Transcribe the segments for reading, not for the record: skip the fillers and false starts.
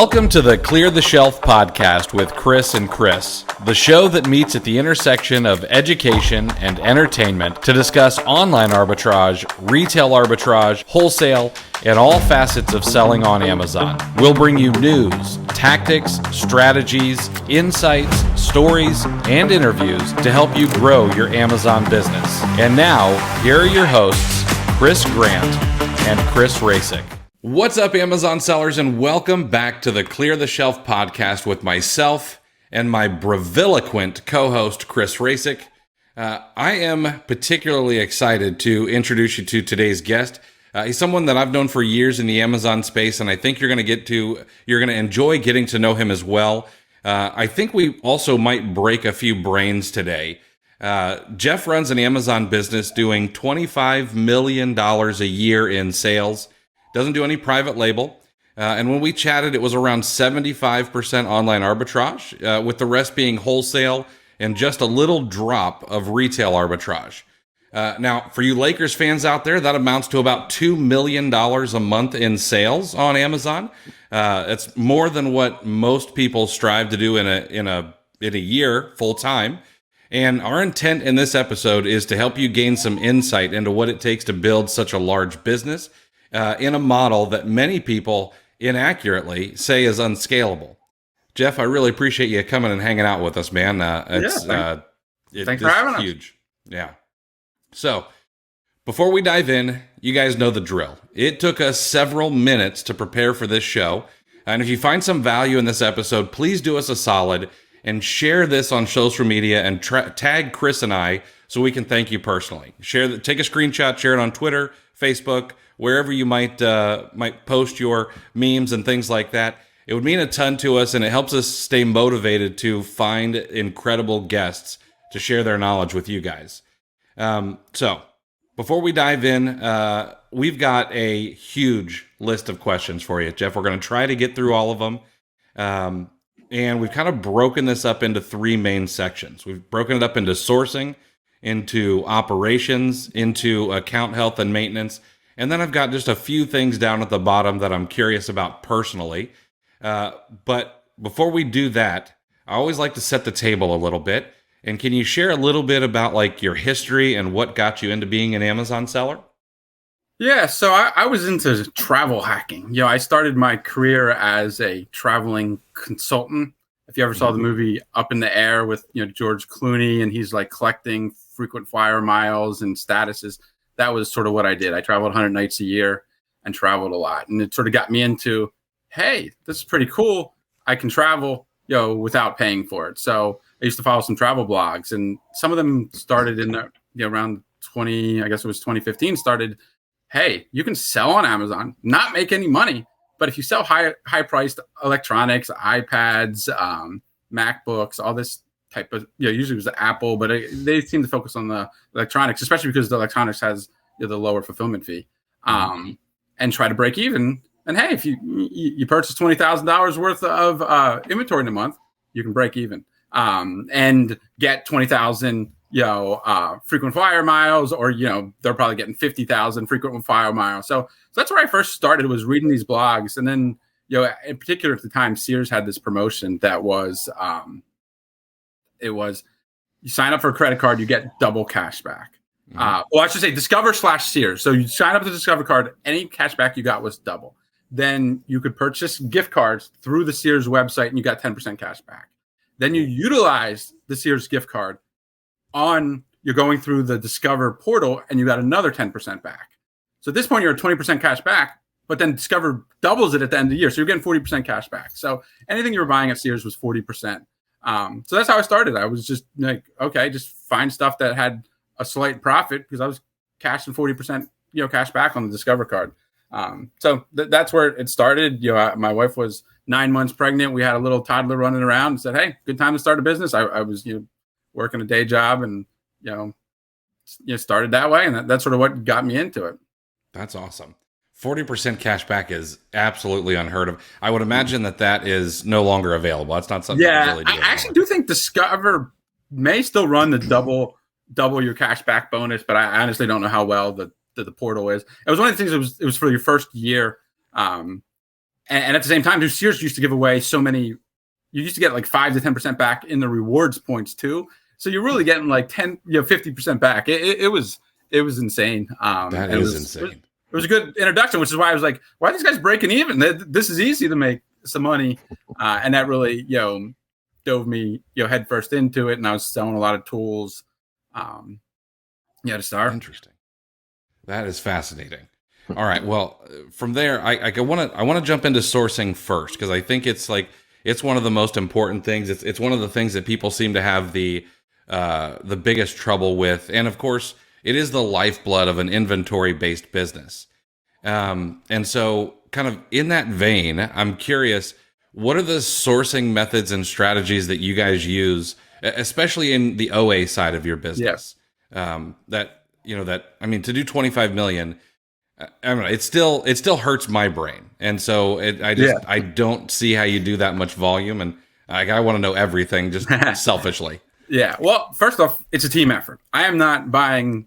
Welcome to the Clear the Shelf podcast with Chris and Chris, the show that meets at the intersection of education and entertainment to discuss online arbitrage, retail arbitrage, wholesale, and all facets of selling on Amazon. We'll bring you news, tactics, strategies, insights, stories, and interviews to help you grow your Amazon business. And now, here are your hosts, Chris Grant and Chris Rasick. What's up, Amazon sellers, and welcome back to the Clear the Shelf podcast with myself and my braviloquent co-host, Chris Rasick. I am particularly excited to introduce you to today's guest. He's someone that I've known for years in the Amazon space, and I think you're going to enjoy getting to know him as well. I think we also might break a few brains today. Jeff runs an Amazon business doing $25 million a year in sales. Doesn't do any private label. And when we chatted, it was around 75% online arbitrage, with the rest being wholesale and just a little drop of retail arbitrage. Now, for you Lakers fans out there, that amounts to about $2 million a month in sales on Amazon. It's more than what most people strive to do in a year full time. And our intent in this episode is to help you gain some insight into what it takes to build such a large business in a model that many people inaccurately say is unscalable. Jeff, I really appreciate you coming and hanging out with us, man. Thanks for having us. Huge. Yeah. So, before we dive in, you guys know the drill. It took us several minutes to prepare for this show. And if you find some value in this episode, please do us a solid and share this on social media and tag Chris and I so we can thank you personally. Take a screenshot, share it on Twitter, Facebook, wherever you might post your memes and things like that. It would mean a ton to us, and it helps us stay motivated to find incredible guests to share their knowledge with you guys. So, before we dive in, we've got a huge list of questions for you, Jeff. We're going to try to get through all of them. And we've kind of broken this up into three main sections. We've broken it up into sourcing, into operations, into account health and maintenance. And then I've got just a few things down at the bottom that I'm curious about personally. But before we do that, I always like to set the table a little bit. And can you share a little bit about like your history and what got you into being an Amazon seller? Yeah, so I was into travel hacking. You know, I started my career as a traveling consultant. If you ever saw the movie Up in the Air with, George Clooney, and he's like collecting frequent flyer miles and statuses, that was sort of what I did. I traveled 100 nights a year and traveled a lot. And it sort of got me into, hey, this is pretty cool. I can travel, without paying for it. So I used to follow some travel blogs, and some of them started in around 2015, started, hey, you can sell on Amazon, not make any money. But if you sell high priced electronics, iPads, MacBooks, all this type of, usually it was the Apple, but they seem to focus on the electronics, especially because the electronics has the lower fulfillment fee, and try to break even. And hey, if you purchase $20,000 worth of inventory in a month, you can break even, and get 20,000 frequent flyer miles, or they're probably getting 50,000 frequent flyer miles. So that's where I first started, was reading these blogs. And then in particular at the time, Sears had this promotion that was it was, you sign up for a credit card, you get double cash back. Well, I should say Discover/Sears. So you sign up with the Discover card, any cash back you got was double. Then you could purchase gift cards through the Sears website, and you got 10% cash back. Then you utilize the Sears gift card you're going through the Discover portal, and you got another 10% back. So at this point, you're at 20% cash back, but then Discover doubles it at the end of the year. So you're getting 40% cash back. So anything you were buying at Sears was 40%. So that's how I started. I was just like, okay, just find stuff that had a slight profit, because I was cashing 40%, cash back on the Discover card. So that's where it started. My wife was 9 months pregnant. We had a little toddler running around, and said, hey, good time to start a business. I was, working a day job, and, started that way. And that's sort of what got me into it. That's awesome. 40% cash back is absolutely unheard of. I would imagine that is no longer available. That's not something. Yeah, really do I actually do think Discover may still run the double your cash back bonus, but I honestly don't know how well the portal is. It was one of the things. It was for your first year. and at the same time, Sears used to give away so many. You used to get like 5 to 10% back in the rewards points too. So you're really getting like 50% back. It was insane. That is insane. It was a good introduction, which is why I was like, why are these guys breaking even? This is easy to make some money. And that really, dove me, headfirst into it. And I was selling a lot of tools, to start. Interesting. That is fascinating. All right. Well, from there, I want to jump into sourcing first, because I think it's one of the most important things. It's one of the things that people seem to have the biggest trouble with, and of course, it is the lifeblood of an inventory-based business. And so, kind of in that vein, I'm curious, what are the sourcing methods and strategies that you guys use, especially in the OA side of your business? Yeah. To do 25 million. I don't know. It still hurts my brain, and so I don't see how you do that much volume, and I want to know everything just selfishly. Yeah. Well, first off, it's a team effort. I am not buying.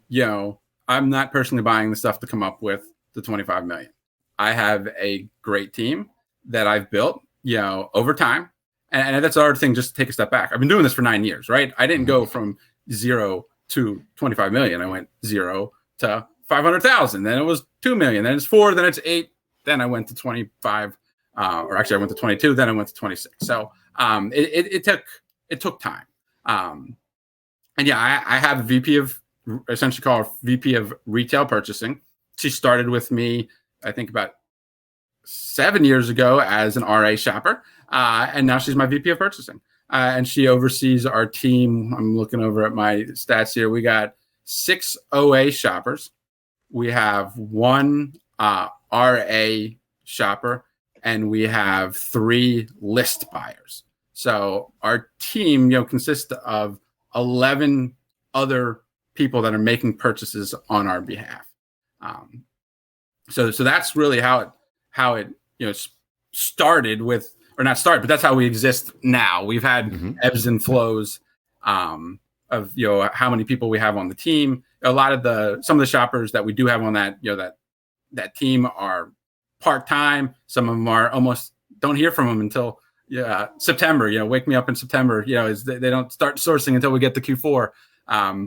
I'm not personally buying the stuff to come up with the 25 million. I have a great team that I've built, over time, and that's the other thing. Just to take a step back. I've been doing this for 9 years, right? I didn't go from 0 to 25 million. I went 0 to 500,000. Then it was 2 million. Then it's 4. Then it's 8. Then I went to 25. Or actually, I went to 22. Then I went to 26. So it took time. And yeah, I have a VP of, essentially called VP of retail purchasing. She started with me, I think about 7 years ago as an RA shopper. And now she's my VP of purchasing. And she oversees our team. I'm looking over at my stats here. We got 6 OA shoppers. We have 1 RA shopper, and we have 3 list buyers. So our team, consists of 11 other people that are making purchases on our behalf. So that's really how it started with, or not started, but that's how we exist now. We've had ebbs and flows of how many people we have on the team. Some of the shoppers that we do have on that that team are part-time. Some of them are almost, don't hear from them until September. Wake me up in September. They don't start sourcing until we get to Q4.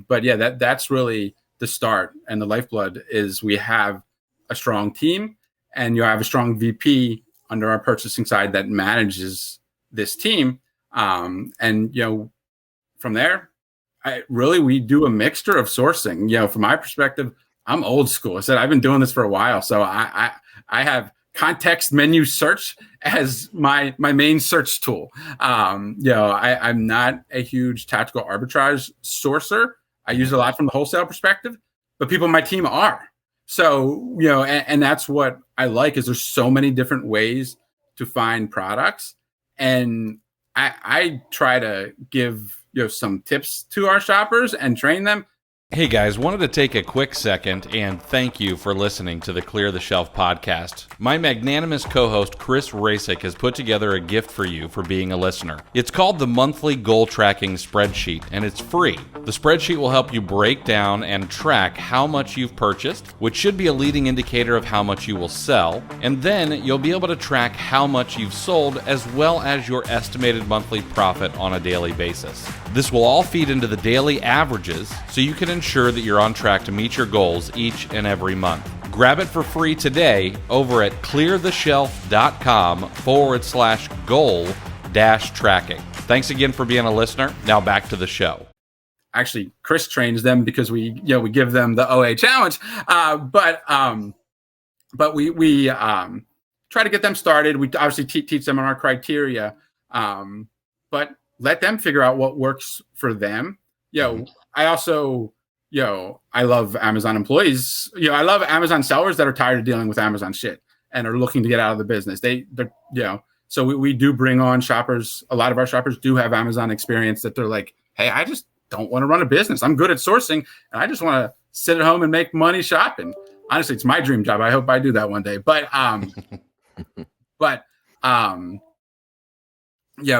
But yeah, that's really the start, and the lifeblood is we have a strong team, and you have a strong VP under our purchasing side that manages this team. And from there, we do a mixture of sourcing. From my perspective, I'm old school. I said I've been doing this for a while, so I have context menu search as my main search tool. I'm not a huge tactical arbitrage sourcer. I use it a lot from the wholesale perspective, but people on my team are. So, and that's what I like, is there's so many different ways to find products. And I try to give, some tips to our shoppers and train them. Hey guys, wanted to take a quick second and thank you for listening to the Clear the Shelf podcast. My magnanimous co-host Chris Rasick has put together a gift for you for being a listener. It's called the Monthly Goal Tracking Spreadsheet, and it's free. The spreadsheet will help you break down and track how much you've purchased, which should be a leading indicator of how much you will sell, and then you'll be able to track how much you've sold as well as your estimated monthly profit on a daily basis. This will all feed into the daily averages, so you can ensure that you're on track to meet your goals each and every month. Grab it for free today over at cleartheshelf.com/goal-tracking. Thanks again for being a listener. Now back to the show. Actually, Chris trains them because we give them the OA challenge. But we try to get them started. We obviously teach them on our criteria, but let them figure out what works for them. I also, I love Amazon employees. I love Amazon sellers that are tired of dealing with Amazon shit and are looking to get out of the business. So we do bring on shoppers. A lot of our shoppers do have Amazon experience that they're like, hey, I just don't want to run a business. I'm good at sourcing, and I just want to sit at home and make money shopping. Honestly, it's my dream job. I hope I do that one day. But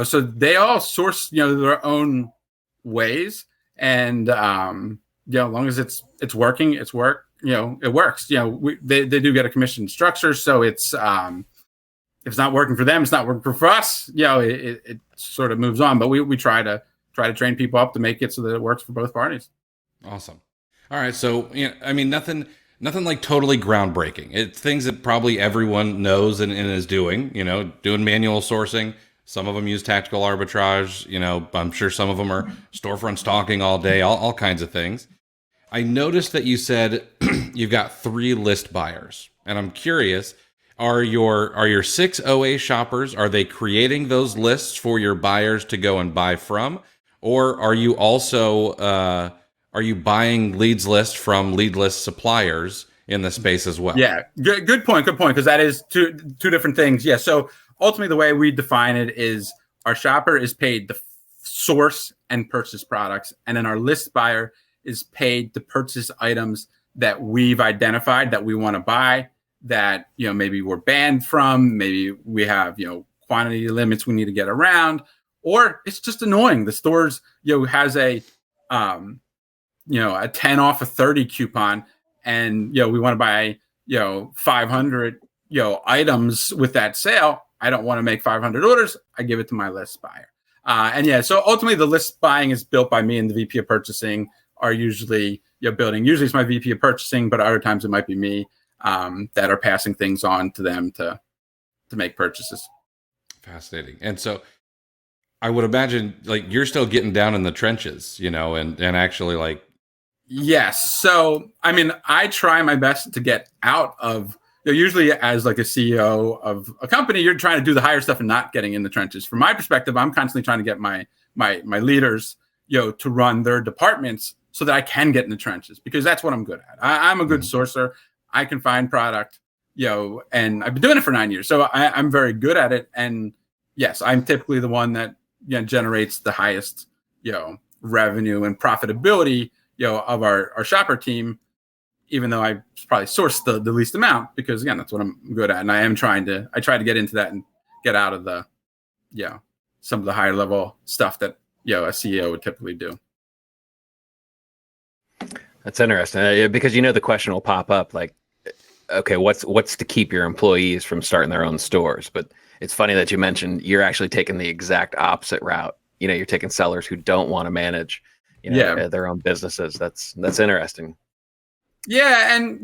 so they all source, their own ways, and as long as it's working, it works. They do get a commission structure, so it's it's not working for them, it's not working for us. It sort of moves on. But we try to train people up to make it so that it works for both parties. Awesome. All right. So, I mean, nothing like totally groundbreaking. It's things that probably everyone knows and is doing, doing manual sourcing. Some of them use tactical arbitrage. I'm sure some of them are storefront stalking all day, all kinds of things. I noticed that you said you've got 3 list buyers, and I'm curious, are your 6 OA shoppers, are they creating those lists for your buyers to go and buy from? Or are you also, are you buying leads list from lead list suppliers in the space as well? Yeah, good point. Because that is two different things. Yeah. So ultimately, the way we define it is our shopper is paid to source and purchase products, and then our list buyer is paid to purchase items that we've identified that we want to buy, that maybe we're banned from, maybe we have quantity limits we need to get around, or it's just annoying. The stores has a 10 off of 30 coupon, and we want to buy 500 items with that sale. I don't want to make 500 orders. I give it to my list buyer. So ultimately the list buying is built by me, and the VP of purchasing are usually building. Usually it's my VP of purchasing, but other times it might be me that are passing things on to them to make purchases. Fascinating. And so I would imagine like you're still getting down in the trenches, and actually like. Yes. So, I mean, I try my best to get out of, usually as like a CEO of a company, you're trying to do the higher stuff and not getting in the trenches. From my perspective, I'm constantly trying to get my leaders, to run their departments so that I can get in the trenches, because that's what I'm good at. I'm a good sourcer. I can find product, and I've been doing it for 9 years. So I'm very good at it. And yes, I'm typically the one that generates the highest, revenue and profitability, of our shopper team, even though I probably source the least amount, because again, that's what I'm good at. And I try to get into that and get out of the, some of the higher level stuff that, a CEO would typically do. That's interesting, because the question will pop up like, okay, what's to keep your employees from starting their own stores? But it's funny that you mentioned you're actually taking the exact opposite route. You're taking sellers who don't want to manage, their own businesses. That's interesting. Yeah, and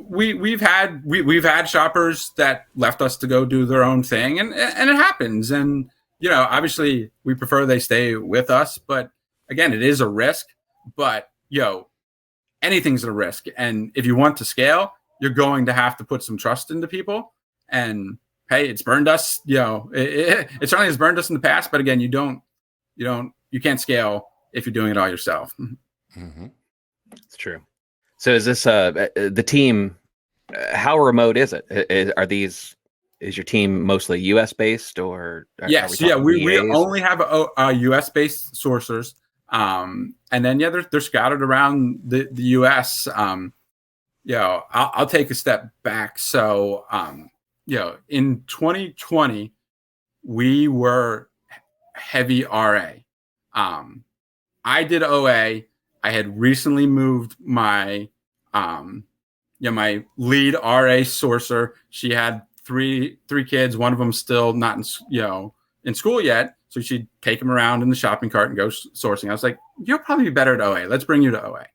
we've had shoppers that left us to go do their own thing, and it happens. And obviously we prefer they stay with us, but again, it is a risk. But anything's a risk, and if you want to scale, you're going to have to put some trust into people. And hey, it's burned us. It certainly has burned us in the past. But again, you can't scale if you're doing it all yourself. Mm-hmm. It's true. So is this the team? How remote is it? Is your team mostly U.S. based, or? Yes, we only have U.S. based sourcers, and then they're scattered around the U.S. I'll take a step back. So in 2020, we were heavy RA. I did OA. I had recently moved my my lead RA sourcer. She had three kids. One of them still not in school yet, so she'd take them around in the shopping cart and go sourcing. I was like, you'll probably be better at OA. Let's bring you to OA.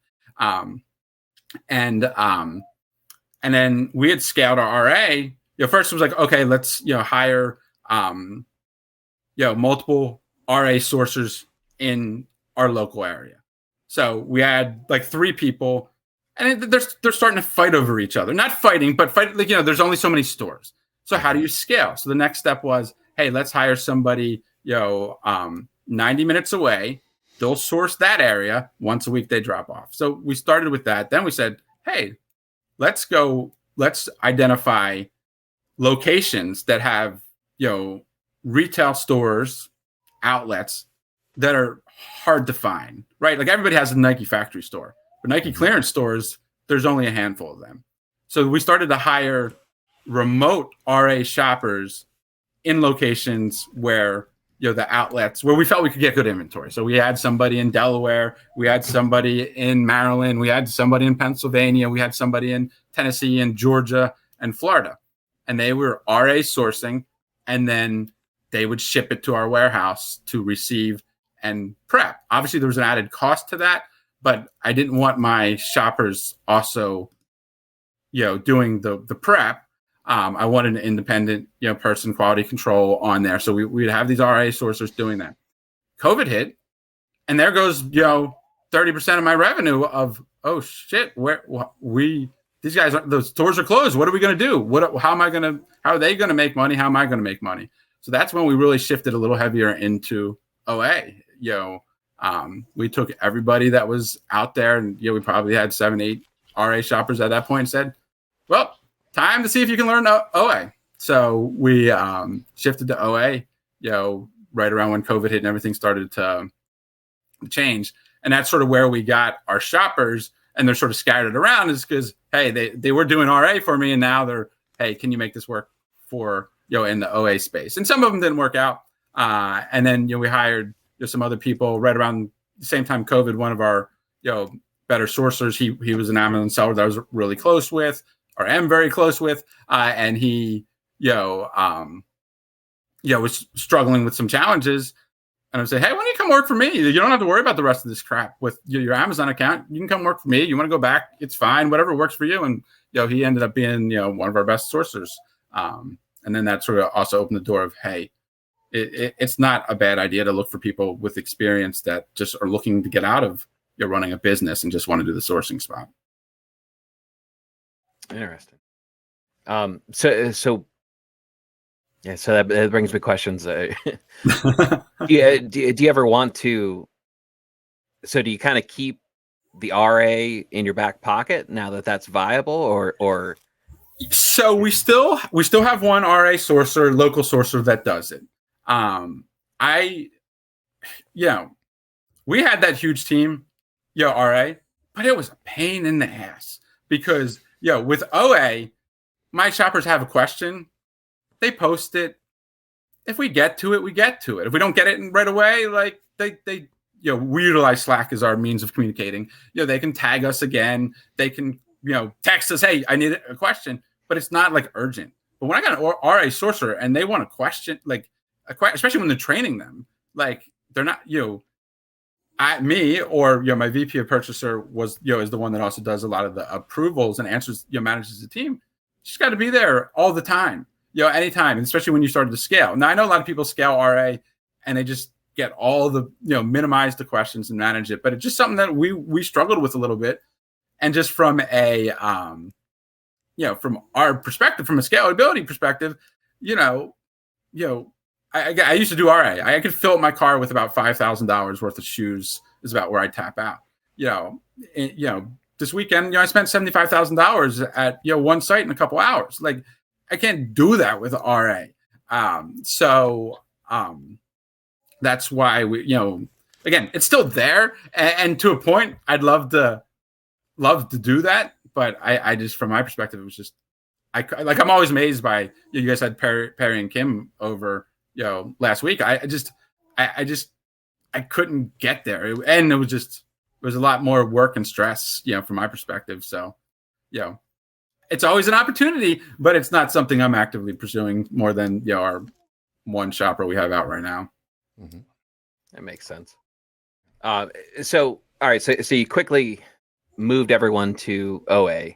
And then we had scaled our RA. First it was like, okay, let's hire multiple RA sourcers in our local area. So we had like 3 people, and they're starting to fight over each other. Not fighting, but fight. Like there's only so many stores. So how do you scale? So the next step was, hey, let's hire somebody 90 minutes away. They'll source that area once a week. They drop off. So we started with that. Then we said, hey, let's identify locations that have retail stores, outlets that are hard to find, right? Like everybody has a Nike factory store, but Nike clearance stores, there's only a handful of them. So we started to hire remote RA shoppers in locations where the outlets where we felt we could get good inventory. So we had somebody in Delaware, we had somebody in Maryland, we had somebody in Pennsylvania, we had somebody in Tennessee and Georgia and Florida, and they were RA sourcing and then they would ship it to our warehouse to receive and prep. Obviously, there was an added cost to that, but I didn't want my shoppers also, doing the prep. I wanted an independent, person, quality control on there. So we'd have these RA sourcers doing that. COVID hit, and there goes, 30% of my revenue of, oh shit, these guys, the stores are closed. What are we going to do? How are they going to make money? How am I going to make money? So that's when we really shifted a little heavier into OA. We took everybody that was out there, and we probably had 7-8 RA shoppers at that point, and said, well, time to see if you can learn OA. So we shifted to OA, right around when COVID hit and everything started to change. And that's sort of where we got our shoppers, and they're sort of scattered around, is because, hey, they were doing RA for me, and now they're, hey, can you make this work for, in the OA space? And some of them didn't work out. And then, we hired some other people right around the same time COVID. One of our, better sourcers, he was an Amazon seller that I was really close with, or am very close with. And he, was struggling with some challenges. And I would say, hey, why don't you come work for me? You don't have to worry about the rest of this crap with your Amazon account. You can come work for me. You want to go back? It's fine. Whatever works for you. And, he ended up being, one of our best sourcers. And then that sort of also opened the door of, hey, it's not a bad idea to look for people with experience that just are looking to get out of running a business and just want to do the sourcing spot. Interesting. So that brings me questions. Do you ever want to? So do you kind of keep the RA in your back pocket now that that's viable, or? So we still have one RA sourcer, local sourcer that does it. We had that huge team, RA, but it was a pain in the ass because, with OA, my shoppers have a question, they post it. If we get to it, we get to it. If we don't get it right away, like we utilize Slack as our means of communicating. They can tag us again. They can, text us, hey, I need a question, but it's not like urgent. But when I got an RA sourcer and they want a question, especially when they're training them, like they're not, me or my VP of purchaser was, is the one that also does a lot of the approvals and answers, manages the team. She's got to be there all the time, anytime, and especially when you started to scale. Now I know a lot of people scale RA and they just get all the, minimize the questions and manage it, but it's just something that we struggled with a little bit. And just from a, from our perspective, from a scalability perspective, I used to do RA. I could fill up my car with about $5,000 worth of shoes is about where I tap out. This weekend, I spent $75,000 at, one site in a couple hours. Like I can't do that with RA. That's why we, again, it's still there. And to a point, I'd love to do that. But I just, from my perspective, it was just, I'm always amazed by, you guys had Perry and Kim over, last week. I couldn't get there. And it was a lot more work and stress, from my perspective. So, it's always an opportunity, but it's not something I'm actively pursuing more than, our one shopper we have out right now. Mm-hmm. That makes sense. All right. So you quickly moved everyone to OA,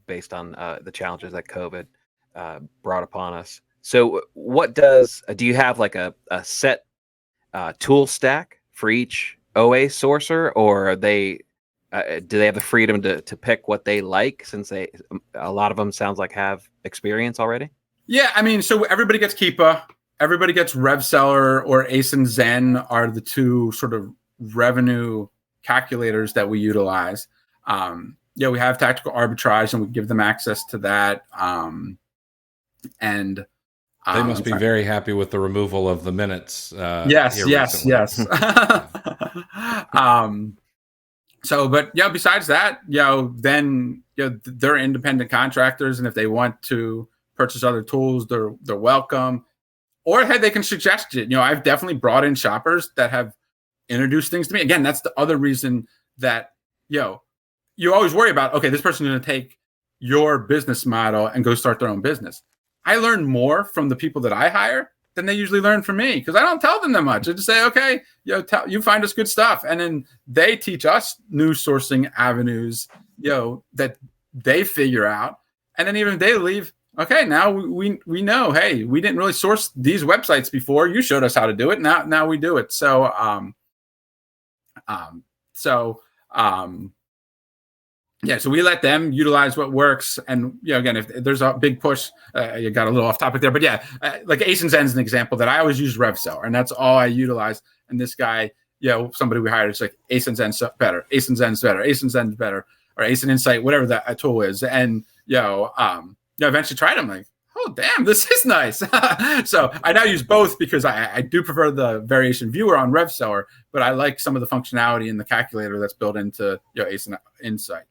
based on the challenges that COVID brought upon us. So what do you have like a set tool stack for each OA sourcer, or are do they have the freedom to pick what they like, since a lot of them sounds like have experience already? Yeah, I mean, so everybody gets Keepa, everybody gets RevSeller, or Ace and Zen are the two sort of revenue calculators that we utilize. We have tactical arbitrage, and we give them access to that. They must be very happy with the removal of the minutes. Yes. Besides that, then they're independent contractors, and if they want to purchase other tools, they're welcome. Or hey, they can suggest it. I've definitely brought in shoppers that have introduced things to me. Again, that's the other reason that you always worry about, okay, this person's going to take your business model and go start their own business. I learn more from the people that I hire than they usually learn from me, because I don't tell them that much. I just say, okay, you find us good stuff. And then they teach us new sourcing avenues, that they figure out. And then even if they leave, okay, now we know, hey, we didn't really source these websites before. You showed us how to do it. Now we do it. So, so we let them utilize what works. And, again, if there's a big push, you got a little off topic there, but like Ace and Zen's an example that I always use RevSeller, and that's all I utilize. And this guy, somebody we hired, it's like Ace and Zen's better, Ace and Zen's better, Ace and Zen's better, or Ace and Insight, whatever that tool is. And, eventually tried them, like, oh, damn, this is nice. So I now use both because I do prefer the variation viewer on RevSeller, but I like some of the functionality in the calculator that's built into Ace and Insight.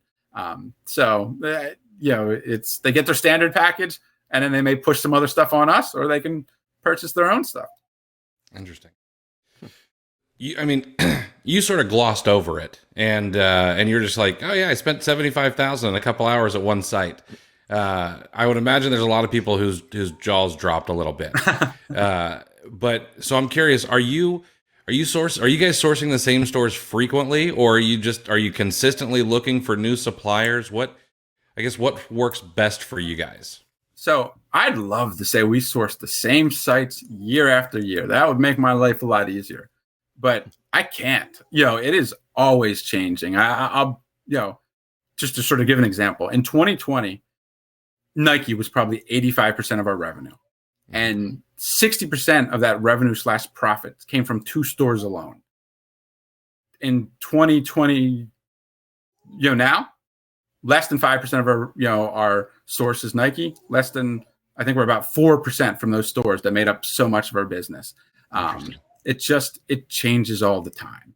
It's they get their standard package, and then they may push some other stuff on us, or they can purchase their own stuff. Interesting. You sort of glossed over it, and you're just like, oh yeah, I spent $75,000 in a couple hours at one site. I would imagine there's a lot of people whose jaws dropped a little bit. But so I'm curious, are you guys sourcing the same stores frequently, or are you consistently looking for new suppliers? What works best for you guys? So I'd love to say we source the same sites year after year. That would make my life a lot easier, but I can't. It is always changing. I'll just to sort of give an example. In 2020, Nike was probably 85% of our revenue, and 60% of that revenue / profit came from 2 stores alone. In 2020, now less than 5% of our source is Nike. Less than, I think we're about 4% from those stores that made up so much of our business. It changes all the time.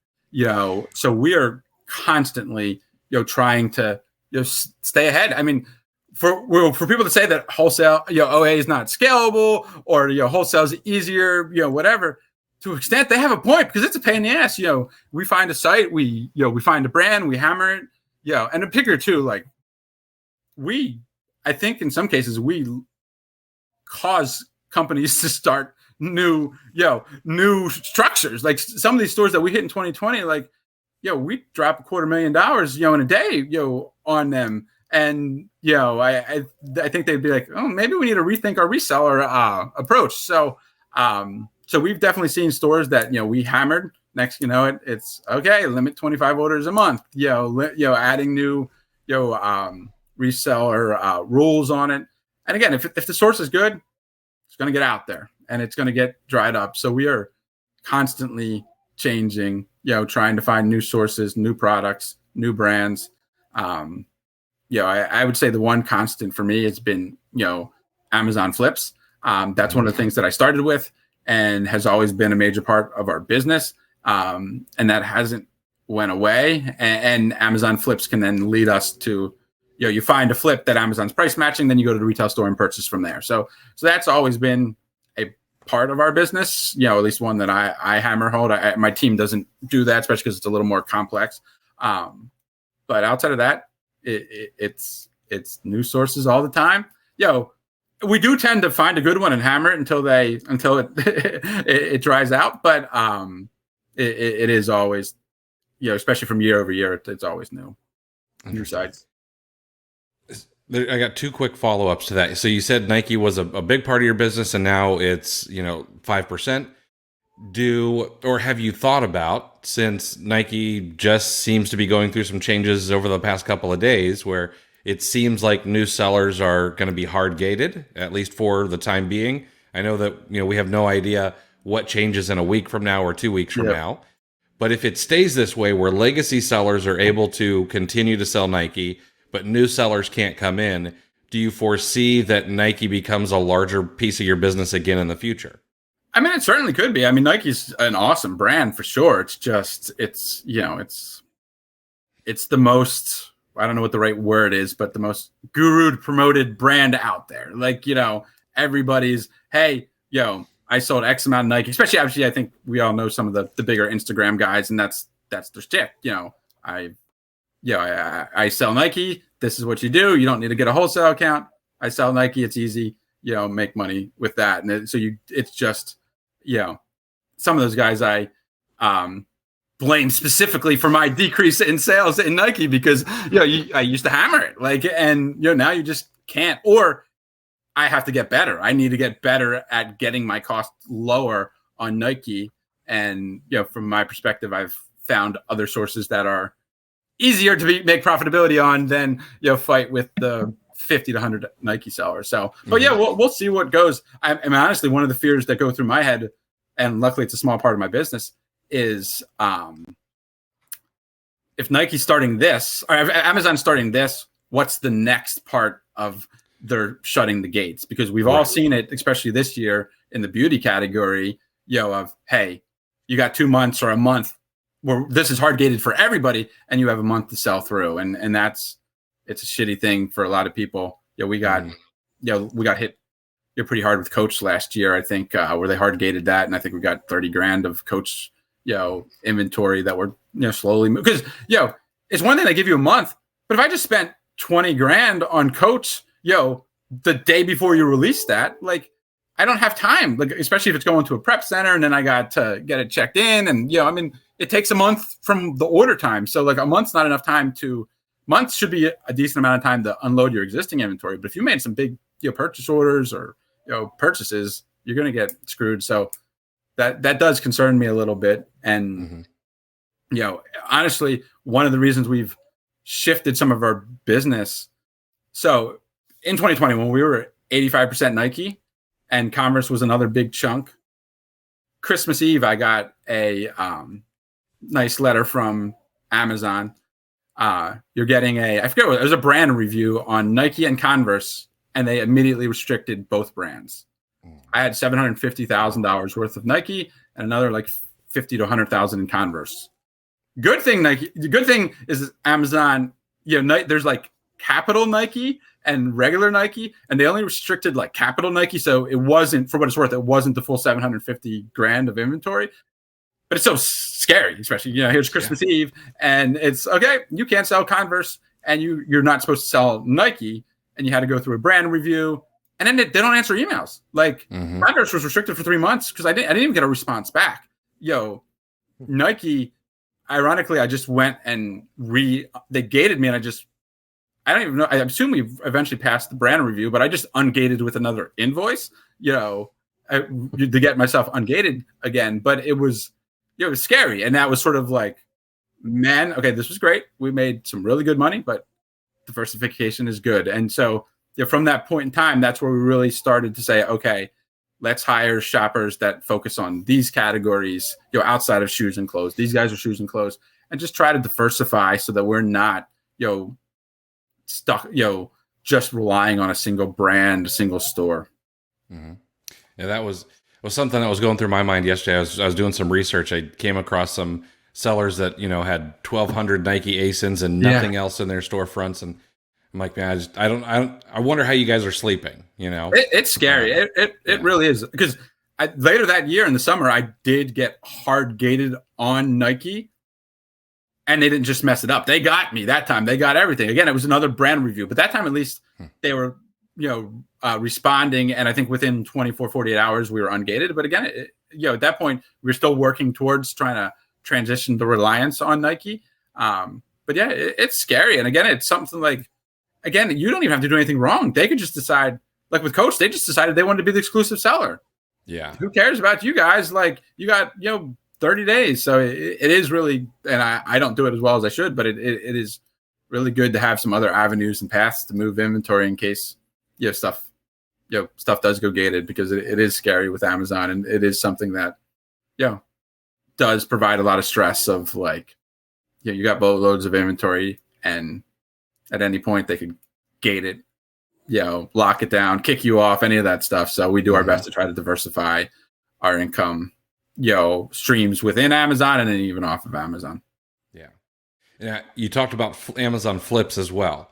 So we are constantly trying to stay ahead. I mean, for people to say that wholesale, OA is not scalable, or wholesale is easier, whatever, to an extent they have a point, because it's a pain in the ass. We find a site, we find a brand, we hammer it, and in particular too, like I think in some cases we cause companies to start new structures. Like some of these stores that we hit in 2020, like we drop $250,000 in a day on them. And I think they'd be like, oh, maybe we need to rethink our reseller approach. So we've definitely seen stores that we hammered. Next, it's okay. Limit 25 orders a month. Adding new reseller rules on it. And again, if the source is good, it's going to get out there and it's going to get dried up. So we are constantly changing. Trying to find new sources, new products, new brands. I would say the one constant for me has been, Amazon flips. That's one of the things that I started with and has always been a major part of our business. And that hasn't went away. And Amazon flips can then lead us to, you find a flip that Amazon's price matching, then you go to the retail store and purchase from there. So that's always been a part of our business, at least one that I hammer hold. My team doesn't do that, especially because it's a little more complex. But outside of that, it's new sources all the time. We do tend to find a good one and hammer it until it dries out. But it is always, especially from year over year, it's always new sites. I got 2 quick follow-ups to that. So you said Nike was a big part of your business, and now it's 5%. Have you thought about, since Nike just seems to be going through some changes over the past couple of days, where it seems like new sellers are going to be hard gated, at least for the time being? I know that we have no idea what changes in a week from now or 2 weeks from now, but if it stays this way, where legacy sellers are able to continue to sell Nike, but new sellers can't come in, do you foresee that Nike becomes a larger piece of your business again in the future? I mean, it certainly could be. I mean, Nike's an awesome brand for sure. It's just, it's the most, I don't know what the right word is, but the most guru'd promoted brand out there. Like, everybody's, hey, I sold X amount of Nike, especially obviously, I think we all know some of the bigger Instagram guys, and that's their shtick. I sell Nike. This is what you do. You don't need to get a wholesale account. I sell Nike. It's easy. make money with that. And it's just, some of those guys I blame specifically for my decrease in sales in Nike because, I used to hammer it and now you just can't, or I have to get better. I need to get better at getting my cost lower on Nike. And, from my perspective, I've found other sources that are easier to make profitability on than, fight with the 50 to 100 Nike sellers. So, but we'll see what goes. I mean, honestly, one of the fears that go through my head, and luckily it's a small part of my business, is if Nike's starting this, or if Amazon's starting this, what's the next part of their shutting the gates? Because we've all seen it, especially this year in the beauty category, of, hey, you got 2 months or a month where this is hard gated for everybody and you have a month to sell through. And it's a shitty thing for a lot of people. We got hit pretty hard with Coach last year, I think, where they hard gated that. And I think we got 30 grand of Coach, inventory that we're, slowly because, it's one thing they give you a month, but if I just spent 20 grand on Coach, the day before you release that, I don't have time, especially if it's going to a prep center and then I got to get it checked in. And, it takes a month from the order time. So a month's not enough time months should be a decent amount of time to unload your existing inventory. But if you made some big, purchase orders or, purchases, you're going to get screwed. So that does concern me a little bit. And, honestly, one of the reasons we've shifted some of our business. So in 2020, when we were 85% Nike and Converse was another big chunk, Christmas Eve, I got a nice letter from Amazon. You're getting I forget what it was, a brand review on Nike and Converse, and they immediately restricted both brands. I had $750,000 worth of Nike and another 50 to 100,000 in Converse. Good thing is Amazon, there's capital Nike and regular Nike, and they only restricted capital Nike. So it wasn't, for what it's worth, it wasn't the full 750 grand of inventory, but it's so scary, especially, here's Christmas Eve and it's okay. You can't sell Converse and you're not supposed to sell Nike, and you had to go through a brand review, and then they don't answer emails. Converse was restricted for 3 months because I didn't even get a response back. Nike, ironically, I just went and they gated me, and I don't even know. I assume we eventually passed the brand review, but I just ungated with another invoice, to get myself ungated again. But it was scary. And that was sort of man, okay, this was great. We made some really good money, but diversification is good. And so from that point in time, that's where we really started to say, okay, let's hire shoppers that focus on these categories, outside of shoes and clothes. These guys are shoes and clothes, and just try to diversify so that we're not, stuck, just relying on a single brand, a single store. Mm-hmm. Yeah, that was something that was going through my mind yesterday. I was doing some research. I came across some sellers that, had 1,200 Nike ASINs and nothing else in their storefronts. And I'm like, man, I wonder how you guys are sleeping, It's scary. It really is. Because later that year in the summer, I did get hard gated on Nike, and they didn't just mess it up. They got me that time. They got everything. Again, it was another brand review, but that time at least they were, responding. And I think within 24, 48 hours, we were ungated. But again, at that point, we were still working towards trying to transition the reliance on Nike. But yeah, it's scary. And again, it's something again, you don't even have to do anything wrong. They could just decide, with Coach, they just decided they wanted to be the exclusive seller. Yeah. Who cares about you guys? You got, 30 days. So it is really, and I don't do it as well as I should, but it is really good to have some other avenues and paths to move inventory in case, stuff does go gated, because it is scary with Amazon. And it is something that, does provide a lot of stress of you got boatloads of inventory, and at any point they could gate it, lock it down, kick you off, any of that stuff. So we do our best to try to diversify our income, streams within Amazon and then even off of Amazon. Yeah. Yeah. You talked about Amazon flips as well,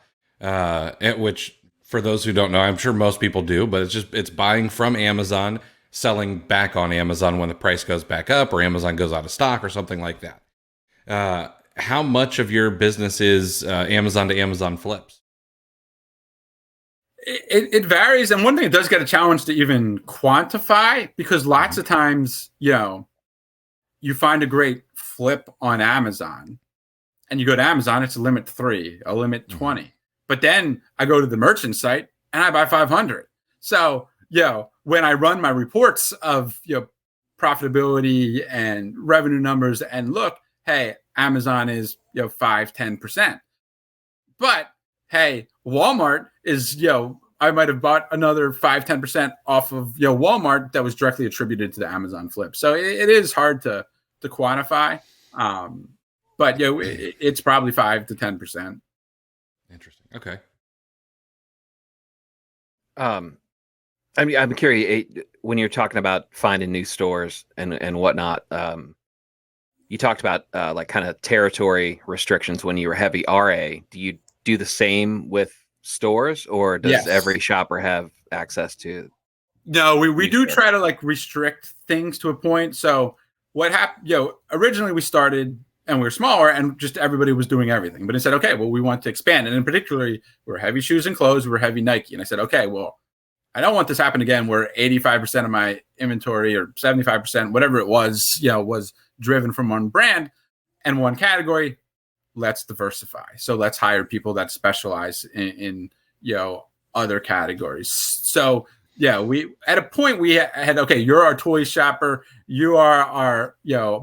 which for those who don't know, I'm sure most people do, but it's buying from Amazon, selling back on Amazon when the price goes back up or Amazon goes out of stock or something like that. How much of your business is Amazon to Amazon flips? It varies. And one thing it does get a challenge to even quantify, because lots of times, you find a great flip on Amazon and you go to Amazon, it's a limit 3, a limit 20. But then I go to the merchant site and I buy 500. So, when I run my reports of, profitability and revenue numbers and look, hey, Amazon is, 5-10%. But hey, Walmart is, I might have bought another 5-10% off of, Walmart that was directly attributed to the Amazon flip. So it is hard to quantify. But it's probably 5 to 10%. Interesting. Okay. I'm curious when you're talking about finding new stores and whatnot. You talked about like kind of territory restrictions when you were heavy RA. Do you do the same with stores, or does every shopper have access to? No, we do try to like restrict things to a point. So what happened? Originally we started and we were smaller, and just everybody was doing everything. But I said, okay, well, we want to expand, and in particular, we're heavy shoes and clothes. We're heavy Nike, and I said, okay, well, I don't want this to happen again, where 85% of my inventory or 75%, whatever it was, was driven from one brand and one category. Let's diversify. So let's hire people that specialize in other categories. So we at a point we had, okay, you're our toy shopper, you are our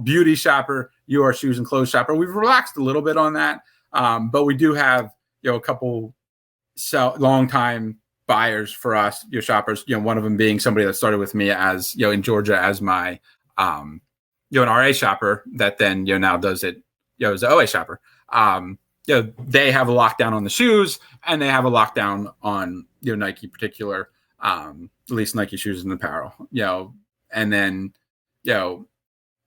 beauty shopper, you are shoes and clothes shopper. We've relaxed a little bit on that, but we do have a couple long time buyers for us, shoppers. One of them being somebody that started with me as in Georgia as my an RA shopper that then now does it as an OA shopper. They have a lockdown on the shoes, and they have a lockdown on Nike particular, at least Nike shoes and apparel. And then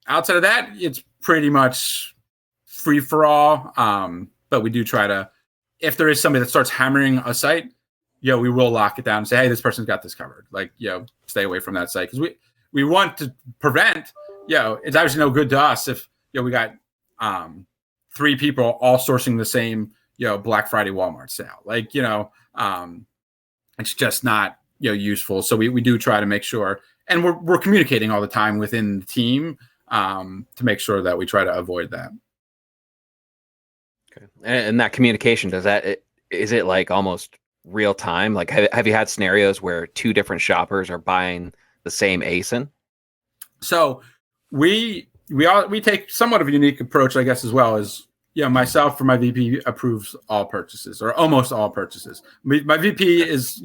outside of that, it's pretty much free for all. But we do try to, if there is somebody that starts hammering a site, we will lock it down and say, hey, this person's got this covered. Like, stay away from that site, because we want to prevent. It's obviously no good to us if we got 3 people all sourcing the same Black Friday Walmart sale. Like, it's just not useful. So we do try to make sure, and we're communicating all the time within the team to make sure that we try to avoid that. Okay. And that communication, is it like almost real time? Like, have you had scenarios where 2 different shoppers are buying the same ASIN? So we take somewhat of a unique approach, I guess, as well as myself, for my VP approves all purchases, or almost all purchases. My VP is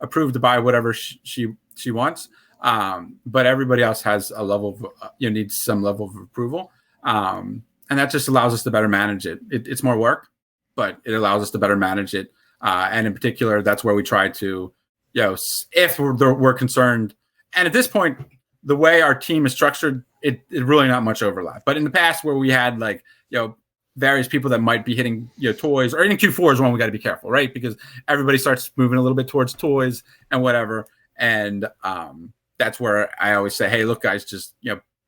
approved to buy whatever she wants, but everybody else has a level of needs some level of approval, and that just allows us to better manage it. It's more work, but it allows us to better manage it. And in particular, that's where we try to, if we're concerned. And at this point, the way our team is structured, it really not much overlap. But in the past, where we had like, various people that might be hitting, toys, or in Q4 is when we got to be careful, right? Because everybody starts moving a little bit towards toys and whatever. And that's where I always say, hey, look, guys, just,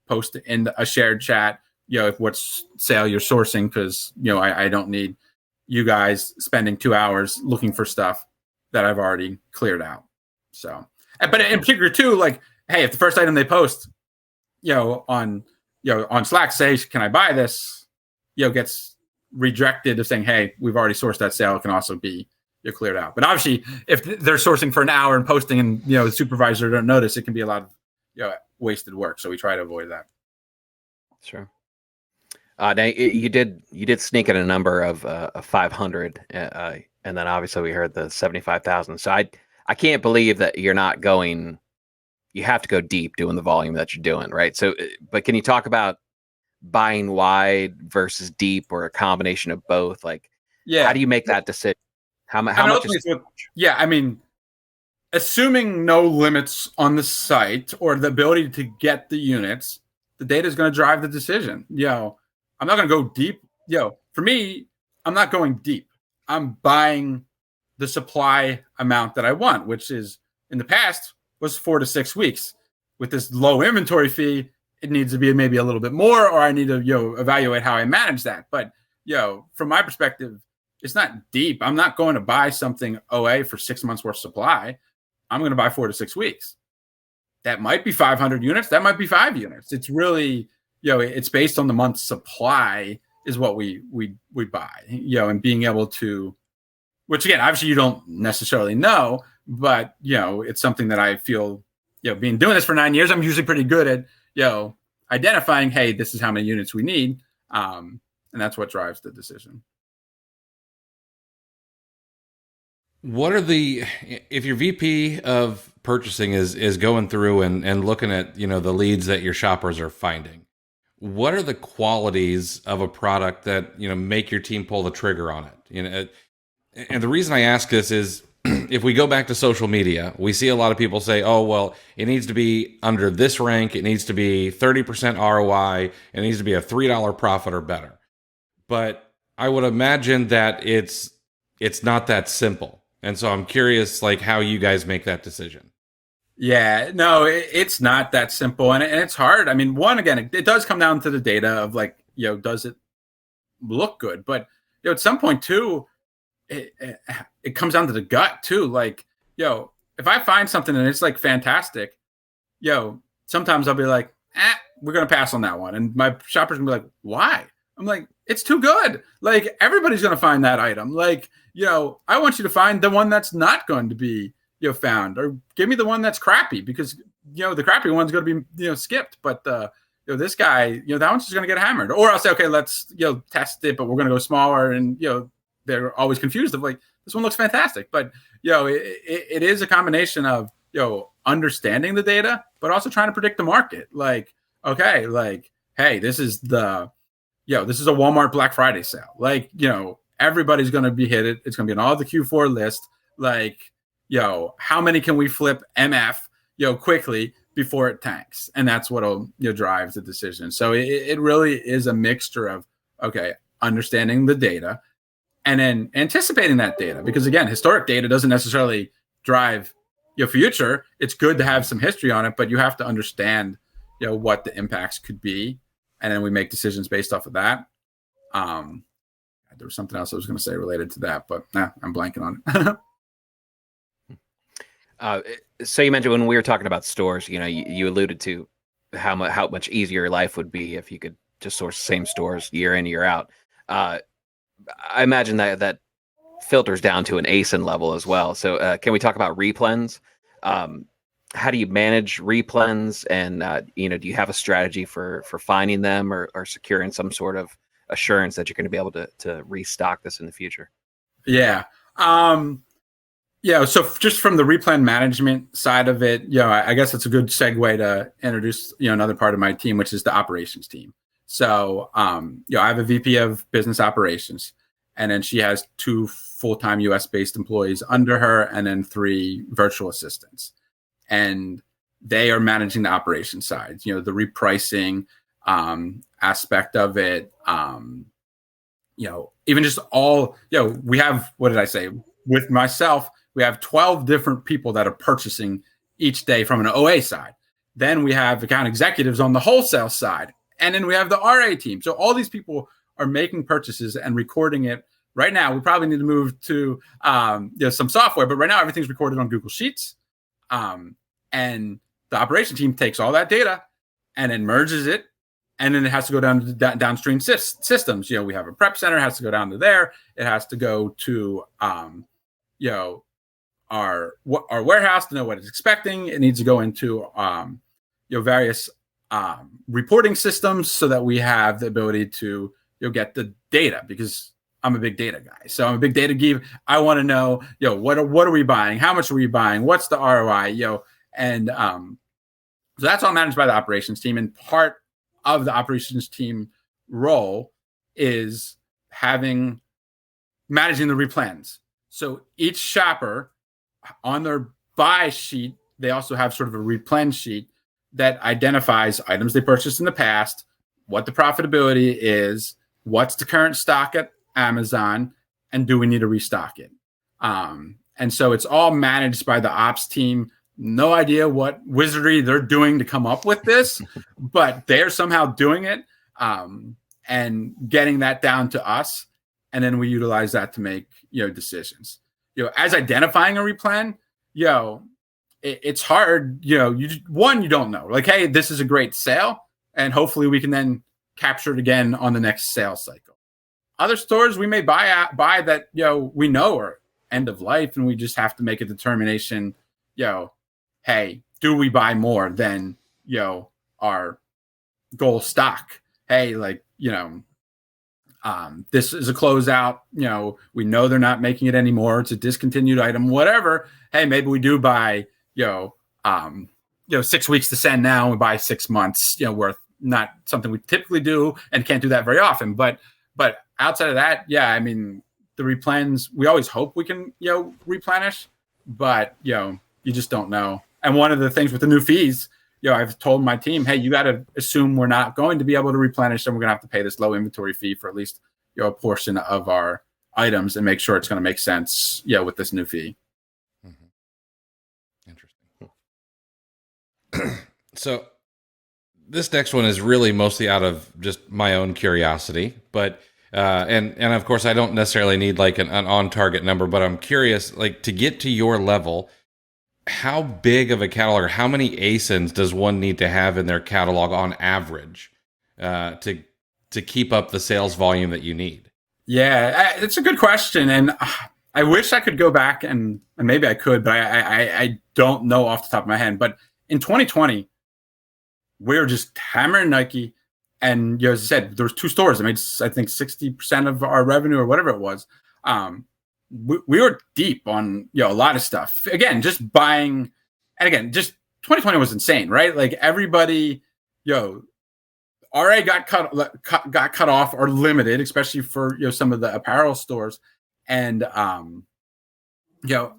post in a shared chat, if what sale you're sourcing, because, I don't need you guys spending 2 hours looking for stuff that I've already cleared out. So, but in particular too, like, hey, if the first item they post, on Slack, say, can I buy this? Gets rejected of saying, hey, we've already sourced that sale. It can also be cleared out. But obviously, if they're sourcing for an hour and posting, and the supervisor don't notice, it can be a lot of wasted work. So we try to avoid that. Sure. Now you did sneak in a number of 500, and then obviously we heard the 75,000. So I can't believe that you're not going. You have to go deep doing the volume that you're doing, right? So, but can you talk about buying wide versus deep, or a combination of both? Like, how do you make that decision? How much is too much? I mean, assuming no limits on the site or the ability to get the units, the data is going to drive the decision. I'm not going to go deep. For me, I'm not going deep. I'm buying the supply amount that I want, which is, in the past, was 4 to 6 weeks. With this low inventory fee, it needs to be maybe a little bit more, or I need to, evaluate how I manage that. But, from my perspective, it's not deep. I'm not going to buy something OA for 6 months worth of supply. I'm going to buy 4 to 6 weeks. That might be 500 units. That might be 5 units. It's really, it's based on the month's supply is what we buy, and being able to, which again, obviously you don't necessarily know, but, it's something that I feel, being doing this for 9 years, I'm usually pretty good at, identifying, hey, this is how many units we need. And that's what drives the decision. What are if your VP of purchasing is going through and looking at, the leads that your shoppers are finding, what are the qualities of a product that, make your team pull the trigger on it? And the reason I ask this is if we go back to social media, we see a lot of people say, oh, well, it needs to be under this rank. It needs to be 30% ROI. It needs to be a $3 profit or better. But I would imagine that it's not that simple. And so I'm curious, how you guys make that decision. Yeah, no, it's not that simple. And it's hard. I mean, again, it does come down to the data of does it look good? But, at some point too, it comes down to the gut too. If I find something and it's fantastic, sometimes I'll be like, we're going to pass on that one. And my shopper's gonna be like, why? I'm like, it's too good. Everybody's going to find that item. I want you to find the one that's not going to be, found, or give me the one that's crappy, because, the crappy one's going to be, skipped. But, this guy, that one's just going to get hammered. Or I'll say, okay, let's, test it, but we're going to go smaller. And, they're always confused of this one looks fantastic. But, it is a combination of, understanding the data, but also trying to predict the market. Hey, this is a Walmart Black Friday sale. Everybody's going to be hit it. It's going to be on all the Q4 list. How many can we flip MF, quickly before it tanks? And that's what'll, drive the decision. So it really is a mixture of, understanding the data and then anticipating that data, because again, historic data doesn't necessarily drive your future. It's good to have some history on it, but you have to understand, what the impacts could be. And then we make decisions based off of that. There was something else I was going to say related to that, but I'm blanking on it. So you mentioned when we were talking about stores, you alluded to how much easier life would be if you could just source the same stores year in, year out. I imagine that filters down to an ASIN level as well. So can we talk about replens? How do you manage replens? And, do you have a strategy for finding them or securing some sort of assurance that you're going to be able to restock this in the future? Yeah. So just from the replan management side of it, I guess it's a good segue to introduce, another part of my team, which is the operations team. So, I have a VP of business operations, and then she has 2 full-time US based employees under her, and then 3 virtual assistants. And they are managing the operations side, the repricing aspect of it. Even just all, we have, what did I say? With myself, we have 12 different people that are purchasing each day from an OA side. Then we have account executives on the wholesale side. And then we have the RA team. So all these people are making purchases and recording it. Right now, we probably need to move to some software, but right now everything's recorded on Google Sheets. And the operation team takes all that data and then merges it, and then it has to go down to downstream systems. We have a prep center, it has to go down to there. It has to go to our warehouse to know what it's expecting. It needs to go into various reporting systems so that we have the ability to get the data, because I'm a big data guy. So I'm a big data geek. I want to know, what are we buying? How much are we buying? What's the ROI? And so that's all managed by the operations team. And part of the operations team role is managing the replans. So each shopper on their buy sheet, they also have sort of a replen sheet that identifies items they purchased in the past, what the profitability is, what's the current stock at Amazon, and do we need to restock it? And so it's all managed by the ops team. No idea what wizardry they're doing to come up with this, but they're somehow doing it and getting that down to us. and then we utilize that to make decisions. As identifying a replan, it's hard. You don't know. Like, hey, this is a great sale, and hopefully we can then capture it again on the next sales cycle. Other stores we may buy that we know are end of life, and we just have to make a determination. Hey, do we buy more than our goal stock? Hey, this is a closeout. We know they're not making it anymore. It's a discontinued item, whatever. Hey, maybe we do buy 6 weeks to send now, and we buy 6 months worth. Not something we typically do, and can't do that very often. But outside of that, I mean, the replans, we always hope we can replenish, but you just don't know. And one of the things with the new fees, I've told my team, hey, you got to assume we're not going to be able to replenish, and we're going to have to pay this low inventory fee for at least a portion of our items, and make sure it's going to make sense with this new fee. Interesting. So this next one is really mostly out of just my own curiosity, but and of course I don't necessarily need like an on target number, but I'm curious, like, to get to your level, how big of a catalog, or how many ASINs does one need to have in their catalog on average to keep up the sales volume that you need? Yeah, it's a good question, and I wish I could go back and maybe I could, but I don't know off the top of my head. But in 2020, we were just hammering Nike, and as I said, there was 2 stores that made, I think, 60% of our revenue or whatever it was. We were deep on a lot of stuff. Again, just buying, and again, just 2020 was insane, right? Like, everybody, RA got cut off or limited, especially for some of the apparel stores, and some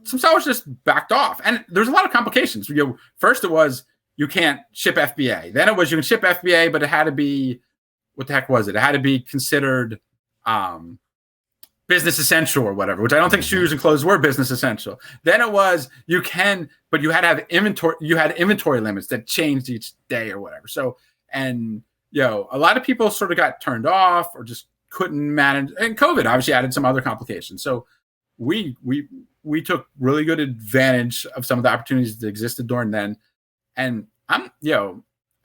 sellers just backed off, and there's a lot of complications. First it was you can't ship FBA. Then it was you can ship FBA, but it had to be, what the heck was it? It had to be considered business essential or whatever, which I don't think shoes and clothes were business essential. Then it was you can, but you had to have inventory. You had inventory limits that changed each day or whatever. So, and a lot of people sort of got turned off or just couldn't manage. And COVID obviously added some other complications. So we took really good advantage of some of the opportunities that existed during then. And I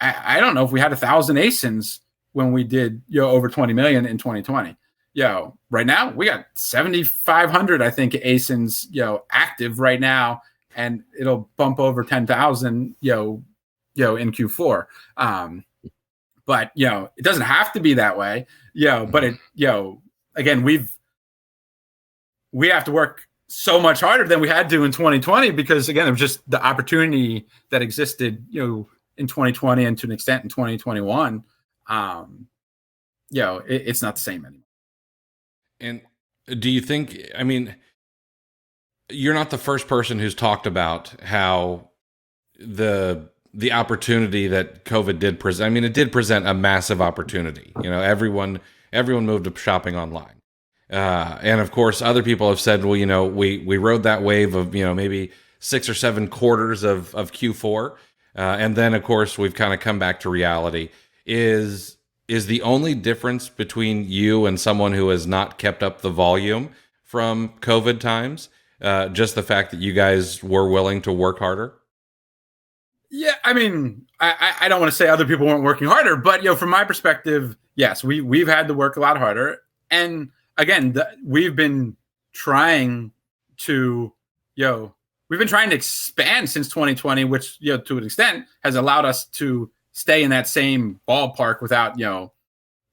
don't know if we had 1,000 ASINs when we did over 20 million in 2020. Right now we got 7,500, I think, ASINs active right now, and it'll bump over 10,000 in Q4. But it doesn't have to be that way. But it again, we have to work so much harder than we had to in 2020, because again, it was just the opportunity that existed in 2020 and to an extent in 2021. It's not the same anymore. And do you think, I mean, you're not the first person who's talked about how the opportunity that COVID did present. I mean, it did present a massive opportunity. Everyone moved to shopping online. And of course, other people have said, well, we rode that wave of, maybe 6 or 7 quarters of Q4. And then, of course, we've kind of come back to reality. Is the only difference between you and someone who has not kept up the volume from COVID times just the fact that you guys were willing to work harder? Yeah, I mean, I don't want to say other people weren't working harder, but from my perspective, yes, we've had to work a lot harder. And again, we've been trying to expand since 2020, which to an extent has allowed us to stay in that same ballpark without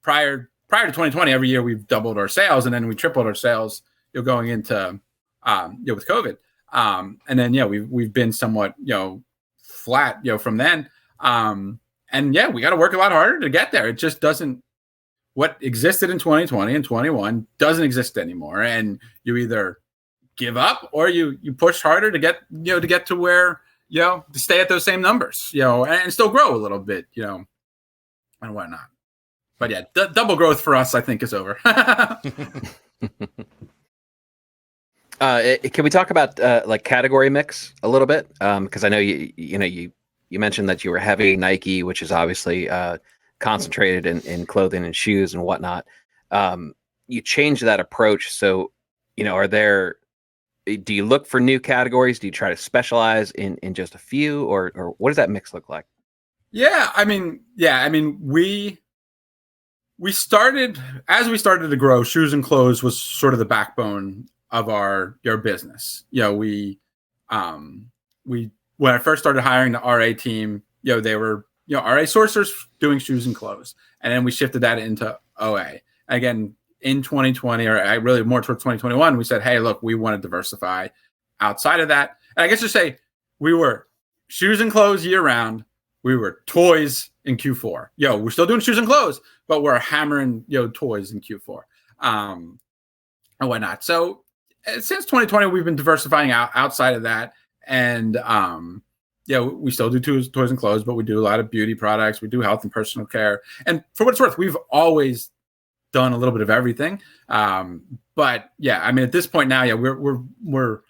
prior to 2020. Every year we've doubled our sales, and then we tripled our sales going into with COVID, and then we've been somewhat flat from then, and we got to work a lot harder to get there. It just doesn't, what existed in 2020 and 21 doesn't exist anymore, and you either give up or you push harder to get to where to stay at those same numbers and still grow a little bit and whatnot. But yeah, double growth for us, I think, is over. Can we talk about like category mix a little bit? Because I know you mentioned that you were heavy Nike, which is obviously concentrated in clothing and shoes and whatnot. you change that approach. So, do you look for new categories? Do you try to specialize in just a few, or what does that mix look like? Yeah, we started as we started to grow. Shoes and clothes was sort of the backbone of our business. When I first started hiring the RA team, they were RA sourcers doing shoes and clothes, and then we shifted that into OA. Again, in 2020, or really more towards 2021, we said, hey, look, we want to diversify outside of that. And I guess to say we were shoes and clothes year round. We were toys in Q4. We're still doing shoes and clothes, but we're hammering toys in Q4 and whatnot. So since 2020, we've been diversifying outside of that. And we still do toys and clothes, but we do a lot of beauty products. We do health and personal care. And for what it's worth, we've always done a little bit of everything. But at this point now, we're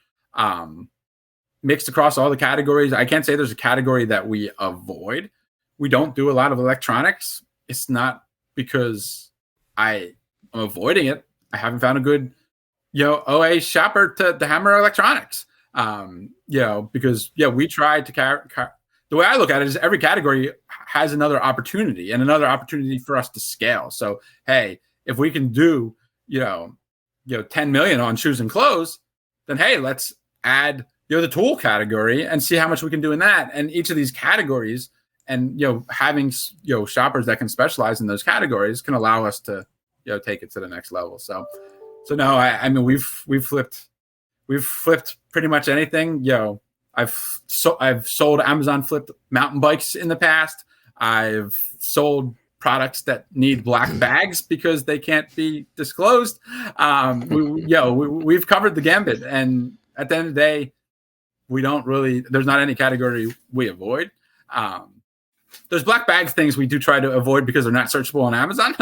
mixed across all the categories. I can't say there's a category that we avoid. We don't do a lot of electronics. It's not because I am avoiding it. I haven't found a good, OA shopper to hammer electronics. Because we tried to the way I look at it is every category has another opportunity and another opportunity for us to scale. So, hey, if we can do, 10 million on shoes and clothes, then hey, let's add the tool category and see how much we can do in that. And each of these categories and, having, shoppers that can specialize in those categories can allow us to, take it to the next level. So no, I mean, we've flipped pretty much anything. I've sold Amazon flipped mountain bikes in the past. I've sold products that need black bags because they can't be disclosed. We've covered the gambit. And at the end of the day, there's not any category we avoid. There's black bag things we do try to avoid because they're not searchable on Amazon.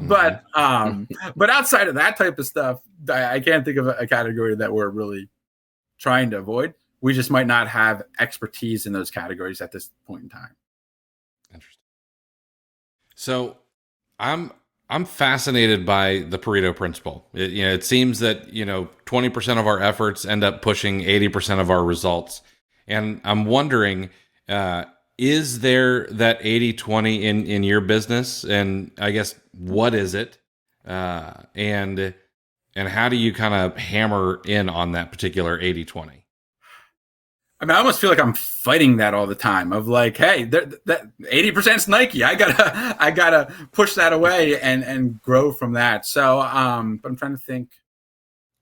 But outside of that type of stuff, I can't think of a category that we're really trying to avoid. We just might not have expertise in those categories at this point in time. Interesting. So I'm fascinated by the Pareto Principle. It seems that 20% of our efforts end up pushing 80% of our results, and I'm wondering, is there that 80-20 in your business? And I guess what is it? And how do you kind of hammer in on that particular 80-20? I mean, I almost feel like I'm fighting that all the time of like, hey, that 80% is Nike. I gotta push that away and grow from that. So, but I'm trying to think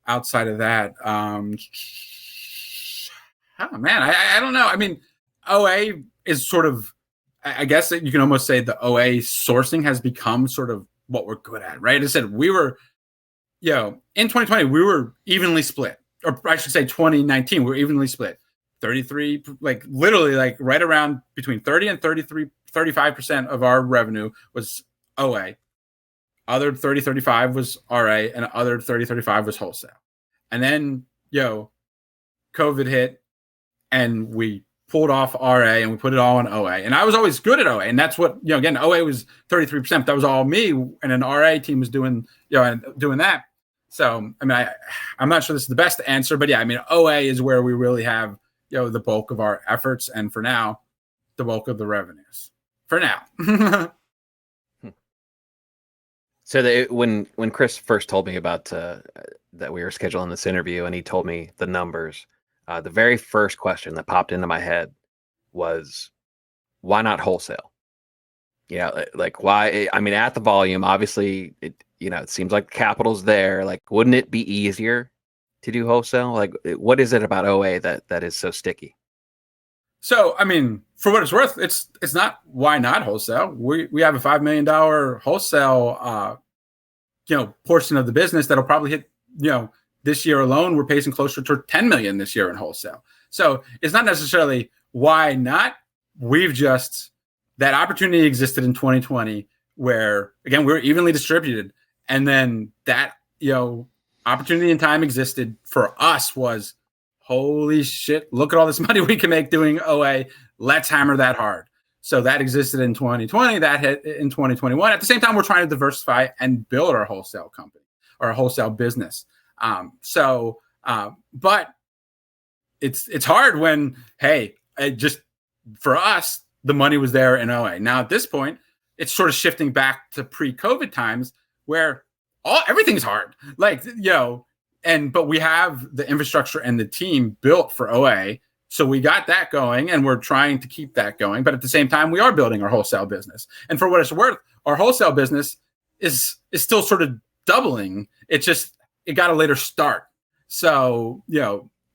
outside of that. Oh man, I don't know. I mean, OA is sort of, I guess you can almost say the OA sourcing has become sort of what we're good at, right? I said we were, in 2020, we were evenly split, or I should say 2019, we were evenly split. 33, like literally like right around between 30 and 35% of our revenue was OA. Other 35 was RA, and other 35 was wholesale. And then, COVID hit and we pulled off RA and we put it all in OA. And I was always good at OA. And that's what, again, OA was 33%. That was all me. And an RA team was doing, doing that. So, I mean, I'm not sure this is the best answer, but yeah, I mean, OA is where we really have, the bulk of our efforts, and for now, the bulk of the revenues. For now. So when Chris first told me about that we were scheduling this interview, and he told me the numbers, the very first question that popped into my head was, why not wholesale? Like why? I mean, at the volume, obviously, it seems like the capital's there. Like, wouldn't it be easier to do wholesale? Like, what is it about OA that is so sticky? So, I mean, for what it's worth, it's not why not wholesale. We have a $5 million wholesale, portion of the business that'll probably hit, this year alone. We're pacing closer to 10 million this year in wholesale. So it's not necessarily why not. That opportunity existed in 2020 where, again, we were evenly distributed. And then that, opportunity and time existed for us was, holy shit, look at all this money we can make doing OA. Let's hammer that hard. So that existed in 2020, that hit in 2021. At the same time, we're trying to diversify and build our wholesale company. or a wholesale business. But it's hard when, hey, for us, the money was there in OA. Now at this point, it's sort of shifting back to pre-COVID times where everything's hard. Like, but we have the infrastructure and the team built for OA. So we got that going and we're trying to keep that going. But at the same time, we are building our wholesale business. And for what it's worth, our wholesale business is still sort of doubling. It got a later start. So,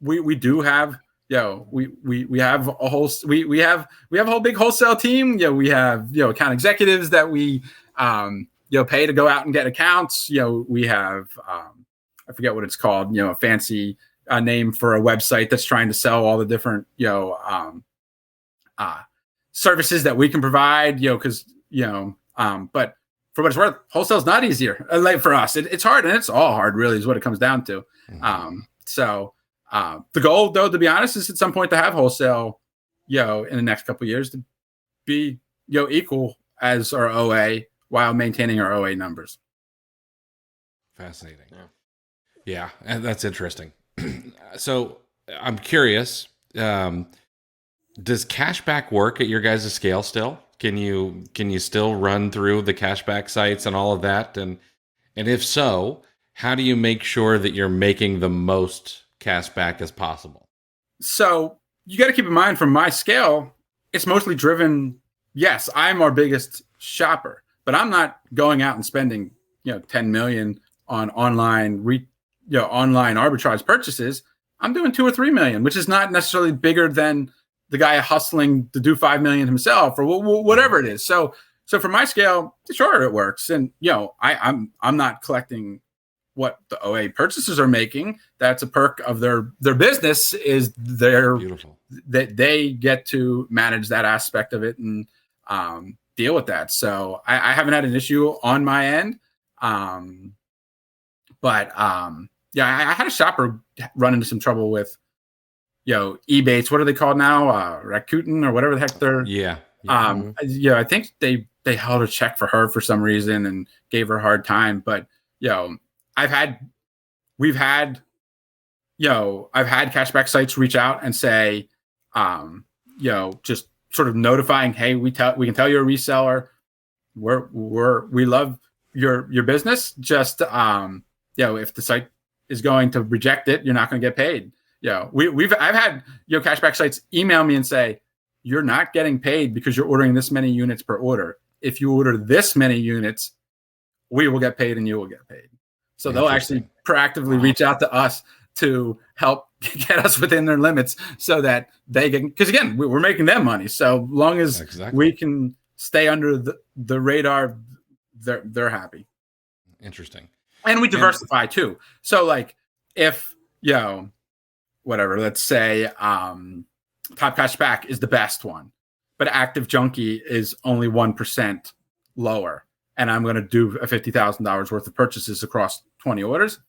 we do have, we have a whole big wholesale team. We have, account executives that we, pay to go out and get accounts. We have, I forget what it's called, a fancy name for a website that's trying to sell all the different, services that we can provide, but for what it's worth, wholesale is not easier. Like for us, it's hard, and it's all hard, really, is what it comes down to. The goal, though, to be honest, is at some point to have wholesale, in the next couple of years to be, equal as our OA while maintaining our OA numbers. Fascinating. Yeah, and that's interesting. So I'm curious, does cashback work at your guys' scale still? Can you still run through the cashback sites and all of that? And if so, how do you make sure that you're making the most cashback as possible? So you got to keep in mind, from my scale, it's mostly driven. Yes, I'm our biggest shopper, but I'm not going out and spending, 10 million on online arbitrage purchases. I'm doing 2 or 3 million, which is not necessarily bigger than the guy hustling to do 5 million himself or whatever it is. So for my scale, sure, it works. And, I'm not collecting what the OA purchasers are making. That's a perk of their business, is that they get to manage that aspect of it and deal with that. So I haven't had an issue on my end. But I had a shopper run into some trouble with, Ebates. What are they called now? Rakuten or whatever the heck they're. Yeah. I think they held a check for her for some reason and gave her a hard time. But I've had cashback sites reach out and say, just sort of notifying, hey, we can tell you're a reseller. We love your business. Just if the site is going to reject it, you're not going to get paid. I've had cashback sites email me and say, you're not getting paid because you're ordering this many units per order. If you order this many units, we will get paid and you will get paid. So they'll actually proactively reach out to us to help get us within their limits so that they can, because again, we're making them money. So long as we can stay under the radar, they're happy. Interesting. And we diversify too. So like if, let's say Top Cashback is the best one, but Active Junkie is only 1% lower, and I'm going to do a $50,000 worth of purchases across 20 orders.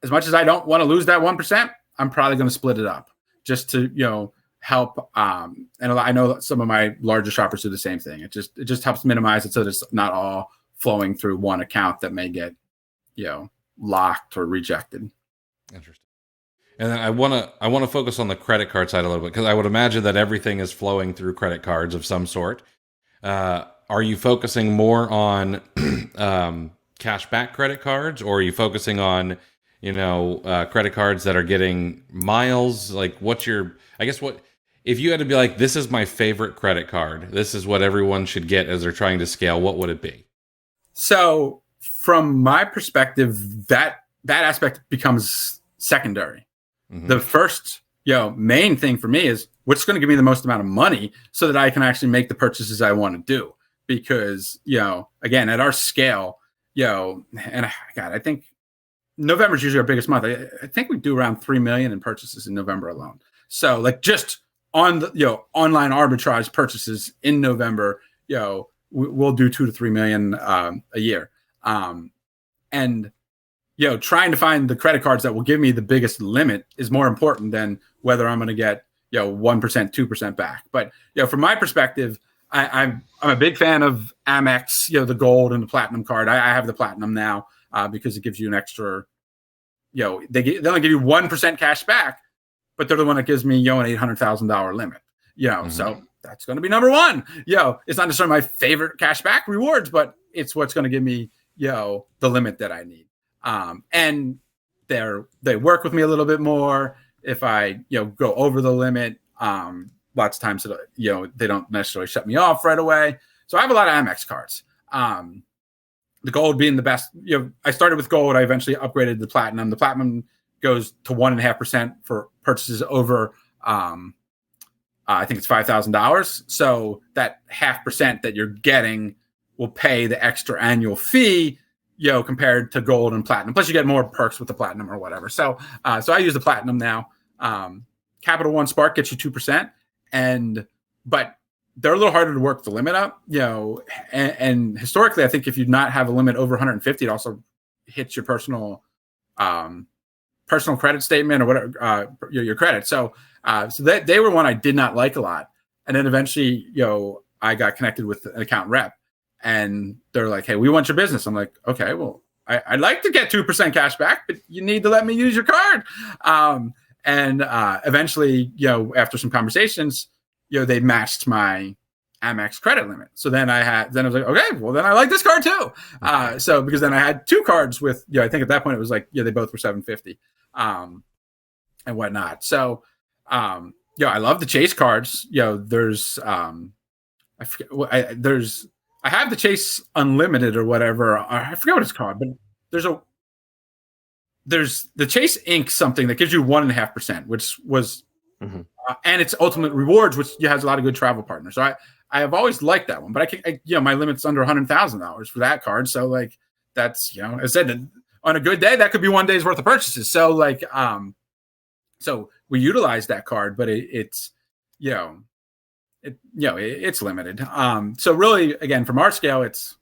As much as I don't want to lose that 1%, I'm probably going to split it up just to, help. And I know some of my larger shoppers do the same thing. It just helps minimize it so that it's not all flowing through one account that may get, locked or rejected. Interesting. And then I want to focus on the credit card side a little bit, because I would imagine that everything is flowing through credit cards of some sort. Are you focusing more on cashback credit cards, or are you focusing on credit cards that are getting miles? Like, if you had to be like, this is my favorite credit card, this is what everyone should get as they're trying to scale, what would it be? So from my perspective, that aspect becomes secondary. Mm-hmm. The first, main thing for me is what's going to give me the most amount of money so that I can actually make the purchases I want to do. Because, again, at our scale, I think November is usually our biggest month. I think we do around 3 million in purchases in November alone. So like just on the, online arbitrage purchases in November, we'll do 2 to 3 million a year. And trying to find the credit cards that will give me the biggest limit is more important than whether I'm going to get 1%, 2% back. But from my perspective, I'm a big fan of Amex, the gold and the platinum card. I have the platinum now. because it gives you an extra, they only give you 1% cash back, but they're the one that gives me, an $800,000 limit, so that's going to be number one. It's not necessarily my favorite cash back rewards, but it's what's going to give me, the limit that I need. And they work with me a little bit more if I, go over the limit. Lots of times, they don't necessarily shut me off right away. So I have a lot of Amex cards. The gold being the best. I started with gold. I eventually upgraded to platinum. The platinum goes to 1.5% for purchases over, I think it's $5,000. So that 0.5% that you're getting will pay the extra annual fee, compared to gold and platinum. Plus, you get more perks with the platinum or whatever. So I use the platinum now. Capital One Spark gets you 2%, but they're a little harder to work the limit up, and historically, I think if you not have a limit over 150, it also hits your personal credit statement or whatever, your credit. So they were one I did not like a lot. And then eventually, I got connected with an account rep, and they're like, "Hey, we want your business." I'm like, "Okay, well, I'd like to get 2% cash back, but you need to let me use your card." And eventually, after some conversations, they matched my Amex credit limit. So then I was like, okay, well then I like this card too. So because then I had two cards with, I think at that point it was like, they both were $750, and whatnot. So, I love the Chase cards. There's, I have the Chase Unlimited or whatever. I forget what it's called, but there's the Chase Inc. something that gives you 1.5%, which was, and it's Ultimate Rewards, which has a lot of good travel partners. So I have always liked that one, but my limit's under $100,000 for that card. So like that's, as I said, on a good day, that could be one day's worth of purchases. So like, so we utilize that card, but it's limited. So really, again, from our scale, it's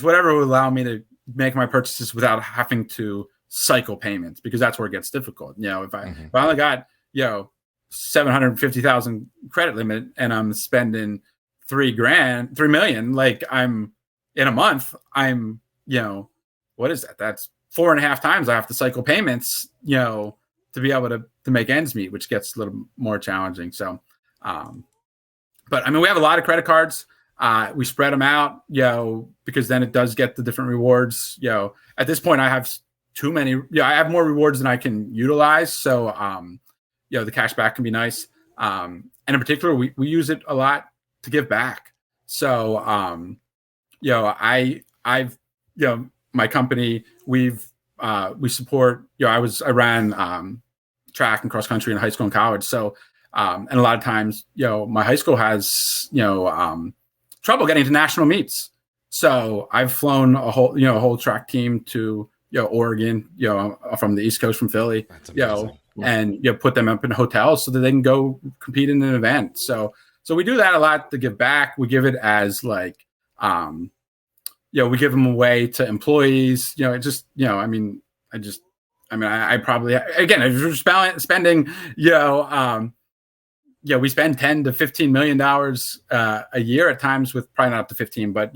whatever will allow me to make my purchases without having to cycle payments, because that's where it gets difficult. If I only got, 750,000 credit limit and I'm spending $3 million, like I'm in a month, I'm, what is that? That's 4.5 times I have to cycle payments, to be able to make ends meet, which gets a little more challenging. So, but I mean, we have a lot of credit cards. We spread them out, because then it does get the different rewards. At this point I have too many, I have more rewards than I can utilize. So, the cash back can be nice. And in particular, we use it a lot to give back. So, my company, we support, I ran track and cross country in high school and college. So, and a lot of times, my high school has, trouble getting to national meets. So I've flown a whole track team to, Oregon, from the East Coast, from Philly, and put them up in hotels so that they can go compete in an event. So we do that a lot to give back. We give it as like, we give them away to employees. I probably, again, if you're spending, we spend $10 to $15 million a year at times, with probably not up to 15, but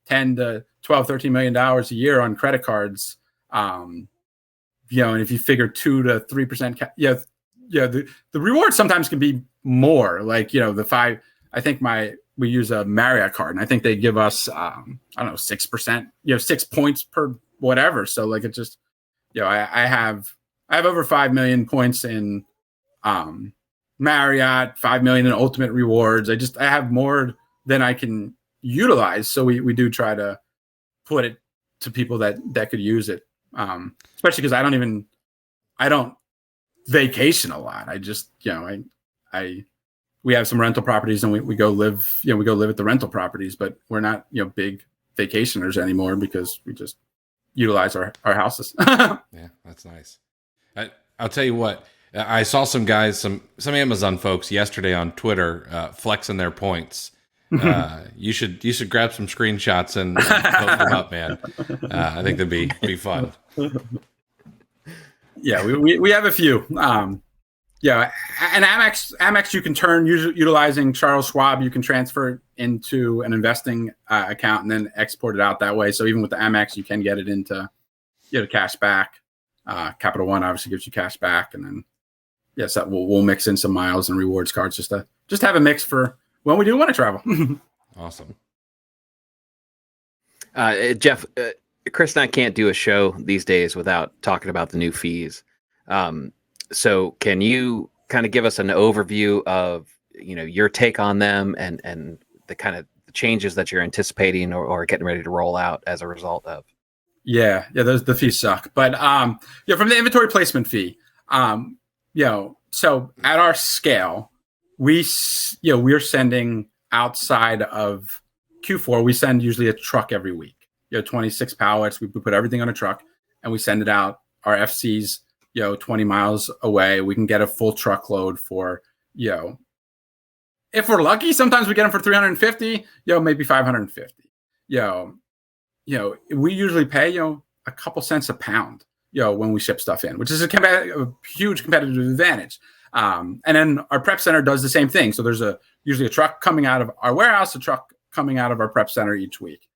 10 to 12, $13 million a year on credit cards. And if you figure 2 to 3%, the reward sometimes can be more. Like, I think we use a Marriott card, and I think they give us, 6%, 6 points per whatever. So like, it just, I have over 5 million points in, Marriott, 5 million in Ultimate Rewards. I have more than I can utilize. So we do try to put it to people that could use it. Especially because I don't vacation a lot. I just, we have some rental properties, and we go live, we go live at the rental properties, but we're not, big vacationers anymore, because we just utilize our houses. Yeah, that's nice. I'll tell you what, I saw some guys, some Amazon folks yesterday on Twitter, flexing their points. You should grab some screenshots and post them up, man. I think that'd be fun. Yeah, we have a few. And Amex you can turn, utilizing Charles Schwab. You can transfer it into an investing account and then export it out that way. So even with the Amex, you can get it into you know, cash back. Capital One obviously gives you cash back, and then yes, that we'll mix in some miles and rewards cards just to have a mix for when we do want to travel. Awesome. Jeff, Chris and I can't do a show these days without talking about the new fees. So can you kind of give us an overview of, you know, your take on them and the kind of the changes that you're anticipating or getting ready to roll out as a result of? Yeah, the fees suck. But yeah, from the inventory placement fee, you know, so at our scale, we're sending outside of Q4, we send usually a truck every week. You know, 26 pallets. We put everything on a truck and we send it out. Our FC's, you know, 20 miles away. We can get a full truckload for, you know, if we're lucky, sometimes we get them for 350, you know, maybe 550. You know, we usually pay, you know, a couple cents a pound, you know, when we ship stuff in, which is a huge competitive advantage. And then our prep center does the same thing. So there's usually a truck coming out of our warehouse, a truck coming out of our prep center each week.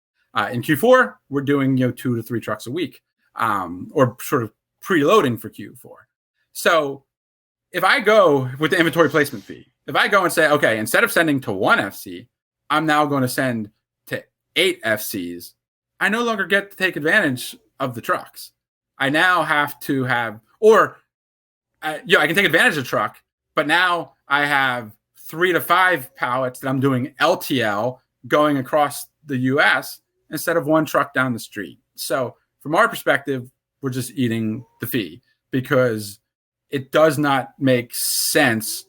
In Q4, we're doing, you know, 2 to 3 trucks a week, or sort of preloading for Q4. So if I go with the inventory placement fee, if I go and say, okay, instead of sending to 1 FC, I'm now going to send to 8 FCs, I no longer get to take advantage of the trucks. I now have to have, or I can take advantage of the truck, but now I have 3 to 5 pallets that I'm doing LTL going across the US instead of 1 truck down the street. So from our perspective, we're just eating the fee because it does not make sense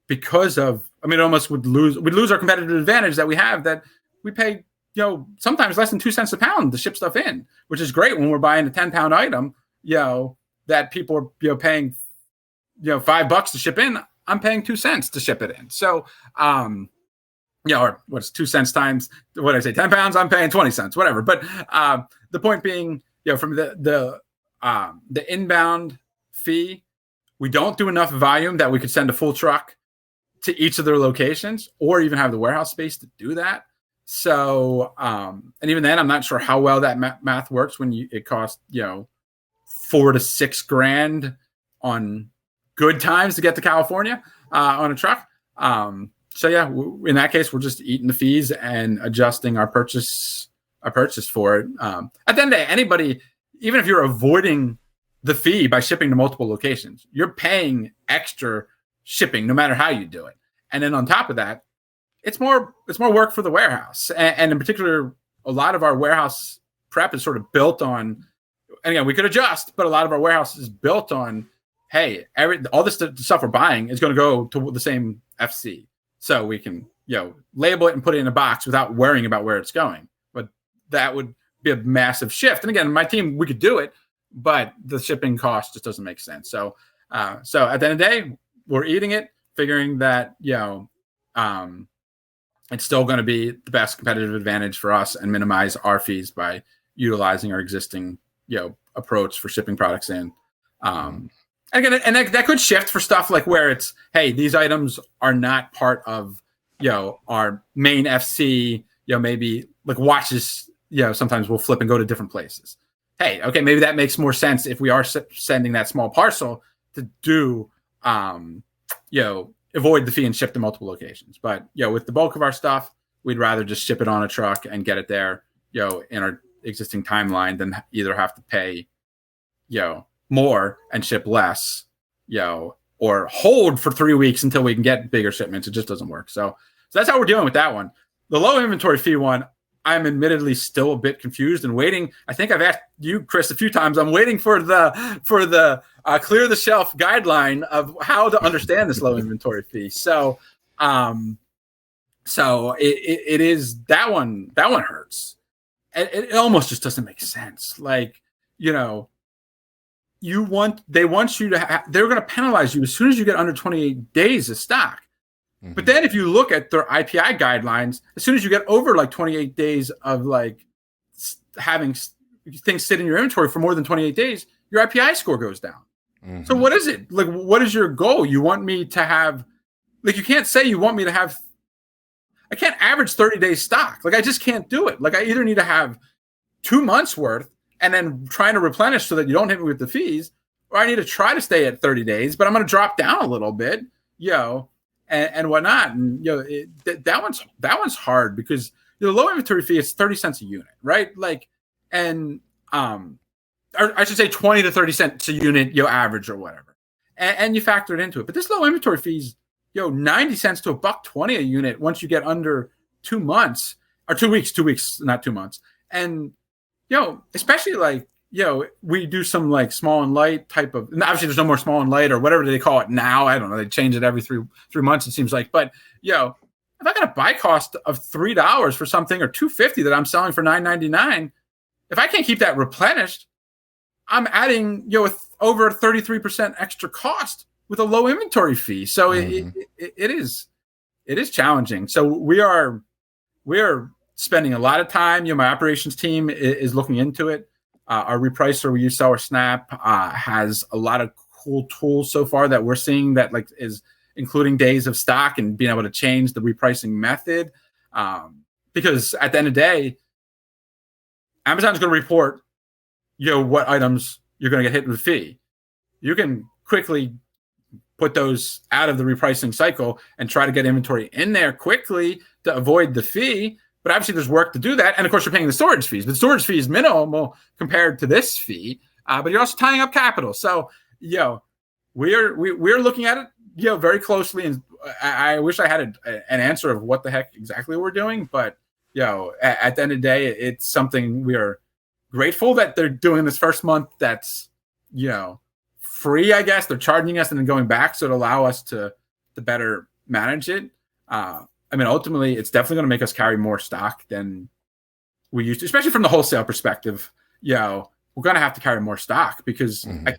because of, I mean, it almost we'd lose our competitive advantage that we have, that we pay, you know, sometimes less than 2 cents a pound to ship stuff in, which is great when we're buying a 10-pound item, you know, that people are, you know, paying, you know, $5 to ship in. I'm paying 2 cents to ship it in. So, you know, or what's 2 cents times, what did I say, 10 pounds, I'm paying 20 cents, whatever. But the point being, you know, from the inbound fee, we don't do enough volume that we could send a full truck to each of their locations or even have the warehouse space to do that. So, and even then, I'm not sure how well that math works when it costs, you know, $4 to $6 grand on good times to get to California on a truck. So yeah, in that case, we're just eating the fees and adjusting our purchase for it. At the end of the day, anybody, even if you're avoiding the fee by shipping to multiple locations, you're paying extra shipping no matter how you do it. And then on top of that, it's more work for the warehouse. And in particular, a lot of our warehouse prep is sort of built on, and again, we could adjust, but a lot of our warehouse is built on, hey, all this stuff we're buying is going to go to the same FC. So we can, you know, label it and put it in a box without worrying about where it's going. But that would be a massive shift. And again, my team, we could do it, but the shipping cost just doesn't make sense. So at the end of the day, we're eating it, figuring that, you know, it's still going to be the best competitive advantage for us and minimize our fees by utilizing our existing, you know, approach for shipping products in. And again, and that could shift for stuff like where it's, hey, these items are not part of, you know, our main FC, you know, maybe like watches, you know, sometimes we'll flip and go to different places. Hey, okay, maybe that makes more sense if we are sending that small parcel to do, you know, avoid the fee and ship to multiple locations. But, you know, with the bulk of our stuff, we'd rather just ship it on a truck and get it there, you know, in our existing timeline than either have to pay, you know, more and ship less, you know, or hold for 3 weeks until we can get bigger shipments. It just doesn't work. So that's how we're dealing with that one. The low inventory fee one, I'm admittedly still a bit confused and waiting. I think I've asked you, Chris, a few times. I'm waiting for the clear the shelf guideline of how to understand this low inventory fee. So, it is that one. That one hurts. It almost just doesn't make sense. Like, you know, they want you to they're going to penalize you as soon as you get under 28 days of stock. Mm-hmm. But then if you look at their IPI guidelines, as soon as you get over like 28 days of like having things sit in your inventory for more than 28 days, your IPI score goes down. Mm-hmm. So what is it? Like, what is your goal? You want me to have, like, you can't say you want me to have, I can't average 30 days stock. Like, I just can't do it. Like, I either need to have 2 months worth and then trying to replenish so that you don't hit me with the fees, or I need to try to stay at 30 days, but I'm going to drop down a little bit, and whatnot. And that one's hard because the low inventory fee is 30 cents a unit, right? Like, and or I should say 20 to 30 cents a unit, average or whatever, and you factor it into it. But this low inventory fees, 90 cents to $1.20 a unit once you get under 2 months or 2 weeks, not 2 months. And especially like we do some like small and light type of. And obviously, there's no more small and light or whatever they call it now. I don't know. They change it every three months. It seems like, but if I got a buy cost of $3 for something or $2.50 that I'm selling for $9.99, if I can't keep that replenished, I'm adding with over 33% extra cost with a low inventory fee. So it is challenging. So we are spending a lot of time. My operations team is looking into it. Our repricer, we use Seller Snap, has a lot of cool tools so far that we're seeing that like is including days of stock and being able to change the repricing method. Because at the end of the day, Amazon's going to report, what items you're going to get hit with a fee. You can quickly put those out of the repricing cycle and try to get inventory in there quickly to avoid the fee. But obviously there's work to do that. And of course you're paying the storage fees, but the storage fee is minimal compared to this fee. But you're also tying up capital. So, we're looking at it, very closely. And I wish I had an answer of what the heck exactly we're doing. But, at the end of the day, it's something we are grateful that they're doing this first month. That's, free, I guess. They're charging us and then going back. So to allow us to better manage it. Ultimately, it's definitely going to make us carry more stock than we used to, especially from the wholesale perspective. We're going to have to carry more stock because I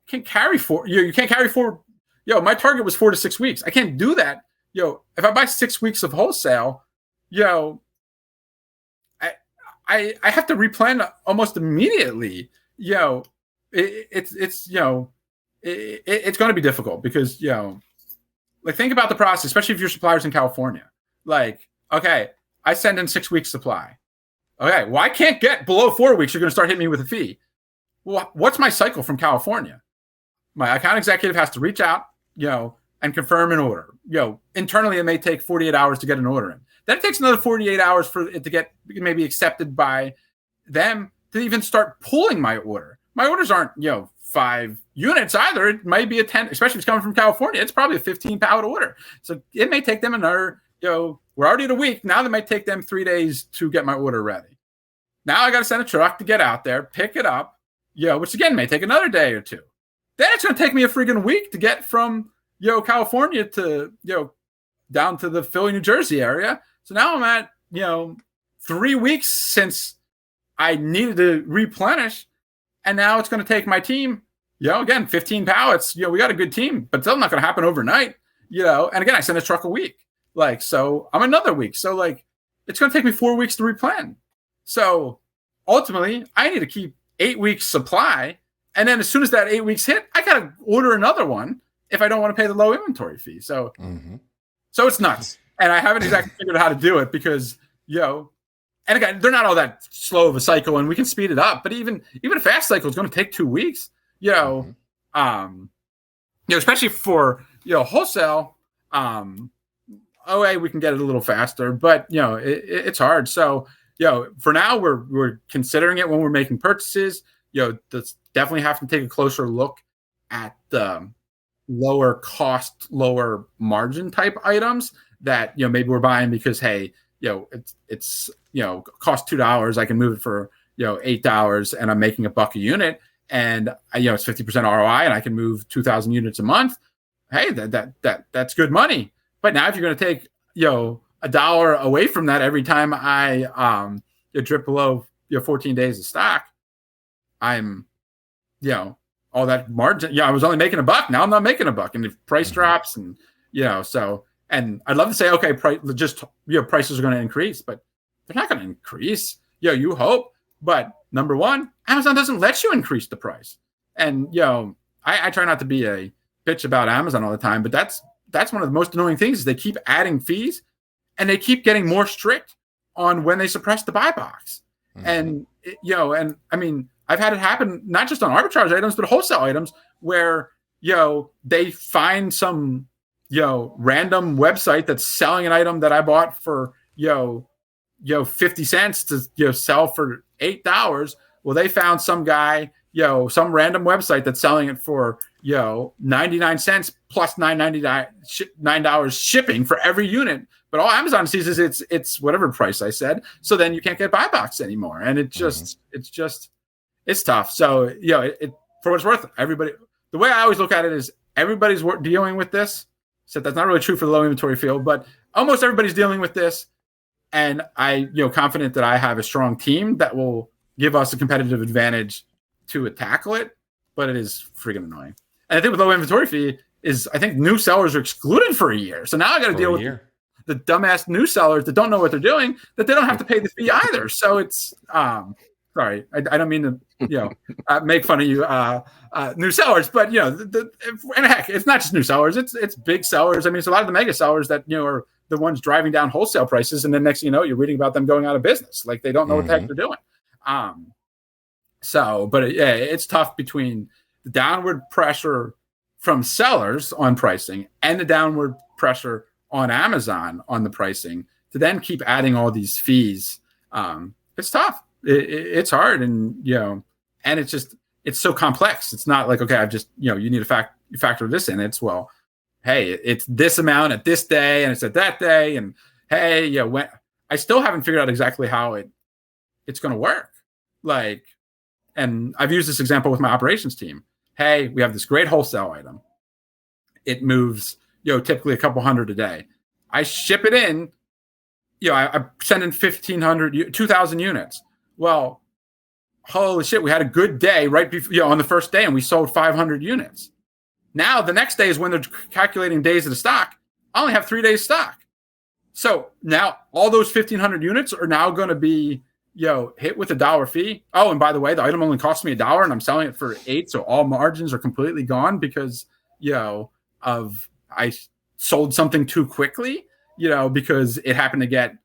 can't carry four. You can't carry four. My target was 4 to 6 weeks. I can't do that. If I buy 6 weeks of wholesale, I have to replan almost immediately. It's going to be difficult because like think about the process, especially if your supplier's in California. Like, okay, I send in 6 weeks supply. Okay, well I can't get below 4 weeks. You're going to start hitting me with a fee. Well, what's my cycle from California? My account executive has to reach out, and confirm an order. Internally it may take 48 hours to get an order in. Then it takes another 48 hours for it to get maybe accepted by them to even start pulling my order. My orders aren't, 5 units either. It might be a 10, especially if it's coming from California. It's probably a 15 pallet order. So it may take them another, we're already at a week. Now it might take them 3 days to get my order ready. Now I got to send a truck to get out there, pick it up, which again may take another day or two. Then it's going to take me a friggin' week to get from, California to, down to the Philly, New Jersey area. So now I'm at, 3 weeks since I needed to replenish. And now it's going to take my team, again, 15 pallets. We got a good team, but it's still not going to happen overnight, And again, I send a truck a week. Like, so I'm another week. So like, it's going to take me 4 weeks to replan. So ultimately I need to keep 8 weeks supply. And then as soon as that 8 weeks hit, I got to order another one if I don't want to pay the low inventory fee. So, so it's nuts. And I haven't exactly figured out how to do it because, and again, they're not all that slow of a cycle and we can speed it up, but even a fast cycle is going to take 2 weeks, especially for, wholesale, OA, we can get it a little faster, but it's hard. So, for now we're considering it when we're making purchases, that's definitely have to take a closer look at the lower cost, lower margin type items that, maybe we're buying because, hey, it's cost $2. I can move it for, $8 and I'm making $1 a unit and, it's 50% ROI and I can move 2,000 units a month. Hey, that's good money. But now if you're going to take, $1 away from that every time I, drip below, 14 days of stock, I'm, all that margin. I was only making $1. Now I'm not making $1. And if price drops and, so, and I'd love to say, okay, prices are going to increase, but they're not going to increase. You hope. But number one, Amazon doesn't let you increase the price. And, I try not to be a bitch about Amazon all the time, but that's one of the most annoying things is they keep adding fees and they keep getting more strict on when they suppress the buy box. And and I mean, I've had it happen not just on arbitrage items, but wholesale items where they find some random website that's selling an item that I bought for 50 cents to sell for $8. Well, they found some guy, some random website that's selling it for 99 cents plus $9 shipping for every unit. But all Amazon sees is it's whatever price I said. So then you can't get buy box anymore, and it's tough. So for what it's worth, everybody. The way I always look at it is everybody's dealing with this. So that's not really true for the low inventory field, but almost everybody's dealing with this. And I, confident that I have a strong team that will give us a competitive advantage to tackle it. But it is freaking annoying. And I think with low inventory fee is I think new sellers are excluded for a year. So now I got to deal with the dumbass new sellers that don't know what they're doing, that they don't have to pay the fee either. So it's sorry, I don't mean to make fun of you new sellers, but and heck, it's not just new sellers, it's big sellers. I mean, it's a lot of the mega sellers that are the ones driving down wholesale prices, and then next thing you know, you're reading about them going out of business, like they don't know what the heck they're doing. It's tough between the downward pressure from sellers on pricing and the downward pressure on Amazon on the pricing to then keep adding all these fees. It's tough. It's hard, and and it's so complex. It's not like, okay, I've just you need to factor this in. It's hey, it's this amount at this day, and it's at that day, and hey, when I still haven't figured out exactly how it's going to work. Like, and I've used this example with my operations team. Hey, we have this great wholesale item. It moves, typically a couple hundred a day. I ship it in, I send in 1,500, 2,000 units. Well, holy shit, we had a good day right before, on the first day, and we sold 500 units. Now, the next day is when they're calculating days of the stock. I only have 3 days stock. So now all those 1,500 units are now going to be, hit with $1 fee. Oh, and by the way, the item only cost me $1 and I'm selling it for $8. So all margins are completely gone because, I sold something too quickly, because it happened to get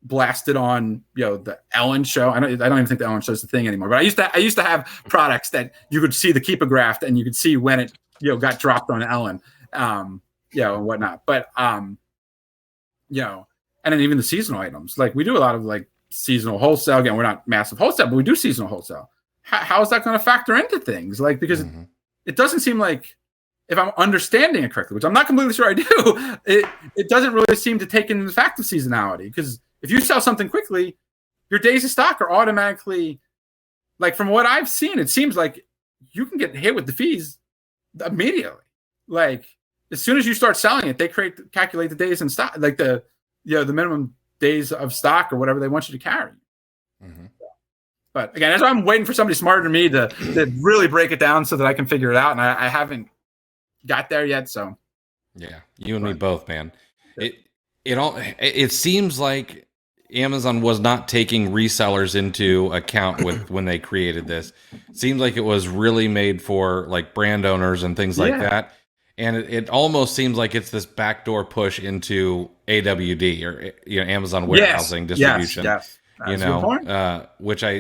blasted on, the Ellen show. I don't even think the Ellen show is the thing anymore, but I used to have products that you could see the keep a graph and you could see when it, got dropped on Ellen, and whatnot. But, and then even the seasonal items, like we do a lot of like seasonal wholesale. Again, we're not massive wholesale, but we do seasonal wholesale. How is that going to factor into things? Like, because it doesn't seem like, if I'm understanding it correctly, which I'm not completely sure I do, it doesn't really seem to take into the fact of seasonality. Because if you sell something quickly, your days of stock are automatically, like from what I've seen, it seems like you can get hit with the fees immediately. Like as soon as you start selling it, they calculate the days in stock, like the minimum days of stock or whatever they want you to carry. But again, that's why I'm waiting for somebody smarter than me to really break it down so that I can figure it out. And I haven't got there yet. So yeah, you and me both, man. It seems like Amazon was not taking resellers into account when they created this. It seems like it was really made for like brand owners and things like that. And it almost seems like it's this backdoor push into AWD or Amazon warehousing distribution. Yes. Which I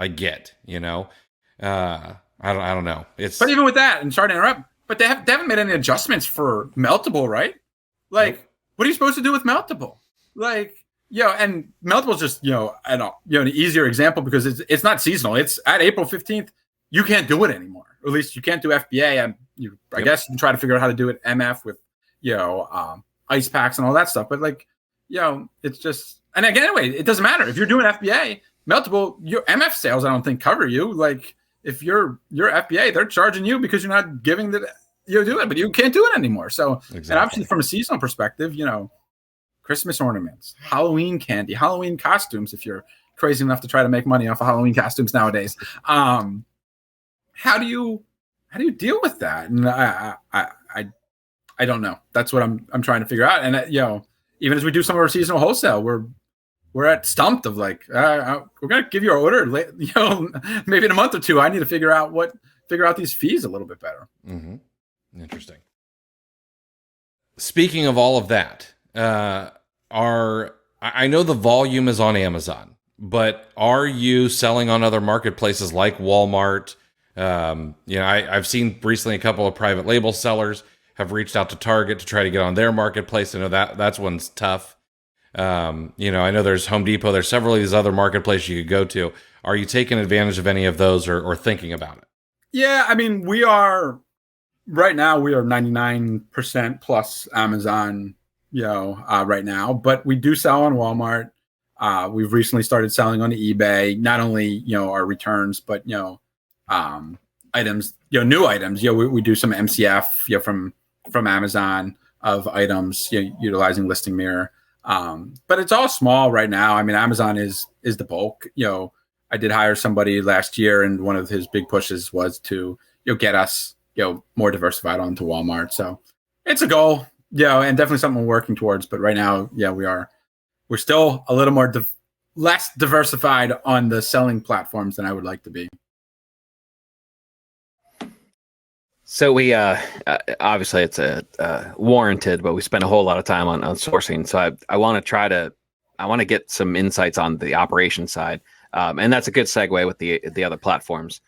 get. I don't know. But even with that, and sorry to interrupt, but they haven't made any adjustments for Meltable, right? Like, what are you supposed to do with Meltable? Like, and Meltable is just an easier example because it's not seasonal. It's at April 15th. You can't do it anymore. Or at least you can't do FBA. And I guess you can try to figure out how to do it MF with ice packs and all that stuff. But like, it's just, and again, anyway, it doesn't matter if you're doing FBA. Meltable, your MF sales, I don't think cover you. Like if you're FBA, they're charging you because you're not giving do it, but you can't do it anymore. So, And obviously from a seasonal perspective, Christmas ornaments, Halloween candy, Halloween costumes, if you're crazy enough to try to make money off of Halloween costumes nowadays. How do you deal with that? And I don't know. That's what I'm trying to figure out. And even as we do some of our seasonal wholesale, we're at stumped of like, we're going to give you our order, maybe in a month or two. I need to figure out these fees a little bit better. Interesting. Speaking of all of that, I know the volume is on Amazon, but are you selling on other marketplaces like Walmart? I've seen recently a couple of private label sellers have reached out to Target to try to get on their marketplace. I know that's one's tough. I know there's Home Depot. There's several of these other marketplaces you could go to. Are you taking advantage of any of those or thinking about it? Yeah, I mean, right now we are 99% plus Amazon, right now, but we do sell on Walmart. We've recently started selling on eBay, not only, our returns, but, items, new items. We do some MCF, from Amazon of items, utilizing Listing Mirror. But it's all small right now. I mean, Amazon is the bulk. I did hire somebody last year, and one of his big pushes was to, get us, more diversified onto Walmart. So it's a goal, and definitely something we're working towards. But right now, we're still a little more less diversified on the selling platforms than I would like to be. So we obviously it's warranted, but we spend a whole lot of time on sourcing. So I want to get some insights on the operation side, and that's a good segue with the other platforms.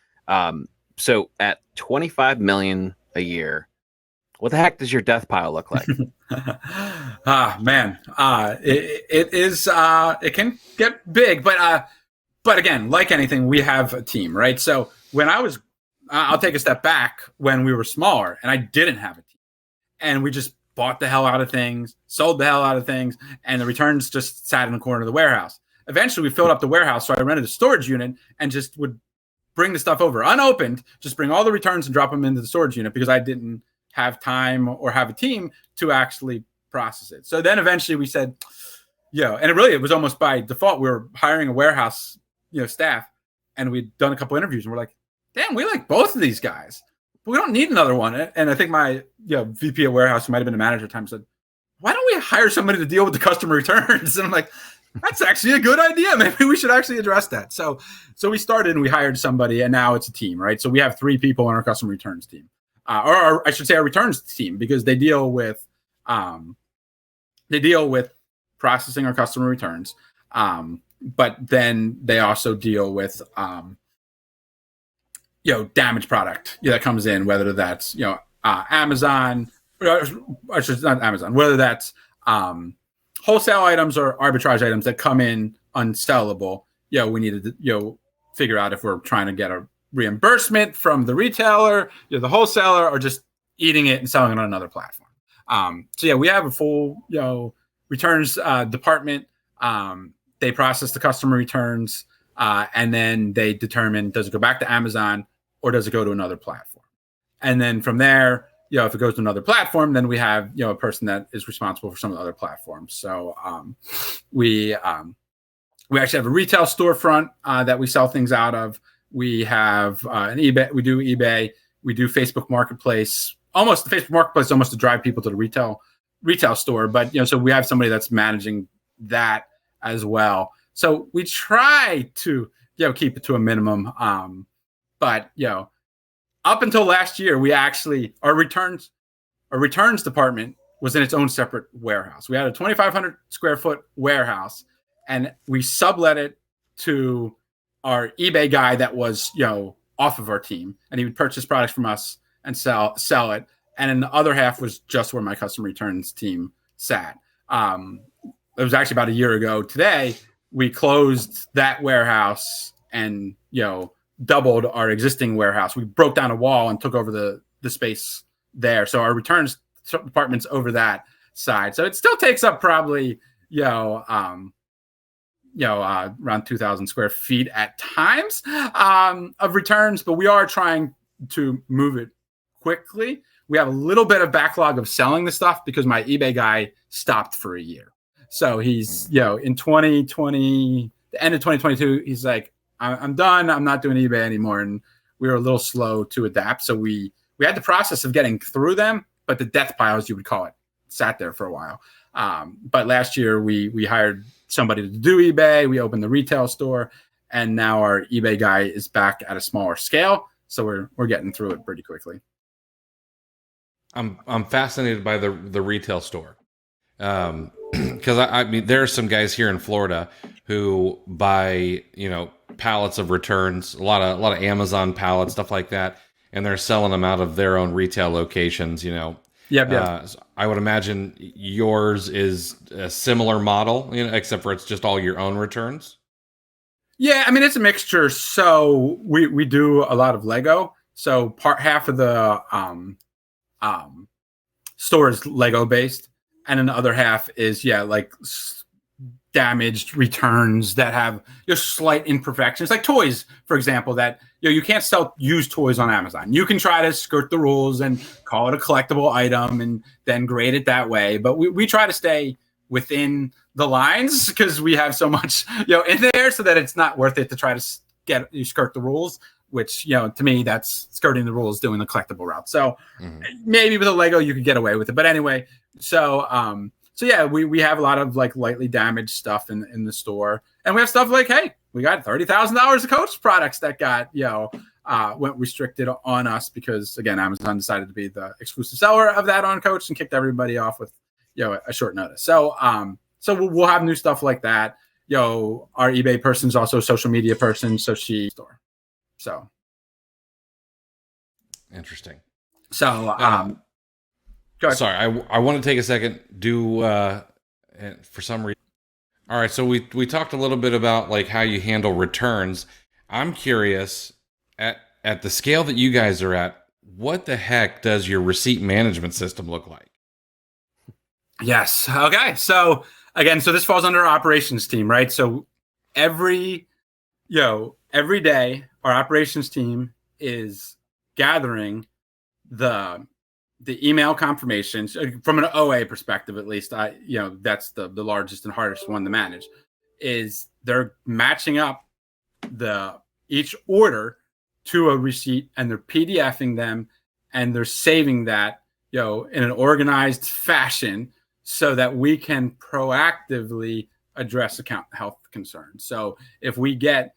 So at 25 million a year, what the heck does your death pile look like? Man, it can get big, but again, like anything, we have a team, right? So when I'll take a step back when we were smaller and I didn't have a team, and we just bought the hell out of things, sold the hell out of things, and the returns just sat in the corner of the warehouse. Eventually we filled up the warehouse. So I rented a storage unit and just would bring the stuff over unopened, just bring all the returns and drop them into the storage unit because I didn't have time or have a team to actually process it. So then eventually we said, and it was almost by default. We were hiring a warehouse, staff, and we'd done a couple interviews and we're like, damn, we like both of these guys, but we don't need another one. And I think my VP of warehouse, who might've been a manager at the time, said, why don't we hire somebody to deal with the customer returns? And I'm like, that's actually a good idea. Maybe we should actually address that. So we started and we hired somebody, and now it's a team, right? So we have 3 people on our customer returns team, or I should say our returns team, because they deal with processing our customer returns. But then they also deal with, damaged product that comes in, whether that's, Amazon, or should not Amazon, whether that's, wholesale items or arbitrage items that come in unsellable. We need to, figure out if we're trying to get a reimbursement from the retailer, the wholesaler, or just eating it and selling it on another platform. We have a full, returns department. They process the customer returns, and then they determine, does it go back to Amazon or does it go to another platform? And then from there, if it goes to another platform, then we have, a person that is responsible for some of the other platforms. So we actually have a retail storefront that we sell things out of. We have an eBay. We do eBay. We do Facebook Marketplace. The Facebook Marketplace almost to drive people to the retail store. But so we have somebody that's managing that as well. So we try to keep it to a minimum. But up until last year, we actually our returns department was in esse own separate warehouse. We had a 2,500 square foot warehouse, and we sublet it to our eBay guy that was off of our team, and he would purchase products from us and sell it. And then the other half was just where my customer returns team sat. It was actually about a year ago today. We closed that warehouse and doubled our existing warehouse. We broke down a wall and took over the space there. So our returns department's over that side. So it still takes up probably around 2,000 square feet at times of returns, but we are trying to move it quickly. We have a little bit of backlog of selling the stuff because my eBay guy stopped for a year. So he's, in 2020, the end of 2022, he's like, I'm done. I'm not doing eBay anymore. And we were a little slow to adapt. So we had the process of getting through them, but the death pile, as you would call it, sat there for a while. But last year we hired somebody to do eBay. We opened the retail store, and now our eBay guy is back at a smaller scale. So we're getting through it pretty quickly. I'm fascinated by the retail store. Because I mean, there are some guys here in Florida who buy, pallets of returns, a lot of Amazon pallets, stuff like that, and they're selling them out of their own retail locations. Yep. So I would imagine yours is a similar model, except for it's just all your own returns. Yeah, I mean it's a mixture. So we do a lot of Lego. So half of the store is Lego based, and then the other half is like damaged returns that have slight imperfections, like toys, for example. That you can't sell used toys on Amazon. You can try to skirt the rules and call it a collectible item and then grade it that way, but we try to stay within the lines because we have so much in there, so that it's not worth it to try to skirt the rules. Which to me, that's skirting the rules, doing the collectible route. So maybe with a Lego you could get away with it, but anyway. So yeah, we have a lot of like lightly damaged stuff in the store, and we have stuff like, hey, we got $30,000 of Coach products that got went restricted on us because again Amazon decided to be the exclusive seller of that on Coach and kicked everybody off with a short notice. So we'll have new stuff like that. Our eBay person is also a social media person, so she store. So interesting. So go ahead. Sorry, I want to take a second. For some reason. All right, so we talked a little bit about like how you handle returns. I'm curious at the scale that you guys are at, what the heck does your receipt management system look like? Yes. Okay. So again, this falls under our operations team, right? So every day our operations team is gathering the email confirmations from an OA perspective, at least. That's the largest and hardest one to manage. Is they're matching up each order to a receipt, and they're PDFing them, and they're saving that in an organized fashion so that we can proactively address account health concerns. So if we get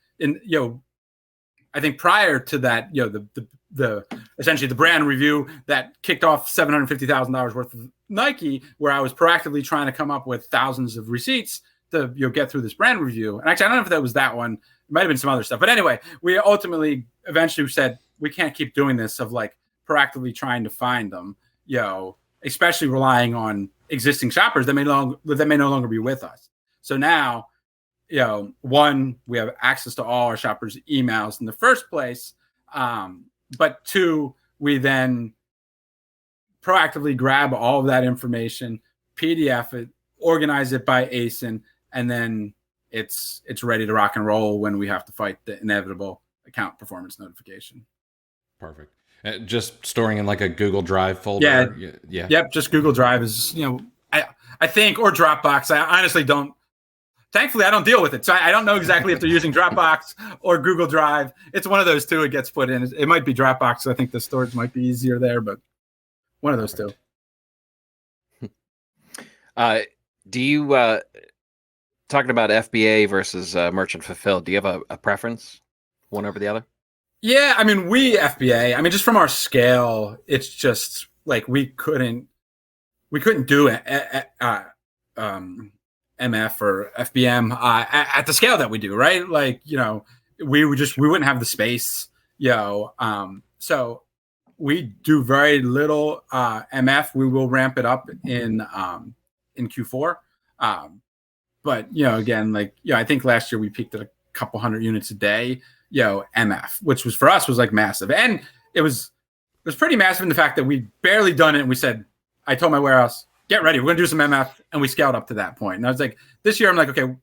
I think prior to that, the essentially the brand review that kicked off $750,000 worth of Nike, where I was proactively trying to come up with thousands of receipts to get through this brand review. And actually, I don't know if that was that one. It might have been some other stuff. But anyway, we ultimately eventually said we can't keep doing this of like proactively trying to find them, especially relying on existing shoppers that may no longer be with us. So now, one, we have access to all our shoppers' emails in the first place. But two, we then proactively grab all of that information, PDF it, organize it by ASIN, and then it's ready to rock and roll when we have to fight the inevitable account performance notification. Perfect. Just storing in like a Google Drive folder. Yeah. Yep. Just Google Drive is, I think, or Dropbox. I honestly don't. Thankfully, I don't deal with it. So I don't know exactly if they're using Dropbox or Google Drive. It's one of those two it gets put in. It might be Dropbox. So I think the storage might be easier there, but one of those two. Do you, talking about FBA versus merchant fulfilled, do you have a preference, one over the other? Yeah, I mean, we FBA. I mean, just from our scale, it's just like we couldn't do it. MF or FBM at the scale that we do, right? Like, we wouldn't have the space, so we do very little MF. We will ramp it up in Q4. But, again, like, I think last year we peaked at a couple hundred units a day, MF, which was for us was like massive. And it was pretty massive in the fact that we barely done it. And we said, I told my warehouse, get ready. We're going to do some MF. And we scaled up to that point. And I was like, this year, I'm like, okay,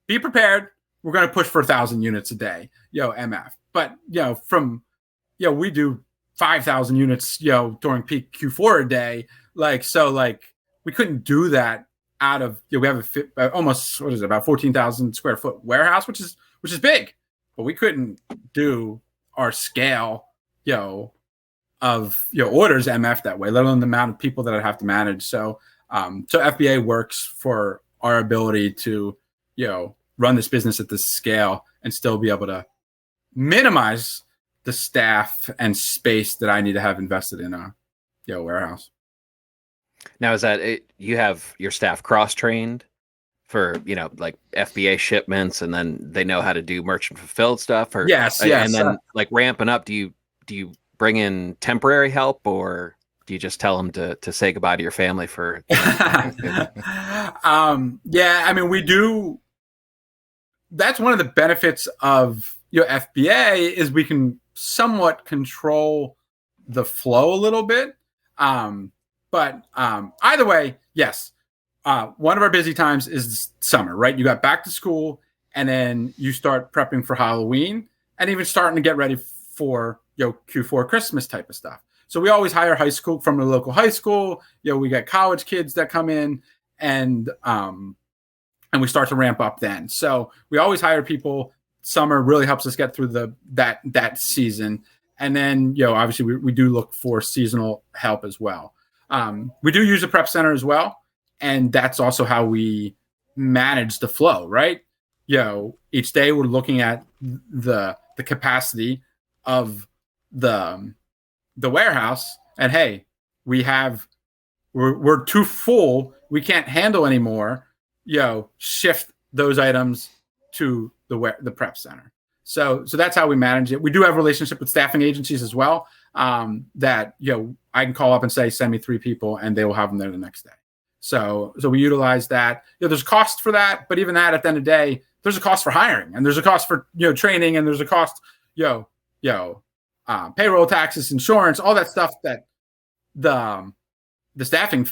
be prepared. We're going to push for 1,000 units a day, MF. But, we do 5,000 units, during peak Q4 a day. Like, so like we couldn't do that out of, we have almost, about 14,000 square foot warehouse, which is big, but we couldn't do our scale, of orders MF that way, let alone the amount of people that I'd have to manage. So FBA works for our ability to run this business at this scale and still be able to minimize the staff and space that I need to have invested in a warehouse. Now, is that you have your staff cross trained for, like FBA shipments, and then they know how to do merchant fulfilled stuff, or Yes. and then like ramping up, do you bring in temporary help, or do you just tell them to say goodbye to your family for Yeah, I mean, we do. That's one of the benefits of FBA is we can somewhat control the flow a little bit. But either way, yes. One of our busy times is summer, right? You got back to school, and then you start prepping for Halloween, and even starting to get ready for Q4 Christmas type of stuff. So we always hire high school from the local high school. We got college kids that come in, and we start to ramp up then. So we always hire people. Summer really helps us get through that season. And then, obviously we do look for seasonal help as well. We do use a prep center as well. And that's also how we manage the flow, right? Each day we're looking at the capacity of the warehouse, and hey, we're too full. We can't handle anymore. Shift those items to the prep center. So that's how we manage it. We do have a relationship with staffing agencies as well. That I can call up and say, send me 3 people, and they will have them there the next day. So we utilize that. There's a cost for that, but even that, at the end of the day, there's a cost for hiring, and there's a cost for training, and there's a cost payroll, taxes, insurance, all that stuff that the staffing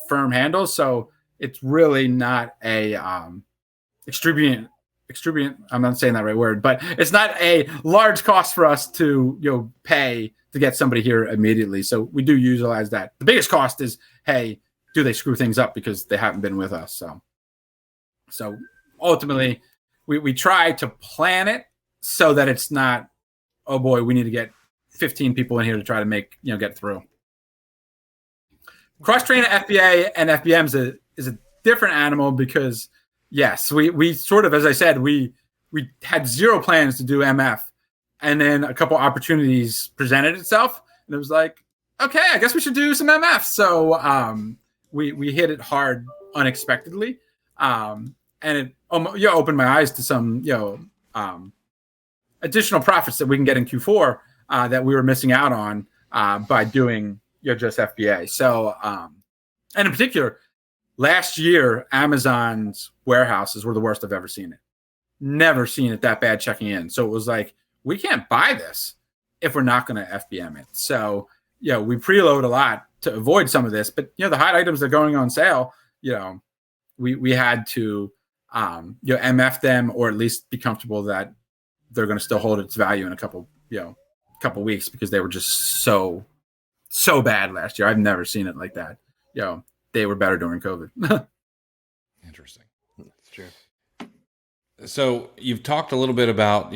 firm handles. So it's really not a extravagant. I'm not saying that right word, but it's not a large cost for us to pay to get somebody here immediately. So we do utilize that. The biggest cost is, hey, do they screw things up because they haven't been with us? So ultimately, we try to plan it so that it's not, oh boy, we need to get 15 people in here to try to get through. Cross-train FBA and FBM is a different animal because, yes, we sort of, as I said, we had zero plans to do MF, and then a couple opportunities presented itself, and it was like, okay, I guess we should do some MF. So we hit it hard unexpectedly, and it opened my eyes to some additional profits that we can get in Q4 that we were missing out on by doing just FBA. So and in particular, last year, Amazon's warehouses were the worst I've ever seen it. Never seen it that bad checking in. So it was like, we can't buy this if we're not going to FBM it. So, we preload a lot to avoid some of this. But, the hot items that are going on sale, we had to, MF them, or at least be comfortable that they're going to still hold its value in a couple weeks, because they were just so bad last year. I've never seen it like that. They were better during COVID. Interesting. That's true. So you've talked a little bit about,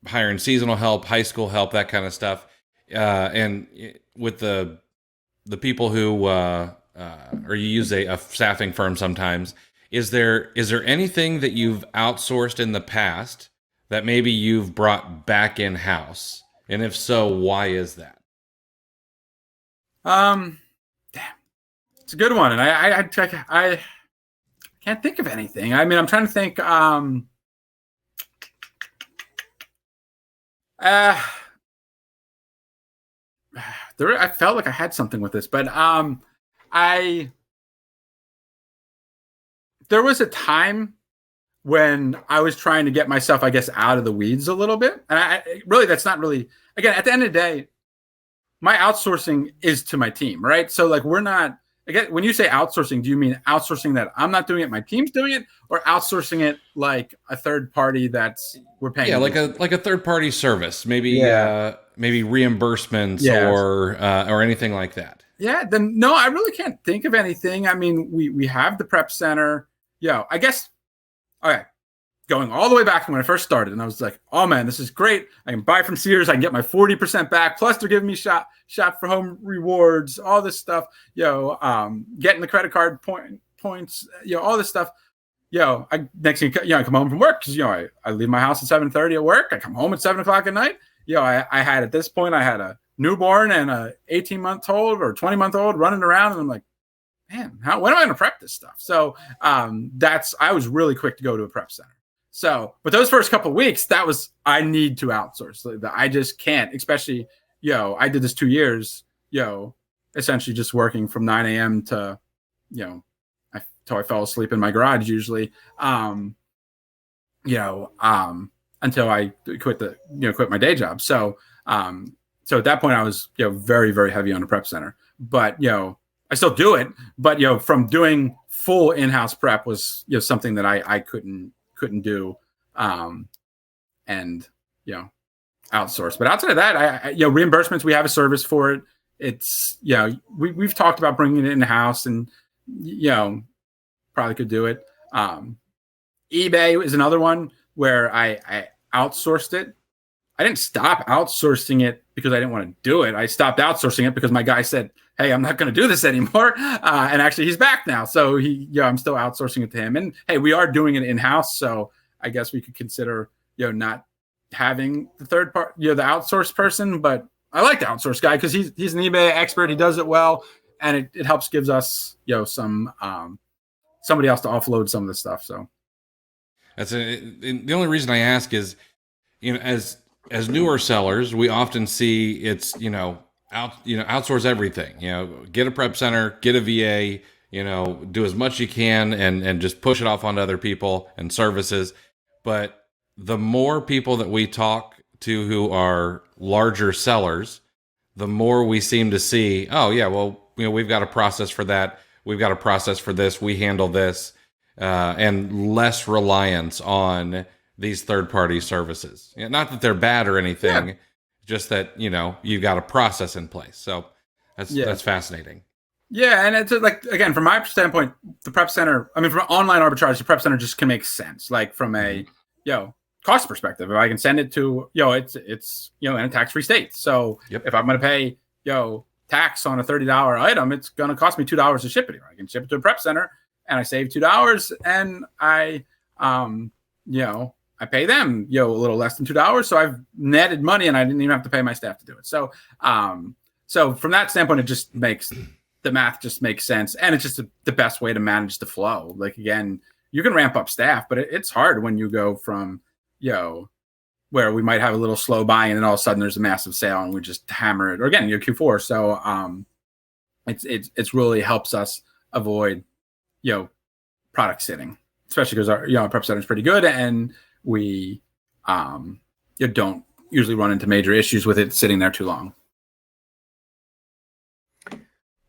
hiring seasonal help, high school help, that kind of stuff. And with the people who, or you use a staffing firm sometimes, is there anything that you've outsourced in the past that maybe you've brought back in-house? And if so, why is that? Damn. It's a good one, and I can't think of anything. I mean, I'm trying to think. I felt like I had something with this, but there was a time when I was trying to get myself, I guess, out of the weeds a little bit, and that's not really. Again, at the end of the day, my outsourcing is to my team, right? So like, we're not. Again, when you say outsourcing, do you mean outsourcing that I'm not doing it, my team's doing it, or outsourcing it like a third party that's we're paying? Yeah, like a third party service, maybe maybe reimbursements or anything like that. Yeah, then no, I really can't think of anything. I mean, we have the prep center. I guess. Okay, going all the way back from when I first started, and I was like, oh man, this is great. I can buy from Sears. I can get my 40% back. Plus, they're giving me shop for home rewards, all this stuff. Getting the credit card points. All this stuff. Next thing, I come home from work because I leave my house at 7:30 at work. I come home at 7:00 at night. I had, at this point, I had a newborn and a 18-month-old or 20-month-old running around, and I'm like, man, when am I going to prep this stuff? So I was really quick to go to a prep center. So, but those first couple of weeks, I need to outsource. I just can't, especially, I did this 2 years, essentially just working from 9 a.m. to, until I fell asleep in my garage usually, until I quit my day job. So, so at that point I was, very, very heavy on the prep center, but, I still do it, but, from doing full in-house prep was, something that I couldn't do, and, outsource. But outside of that, I reimbursements, we have a service for it. It's, we've talked about bringing it in-house and, probably could do it. eBay is another one where I outsourced it. I didn't stop outsourcing it because I didn't want to do it. I stopped outsourcing it because my guy said, hey, I'm not going to do this anymore. And actually he's back now. So I'm still outsourcing it to him. And hey, we are doing it in-house. So I guess we could consider, not having the third part, the outsourced person, but I like the outsourced guy because he's an eBay expert. He does it well. And it helps gives us, some, somebody else to offload some of the stuff. So the only reason I ask is, as newer sellers, we often see it's, outsource everything, get a prep center, get a VA, do as much you can and just push it off onto other people and services. But the more people that we talk to who are larger sellers, the more we seem to see, oh yeah, well, we've got a process for that. We've got a process for this. We handle this, and less reliance on these third-party services. Not that they're bad or anything, just that, you've got a process in place. So that's fascinating. Yeah, and it's like, again, from my standpoint, the prep center, from an online arbitrage, the prep center just can make sense. Like from a, cost perspective, if I can send it to, it's in a tax-free state. So if I'm going to pay, tax on a $30 item, it's going to cost me $2 to ship it here. I can ship it to a prep center and I save $2 and I pay them, a little less than $2. So I've netted money and I didn't even have to pay my staff to do it. So, so from that standpoint, it just makes the math just makes sense. And it's just the best way to manage the flow. Like, again, you can ramp up staff, but it's hard when you go from, where we might have a little slow buying and then all of a sudden there's a massive sale and we just hammer it, or again, Q4. So, it's really helps us avoid, product sitting, especially because our prep center is pretty good and we, don't usually run into major issues with it sitting there too long.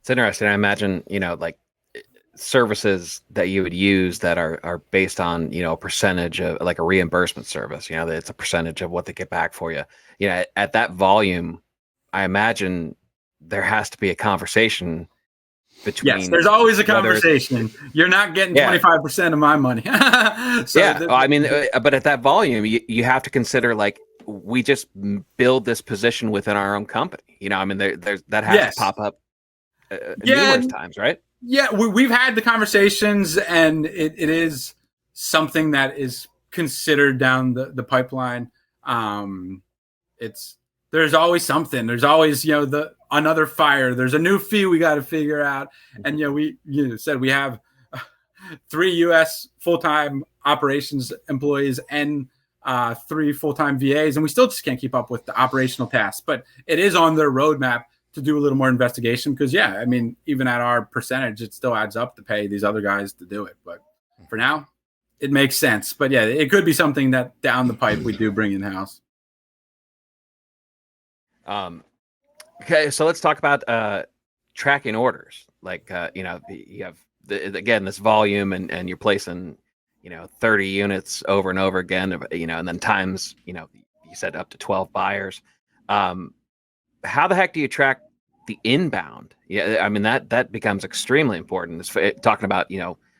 It's interesting. I imagine, like services that you would use that are based on, a percentage of like a reimbursement service, that it's a percentage of what they get back for you. At that volume, I imagine there has to be a conversation between. Yes, there's always a conversation. You're not getting 25% of my money. But at that volume, you have to consider, like, we just build this position within our own company. There's that has to pop up numerous times, right? Yeah, we've had the conversations, and it is something that is considered down the pipeline. There's always something. There's always another fire. There's a new fee we got to figure out. And we said we have 3 U.S. full-time operations employees and 3 full-time VAs, and we still just can't keep up with the operational tasks. But it is on their roadmap to do a little more investigation because, even at our percentage, it still adds up to pay these other guys to do it. But for now, it makes sense. But it could be something that down the pipe we do bring in-house. Okay, so let's talk about tracking orders. Like, you have again this volume, and you're placing 30 units over and over again, and then times you said up to 12 buyers. How the heck do you track the inbound? That becomes extremely important. It's talking about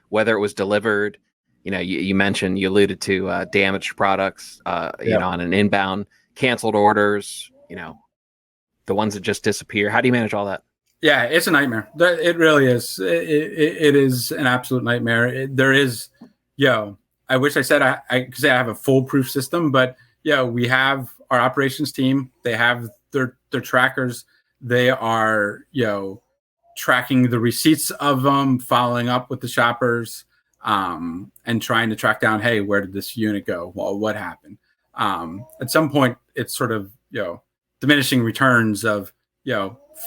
whether it was delivered. You mentioned, you alluded to damaged products. On an inbound, canceled orders. The ones that just disappear. How do you manage all that? Yeah, it's a nightmare. It really is. It is an absolute nightmare. There is, I wish I said because I have a foolproof system, but we have our operations team. They have their trackers. They are, tracking the receipts of them, following up with the shoppers, and trying to track down, hey, where did this unit go? Well, what happened? At some point, it's sort of, diminishing returns of,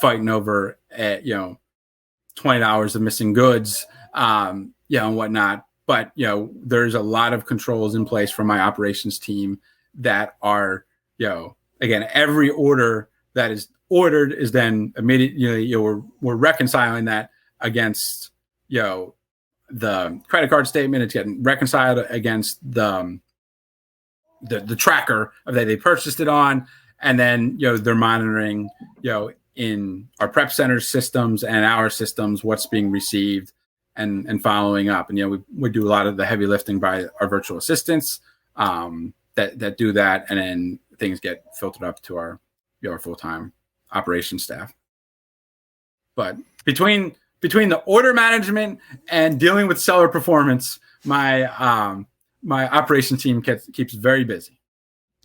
fighting over, $20 of missing goods, and whatnot. But, there's a lot of controls in place from my operations team that are, again, every order that is ordered is then immediately, we're reconciling that against, the credit card statement. It's getting reconciled against the tracker of that they purchased it on. And then, they're monitoring, in our prep center systems and our systems, what's being received and following up. And, we do a lot of the heavy lifting by our virtual assistants that do that. And then things get filtered up to our full-time operations staff. But between the order management and dealing with seller performance, my my operations team keeps very busy.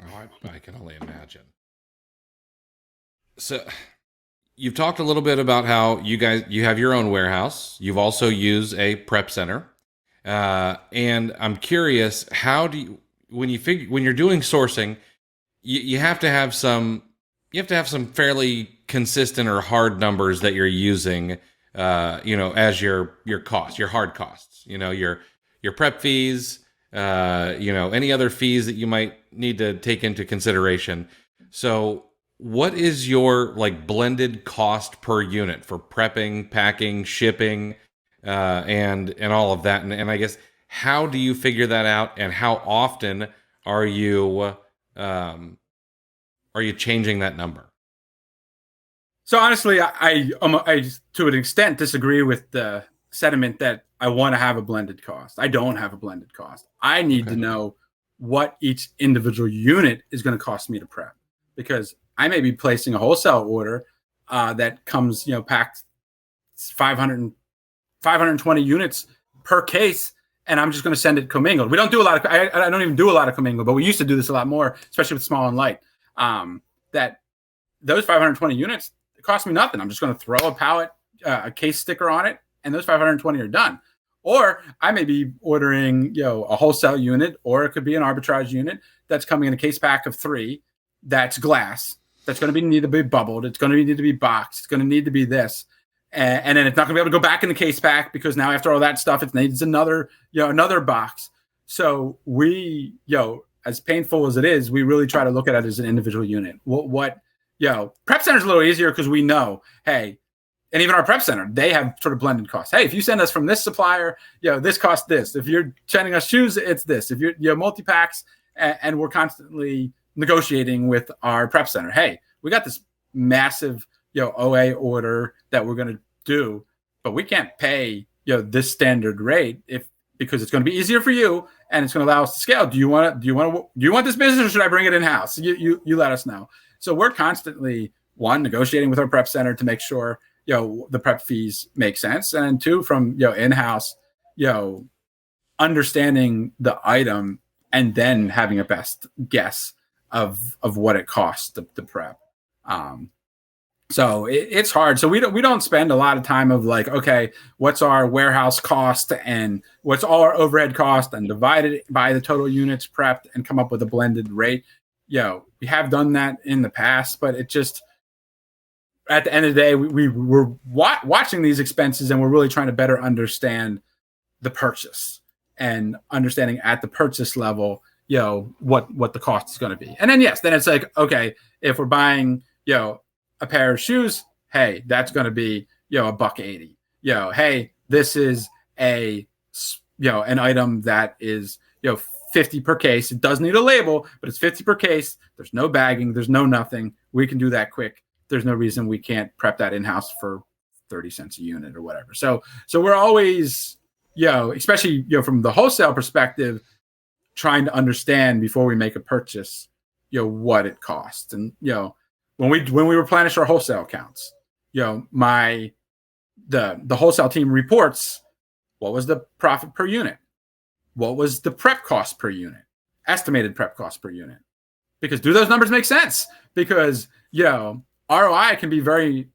Oh, I can only imagine. So you've talked a little bit about how you have your own warehouse. You've also used a prep center. And I'm curious, how do you, when you're doing sourcing, you have to have some fairly consistent or hard numbers that you're using, as your cost, your hard costs, your prep fees, any other fees that you might need to take into consideration. So what is your blended cost per unit for prepping, packing, shipping, and all of that? And I guess, how do you figure that out, and how often are you changing that number? So honestly, I to an extent disagree with the sentiment that I want to have a blended cost. I don't have a blended cost. I need to know what each individual unit is going to cost me to prep, because I may be placing a wholesale order that comes, packed 520 units per case, and I'm just going to send it commingled. We don't do a lot of, I don't even do a lot of commingled, but we used to do this a lot more, especially with small and light. That those 520 units, it cost me nothing. I'm just going to throw a pallet, a case sticker on it, and those 520 are done. Or I may be ordering, a wholesale unit, or it could be an arbitrage unit that's coming in a case pack of 3 that's glass. That's going to need to be bubbled. It's going to need to be boxed. It's going to need to be this. And then it's not going to be able to go back in the case pack, because now after all that stuff, it needs another box. So we, as painful as it is, we really try to look at it as an individual unit. Prep center is a little easier because we know, hey, and even our prep center, they have sort of blended costs. Hey, if you send us from this supplier, this costs this. If you're sending us shoes, it's this. If you're multi-packs, and we're constantly negotiating with our prep center. Hey, we got this massive, OA order that we're going to do, but we can't pay, this standard rate because it's going to be easier for you and it's going to allow us to scale. Do you want this business, or should I bring it in house? You let us know. So we're constantly, one, negotiating with our prep center to make sure, the prep fees make sense. And two, from, in-house, understanding the item and then having a best guess of what it costs to prep. So it's hard. So we don't spend a lot of time of okay, what's our warehouse cost and what's all our overhead cost, and divide it by the total units prepped and come up with a blended rate. We have done that in the past, but it just, at the end of the day, we're watching these expenses, and we're really trying to better understand the purchase and understanding at the purchase level, what the cost is going to be. And then, then it's okay, if we're buying, a pair of shoes, hey, that's going to be, $180. Hey, this is an item that is, 50 per case. It does need a label, but it's 50 per case. There's no bagging. There's no nothing. We can do that quick. There's no reason we can't prep that in-house for 30 cents a unit or whatever. So we're always, especially, from the wholesale perspective, trying to understand before we make a purchase, what it costs. And, when we replenish our wholesale accounts, the wholesale team reports, what was the profit per unit? What was the prep cost per unit? Estimated prep cost per unit. Because do those numbers make sense? Because, ROI can be very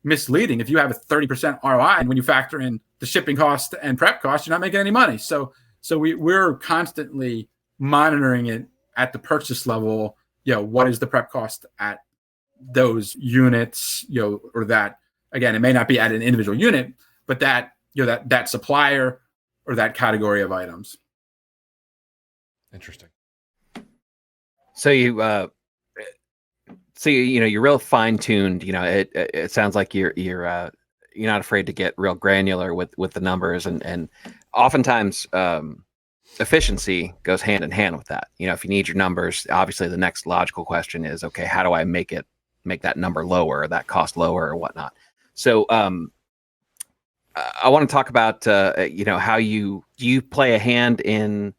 misleading. If you have a 30% ROI, and when you factor in the shipping cost and prep cost, you're not making any money. So we're constantly monitoring it at the purchase level. What is the prep cost at those units? Or that, again, it may not be at an individual unit, but that that supplier or that category of items. Interesting. So you're real fine tuned. It sounds like you're not afraid to get real granular with the numbers, and oftentimes efficiency goes hand in hand with that. If you need your numbers, obviously the next logical question is, okay, how do I make that number lower, or that cost lower, or whatnot? So I want to talk about how do you play a hand in,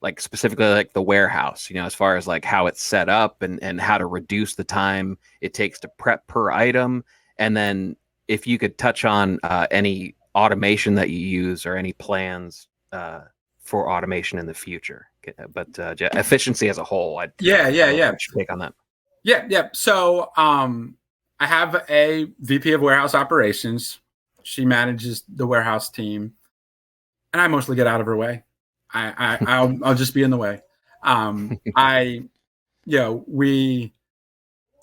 like, specifically like the warehouse, as far as like how it's set up and how to reduce the time it takes to prep per item. And then if you could touch on any automation that you use or any plans for automation in the future. But efficiency as a whole, Yeah. Take on that. Yeah. So I have a VP of warehouse operations. She manages the warehouse team, and I mostly get out of her way. I'll just be in the way.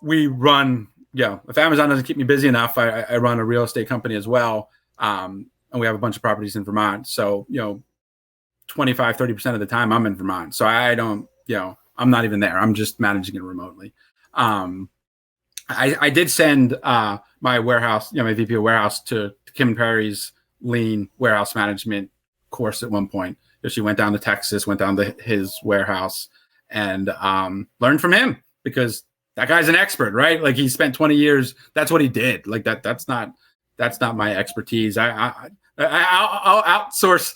We run, if Amazon doesn't keep me busy enough, I run a real estate company as well. And we have a bunch of properties in Vermont. So, 25, 30% of the time I'm in Vermont. So I don't, I'm not even there. I'm just managing it remotely. I did send my warehouse, my VP of warehouse to Kim Perry's lean warehouse management course at one point. She went down to Texas, went down to his warehouse, and learned from him, because that guy's an expert, right? Like, he spent 20 years. That's what he did. Like that's not my expertise. I'll outsource,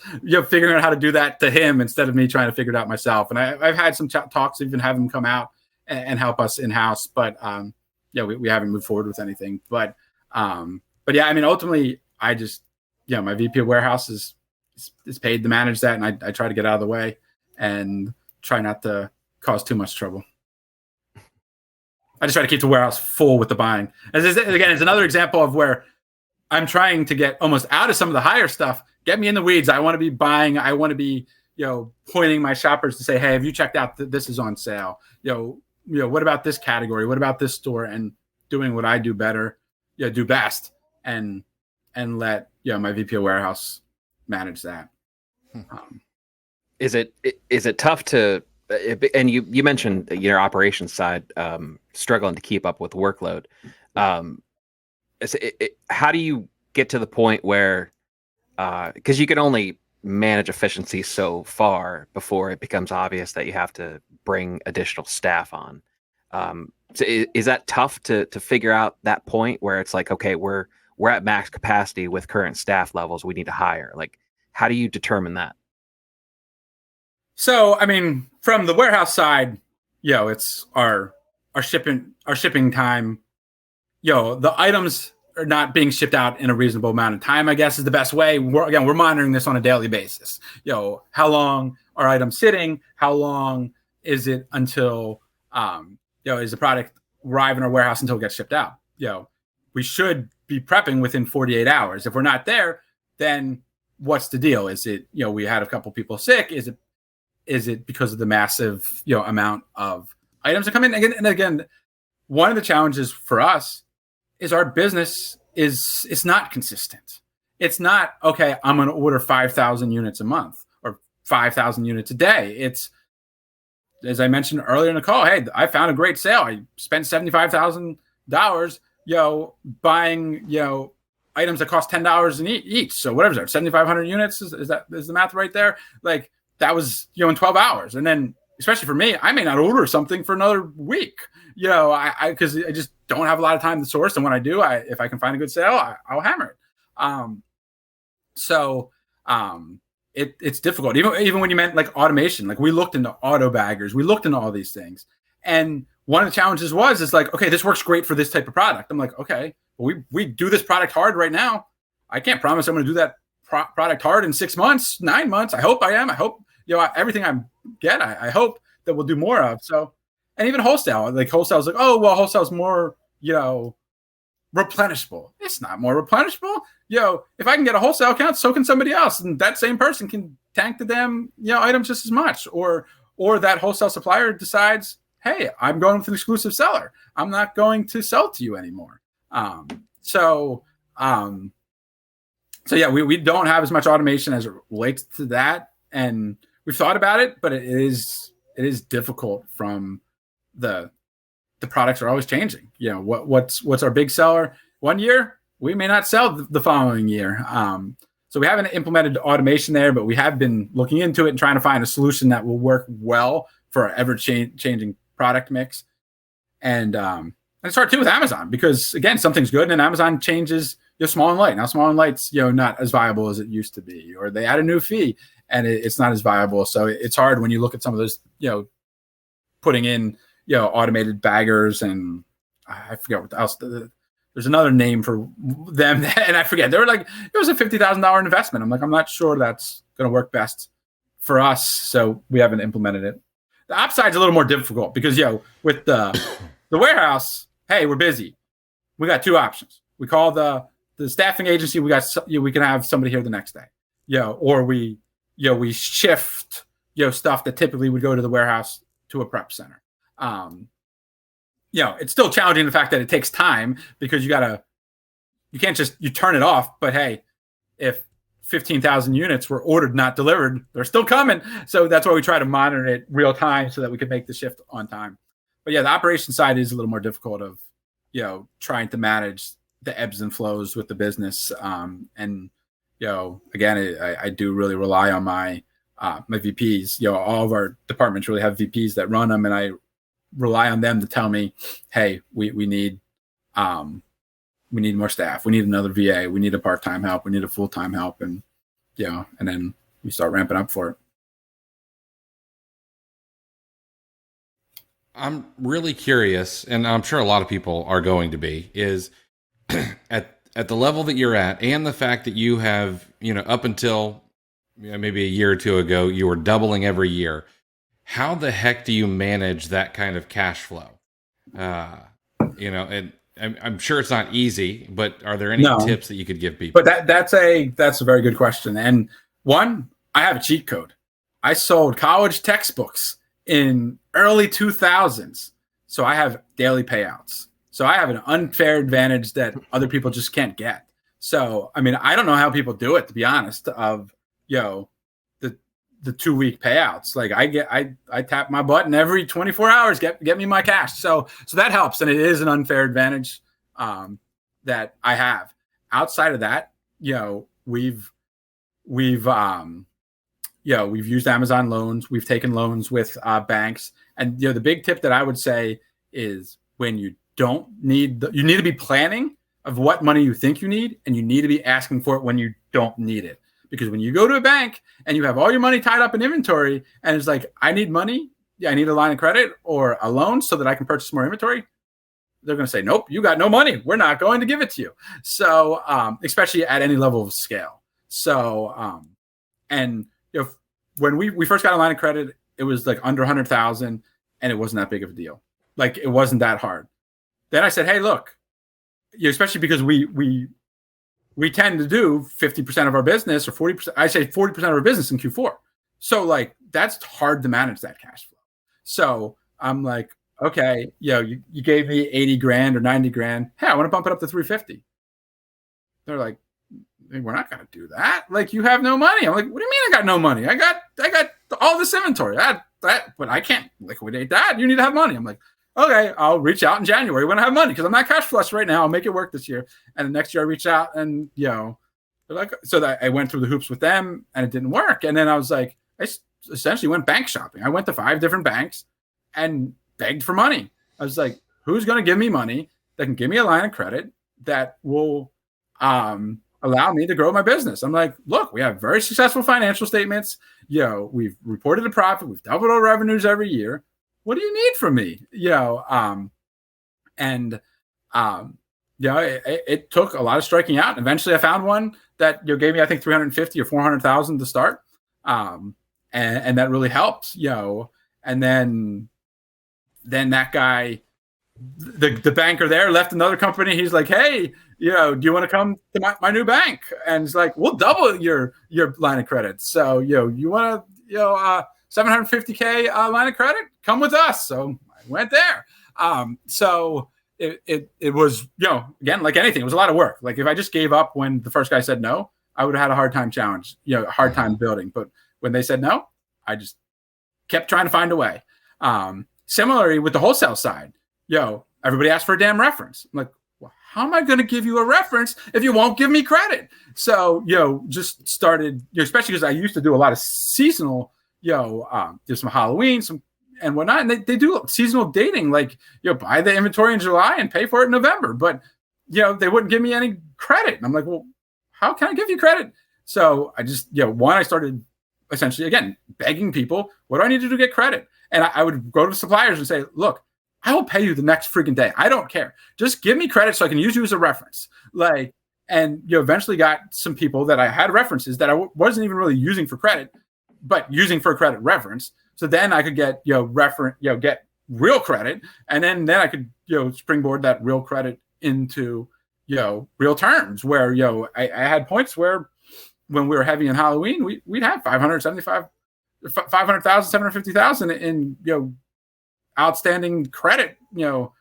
figuring out how to do that to him instead of me trying to figure it out myself. And I've had some talks, even have him come out and help us in house, but we haven't moved forward with anything. But yeah, I mean, ultimately, I just my VP of warehouse is paid to manage that, and I try to get out of the way and try not to cause too much trouble. I just try to keep the warehouse full with the buying. Again, it's another example of where I'm trying to get almost out of some of the higher stuff. Get me in the weeds. I want to be buying. I want to be, pointing my shoppers to say, hey, have you checked out this is on sale? What about this category? What about this store? And doing what I do better, do best, and let my VP of warehouse manage that. Is it tough to? And you mentioned your operations side struggling to keep up with workload. How do you get to the point where, because you can only manage efficiency so far before it becomes obvious that you have to bring additional staff on? So is that tough to figure out that point where it's like, okay, we're at max capacity with current staff levels, we need to hire? Like, how do you determine that? So, I mean, from the warehouse side, it's our shipping time. The items are not being shipped out in a reasonable amount of time, I guess, is the best way. We're monitoring this on a daily basis. How long are items sitting? How long is it until, is the product arrive in our warehouse until it gets shipped out? We should be prepping within 48 hours. If we're not there, then what's the deal? Is it, we had a couple people sick? Is it because of the massive, amount of items that come in? Again, one of the challenges for us is our business is not consistent. It's not, okay, I'm going to order 5,000 units a month or 5,000 units a day. It's, as I mentioned earlier in the call, hey, I found a great sale. I spent $75,000, buying, items that cost $10 in each. So whatever's that, 7,500 units is the math right there? Like, that was, in 12 hours. And then, especially for me, I may not order something for another week, because I just don't have a lot of time to source. And when I do, if I can find a good sale, I'll hammer it. It's difficult. Even when you meant like automation, like we looked into auto baggers, we looked into all these things. And one of the challenges is like, okay, this works great for this type of product. I'm like, okay, well, we do this product hard right now. I can't promise I'm going to do that product hard in 6 months, 9 months. I hope I am. I hope, everything I get, I hope that we'll do more of. So, and even wholesale, like wholesale's like, oh, well, wholesale's more, replenishable. It's not more replenishable. If I can get a wholesale account, so can somebody else, and that same person can tank the damn items just as much. Or that wholesale supplier decides, hey, I'm going with an exclusive seller. I'm not going to sell to you anymore. So yeah, we don't have as much automation as it relates to that, and we've thought about it, but it is difficult. From the products are always changing. What's our big seller one year, we may not sell the following year. So we haven't implemented automation there, but we have been looking into it and trying to find a solution that will work well for our ever-changing product mix. And it's hard too with Amazon, because again, something's good and Amazon changes small and light. Now small and light's not as viable as it used to be, or they add a new fee and it's not as viable. So it's hard when you look at some of those, putting in automated baggers, and I forget what else. There's another name for them, and I forget. They were like, it was a $50,000 investment. I'm like, I'm not sure that's going to work best for us, so we haven't implemented it. The ops side's a little more difficult because with the warehouse, hey, we're busy. We got two options. We call the staffing agency. We can have somebody here the next day. Or we shift stuff that typically would go to the warehouse to a prep center. It's still challenging, the fact that it takes time, because you can't just turn it off. But hey, if 15,000 units were ordered, not delivered, they're still coming. So that's why we try to monitor it real time so that we can make the shift on time. But yeah, the operation side is a little more difficult of, trying to manage the ebbs and flows with the business. And, again, I do really rely on my VPs. All of our departments really have VPs that run them, and I rely on them to tell me, hey, we need more staff. We need another VA. We need a part-time help. We need a full-time help. And, and then we start ramping up for it. I'm really curious, and I'm sure a lot of people are going to be, is at the level that you're at, and the fact that you have, up until maybe a year or two ago, you were doubling every year. How the heck do you manage that kind of cash flow? And I'm sure it's not easy, but are there any tips that you could give people? But that's a very good question. And one, I have a cheat code. I sold college textbooks in early 2000s. So I have daily payouts. So I have an unfair advantage that other people just can't get. So, I mean, I don't know how people do it, to be honest, of, the 2-week payouts. Like I tap my button every 24 hours, get me my cash. So that helps. And it is an unfair advantage that I have. Outside of that, we've used Amazon loans. We've taken loans with banks. And, the big tip that I would say is, when you don't need, you need to be planning of what money you think you need, and you need to be asking for it when you don't need it. Because when you go to a bank and you have all your money tied up in inventory, and it's like, I need money. Yeah, I need a line of credit or a loan so that I can purchase more inventory. They're going to say, nope, you got no money. We're not going to give it to you. So, especially at any level of scale. So, and when we first got a line of credit, it was like under 100,000, and it wasn't that big of a deal. Like, it wasn't that hard. Then I said, hey, look, especially because we tend to do 50% of our business, or 40%. I say 40% of our business in Q4. So like, that's hard to manage that cash flow. So I'm like, okay, you gave me 80 grand or 90 grand. Hey, I want to bump it up to 350. They're like, we're not going to do that. Like, you have no money. I'm like, what do you mean I got no money? I got all this inventory. But I can't liquidate that. You need to have money. I'm like, okay, I'll reach out in January when I have money, because I'm not cash flush right now. I'll make it work this year. And the next year I reach out, and, they're like, so that I went through the hoops with them, and it didn't work. And then I was like, I essentially went bank shopping. I went to 5 different banks and begged for money. I was like, who's going to give me money that can give me a line of credit that will allow me to grow my business? I'm like, look, we have very successful financial statements. We've reported a profit. We've doubled our revenues every year. What do you need from me? It took a lot of striking out. Eventually I found one that gave me, I think, 350 or 400,000 to start. And that really helped, and then that guy the banker there left another company. He's like, hey, do you want to come to my new bank? And it's like, we'll double your line of credit. So, you want to, 750K line of credit? Come with us. So I went there. So it was, again, like anything, it was a lot of work. Like if I just gave up when the first guy said no, I would have had a hard time hard time building. But when they said no, I just kept trying to find a way. Similarly with the wholesale side, everybody asked for a damn reference. I'm like, well, how am I going to give you a reference if you won't give me credit? So, just started, especially because I used to do a lot of seasonal, do some Halloween, and whatnot. And they do seasonal dating, like, buy the inventory in July and pay for it in November. But, they wouldn't give me any credit. And I'm like, well, how can I give you credit? So I just, I started essentially, again, begging people, what do I need to do to get credit? And I would go to the suppliers and say, look, I will pay you the next freaking day. I don't care. Just give me credit so I can use you as a reference. And eventually got some people that I had references that I wasn't even really using for credit, but using for a credit reference. So then I could get, get real credit. And then I could, springboard that real credit into, real terms where, I had points where when we were heavy in Halloween, we'd have 500,000, 750,000 in, outstanding credit, that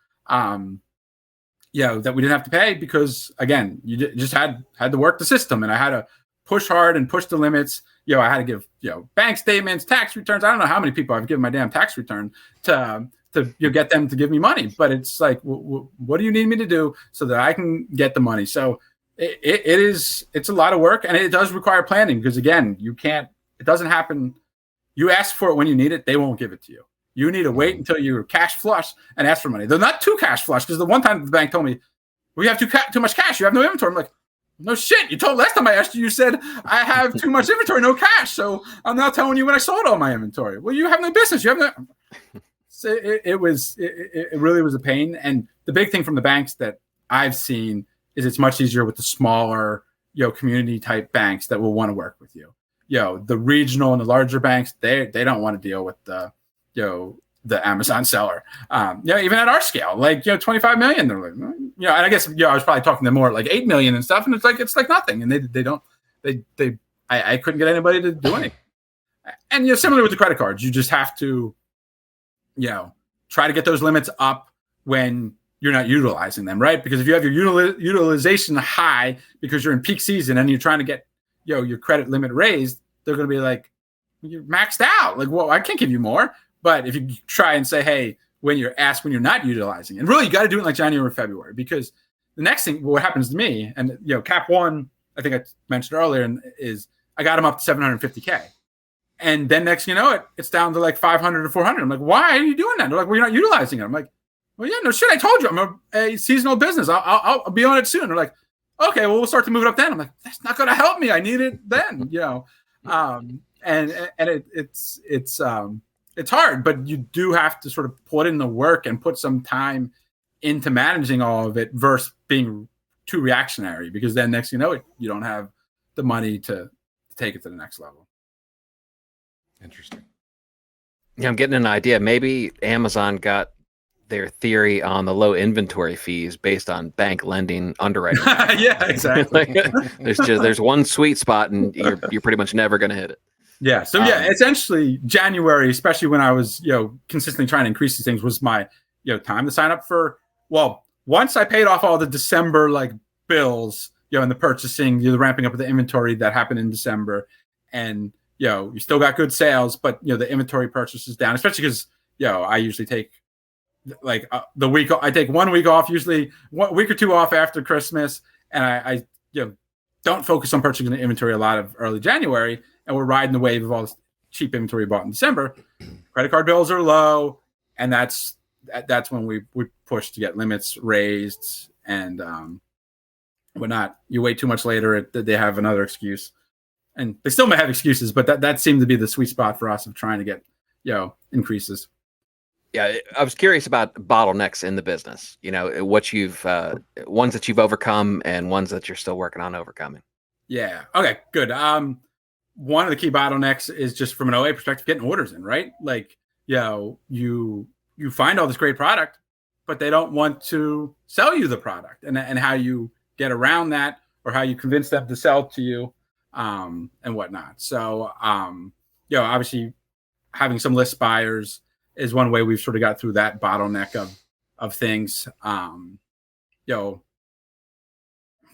we didn't have to pay because, again, you just had to work the system, and I had to push hard and push the limits. I had to give, bank statements, tax returns. I don't know how many people I've given my damn tax return to get them to give me money, but it's like, what do you need me to do so that I can get the money? So it's a lot of work, and it does require planning because, again, it doesn't happen. You ask for it when you need it, they won't give it to you. You need to wait until you're cash flush and ask for money. They're not too cash flush because the one time the bank told me, we have too much cash. You have no inventory. I'm like, no shit. You told last time I asked you, you said I have too much inventory, no cash. So I'm now telling you when I sold all my inventory. Well, you have no business. You have no. So it really was a pain. And the big thing from the banks that I've seen is it's much easier with the smaller, community type banks that will want to work with you. The regional and the larger banks, they don't want to deal with the Amazon seller. Even at our scale, like, 25 million, they're like, and I guess, I was probably talking to them more like 8 million and stuff. And it's like nothing. And I couldn't get anybody to do anything. And, similar with the credit cards, you just have to, try to get those limits up when you're not utilizing them, right? Because if you have your utilization high because you're in peak season and you're trying to get, your credit limit raised, they're going to be like, you're maxed out. Like, well, I can't give you more. But if you try and say, hey, when you're not utilizing it, and really you got to do it like January or February, because the next thing, what happens to me, and Cap One, I think I mentioned earlier, is I got them up to 750K. And then next, it's down to like 500 or 400. I'm like, why are you doing that? They're like, well, you're not utilizing it. I'm like, well, yeah, no shit. I told you I'm a seasonal business. I'll be on it soon. They're like, okay, well, we'll start to move it up then. I'm like, that's not going to help me. I need it then, and it's hard, but you do have to sort of put in the work and put some time into managing all of it versus being too reactionary, because then next you don't have the money to take it to the next level. Interesting. Yeah, I'm getting an idea. Maybe Amazon got their theory on the low inventory fees based on bank lending underwriting. Yeah, exactly. there's one sweet spot, and you're pretty much never going to hit it. Yeah. So essentially January, especially when I was, consistently trying to increase these things, was my, time to sign up for. Well, once I paid off all the December bills, and the purchasing, the ramping up of the inventory that happened in December, and you still got good sales, but the inventory purchase is down, especially because I usually take the week. I take 1 week off, usually 1 week or two off after Christmas, and I don't focus on purchasing the inventory a lot of early January. And we're riding the wave of all this cheap inventory bought in December. Credit card bills are low, and that's when we push to get limits raised and whatnot. You wait too much later, they have another excuse, and they still may have excuses, but that seemed to be the sweet spot for us of trying to get increases. Yeah, I was curious about bottlenecks in the business. What you've ones that you've overcome and ones that you're still working on overcoming. Yeah. Okay. Good. One of the key bottlenecks is just from an OA perspective, getting orders in, right? Like, you find all this great product, but they don't want to sell you the product, and how you get around that, or how you convince them to sell to you, and whatnot. So, obviously having some list buyers is one way we've sort of got through that bottleneck of things.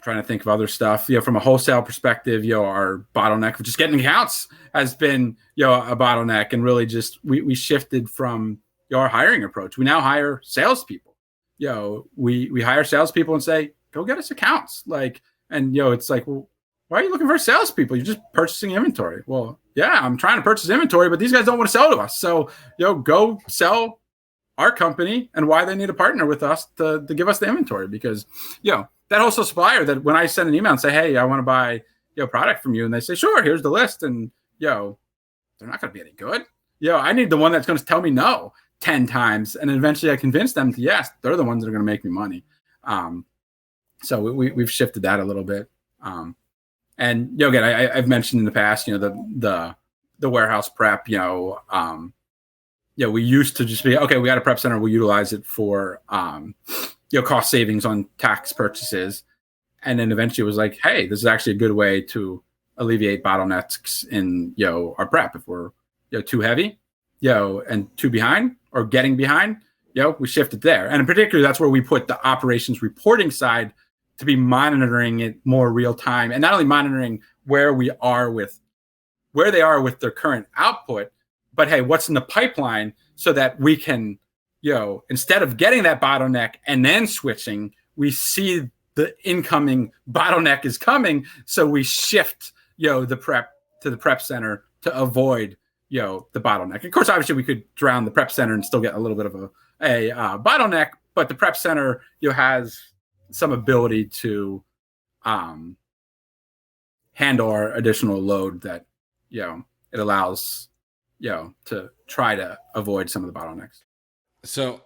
Trying to think of other stuff, from a wholesale perspective, our bottleneck of just getting accounts has been, a bottleneck, and really just, we shifted from our hiring approach. We now hire salespeople. We hire salespeople and say, go get us accounts. It's like, well, why are you looking for salespeople? You're just purchasing inventory. Well, yeah, I'm trying to purchase inventory, but these guys don't want to sell to us. So, go sell our company and why they need to partner with us to give us the inventory, because, that wholesale supplier, that when I send an email and say, hey, I want to buy, product from you, and they say, sure, here's the list. And, they're not going to be any good. I need the one that's going to tell me no 10 times. And then eventually I convince them to yes, they're the ones that are going to make me money. So we've shifted that a little bit. And, again, I've mentioned in the past, the warehouse prep, we used to just be, okay, we got a prep center, we'll utilize it for, cost savings on tax purchases. And then eventually it was like, hey, this is actually a good way to alleviate bottlenecks in, our prep. If we're, too heavy, and too behind or getting behind, we shifted there. And in particular, that's where we put the operations reporting side to be monitoring it more real time, and not only monitoring where they are with their current output, but hey, what's in the pipeline, so that we can, instead of getting that bottleneck and then switching, we see the incoming bottleneck is coming. So we shift, the prep to the prep center to avoid, the bottleneck. Of course, obviously we could drown the prep center and still get a little bit of a bottleneck, but the prep center, has some ability to handle our additional load that, it allows, to try to avoid some of the bottlenecks. So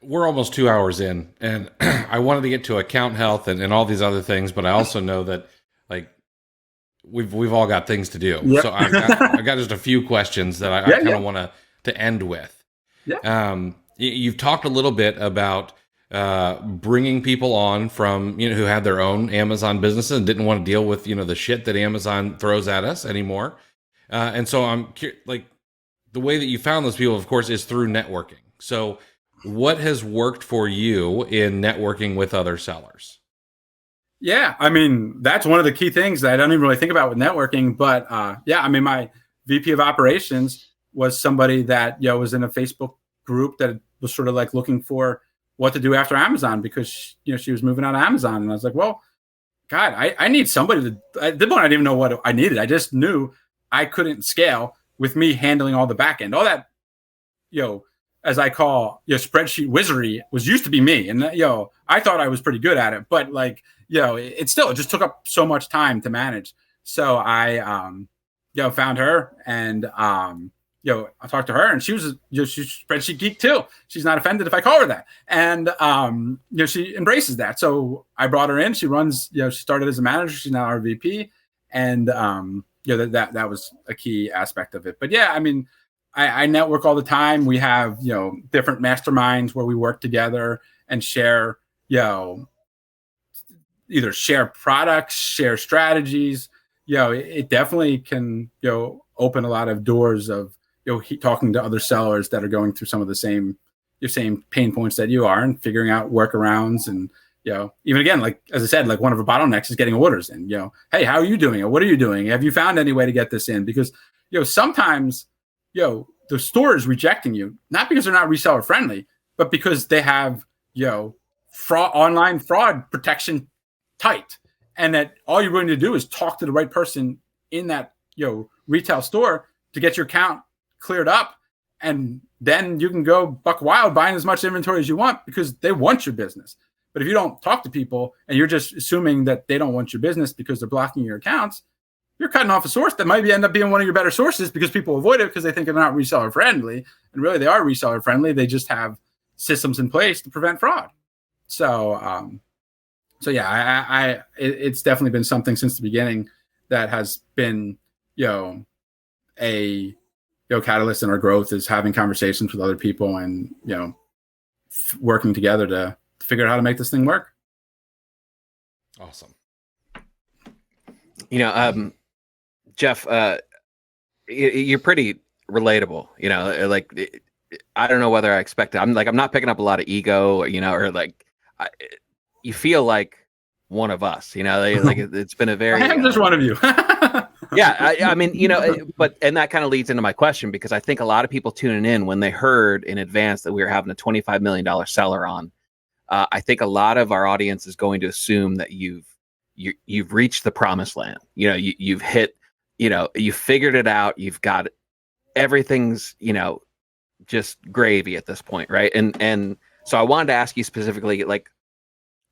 we're almost 2 hours in, and I wanted to get to account health and all these other things, but I also know that we've all got things to do. Yep. So I got just a few questions that I kind of want to end with. Yeah. You've talked a little bit about bringing people on from, who had their own Amazon businesses and didn't want to deal with, the shit that Amazon throws at us anymore. And so I'm the way that you found those people, of course, is through networking. So what has worked for you in networking with other sellers? Yeah, I mean, that's one of the key things that I don't even really think about with networking. But my VP of operations was somebody that, was in a Facebook group that was sort of like looking for what to do after Amazon, because, she was moving out of Amazon. And I was like, well, God, I need somebody to, I didn't even know what I needed. I just knew I couldn't scale with me handling all the back end. All that, as I call, spreadsheet wizardry used to be me. And, I thought I was pretty good at it, but it just took up so much time to manage. So I, found her, and, I talked to her, and she was, she's a spreadsheet geek too. She's not offended if I call her that. And, she embraces that. So I brought her in. She runs, she started as a manager. She's now our VP. And, that was a key aspect of it. But yeah, I mean, I network all the time. We have, different masterminds where we work together and share, either share products, share strategies. It definitely can, open a lot of doors of, talking to other sellers that are going through some of the same pain points that you are, and figuring out workarounds. And, even again, like, as I said, like, one of the bottlenecks is getting orders in, hey, how are you doing? Or what are you doing? Have you found any way to get this in? Because, sometimes, the store is rejecting you, not because they're not reseller friendly, but because they have, online fraud protection tight. And that all you're going to do is talk to the right person in that, retail store to get your account cleared up. And then you can go buck wild buying as much inventory as you want, because they want your business. But if you don't talk to people and you're just assuming that they don't want your business because they're blocking your accounts, you're cutting off a source that might end up being one of your better sources, because people avoid it because they think they're not reseller friendly. And really, they are reseller friendly. They just have systems in place to prevent fraud. So, it's definitely been something since the beginning that has been, a catalyst in our growth, is having conversations with other people and, working together to figure out how to make this thing work. Awesome. Jeff, you're pretty relatable, like, I don't know whether I expect it. I'm not picking up a lot of ego, or like, you feel like one of us, like it's been a very, I am just one of you. yeah. I mean, and that kind of leads into my question, because I think a lot of people tuning in when they heard in advance that we were having a $25 million seller on, I think a lot of our audience is going to assume that you've reached the promised land. You've hit, you figured it out. You've got everything's, just gravy at this point, right? And so I wanted to ask you specifically, like,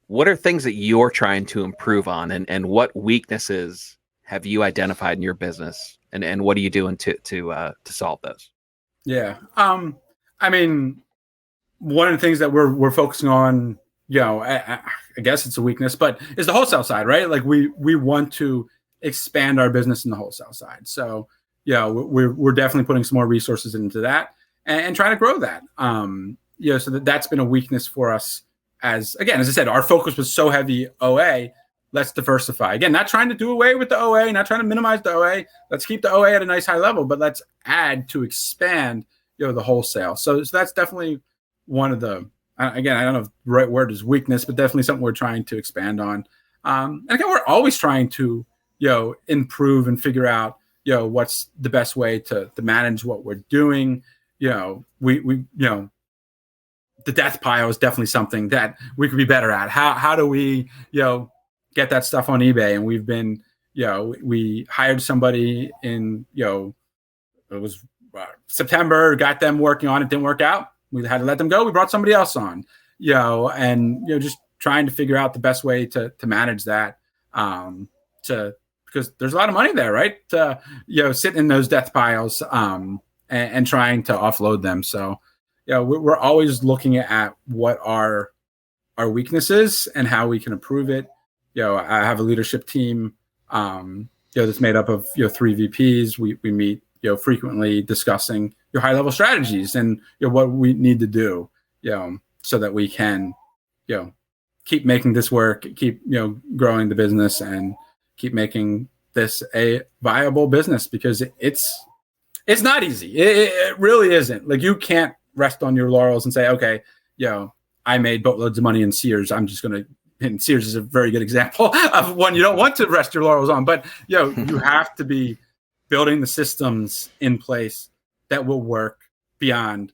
what are things that you're trying to improve on, and what weaknesses have you identified in your business, and what are you doing to solve those? Yeah. I mean, one of the things that we're focusing on, I guess it's a weakness, but is the wholesale side, right? Like we want to expand our business in the wholesale side. So, we're definitely putting some more resources into that and trying to grow that. So that's been a weakness for us. As I said, our focus was so heavy OA. Let's diversify. Again, not trying to do away with the OA, not trying to minimize the OA. Let's keep the OA at a nice high level, but let's add to expand, the wholesale. So that's definitely one of the, again, I don't know if the right word is weakness, but definitely something we're trying to expand on. And again, we're always trying to, improve and figure out, what's the best way to manage what we're doing. The death pile is definitely something that we could be better at. How do we, get that stuff on eBay? And we've been, we hired somebody in, it was September, got them working on it, didn't work out. We had to let them go. We brought somebody else on, just trying to figure out the best way to manage that, because there's a lot of money there, right? To, sit in those death piles, and trying to offload them. So, we're always looking at what are our weaknesses and how we can improve it. I have a leadership team, that's made up of, 3 VPs. We meet, frequently discussing your high level strategies and what we need to do, so that we can, keep making this work, keep, growing the business and keep making this a viable business, because it's not easy. It really isn't. Like, you can't rest on your laurels and say, okay, I made boatloads of money in Sears. I'm just going to, and Sears is a very good example of one you don't want to rest your laurels on, but you have to be building the systems in place that will work beyond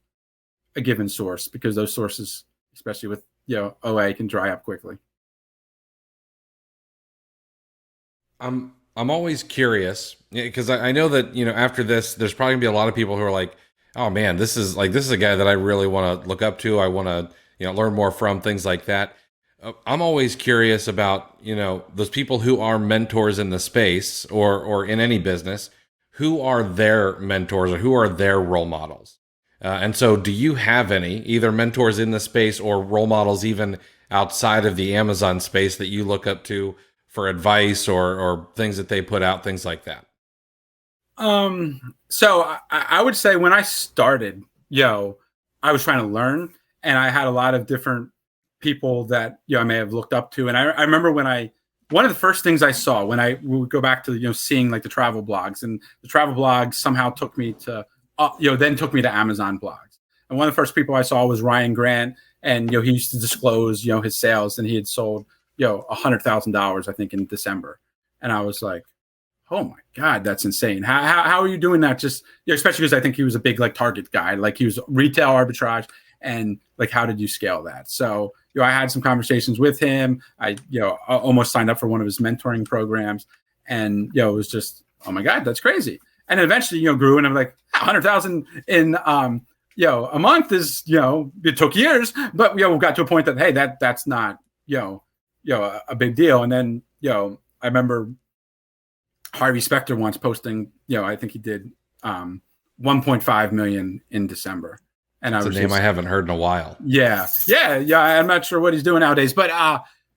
a given source, because those sources, especially with, OA, can dry up quickly. I'm always curious, because I know that, after this, there's probably gonna be a lot of people who are like, oh man, this is a guy that I really want to look up to. I want to, learn more from, things like that. I'm always curious about, those people who are mentors in the space or in any business. Who are their mentors or who are their role models? And so do you have any, either mentors in the space or role models even outside of the Amazon space, that you look up to for advice or things that they put out, things like that? So I would say when I started, I was trying to learn, and I had a lot of different people that, I may have looked up to. And I remember one of the first things I saw when I would go back to, seeing like the travel blogs, and the travel blogs somehow took me to, then took me to Amazon blogs. And one of the first people I saw was Ryan Grant. And, he used to disclose, his sales, and he had sold, $100,000, I think, in December. And I was like, oh my God, that's insane. How are you doing that? Just, especially because I think he was a big, like, target guy, like he was retail arbitrage, and like, how did you scale that? So, I had some conversations with him. I almost signed up for one of his mentoring programs, and, it was just, oh my God, that's crazy. And then eventually, grew, and I'm like, 100,000 in, a month is, it took years, but, we got to a point that, hey, that's not, a big deal. And then, I remember Harvey Specter once posting, I think he did 1.5 million in December. And That's a name I haven't heard in a while. Yeah. I'm not sure what he's doing nowadays, but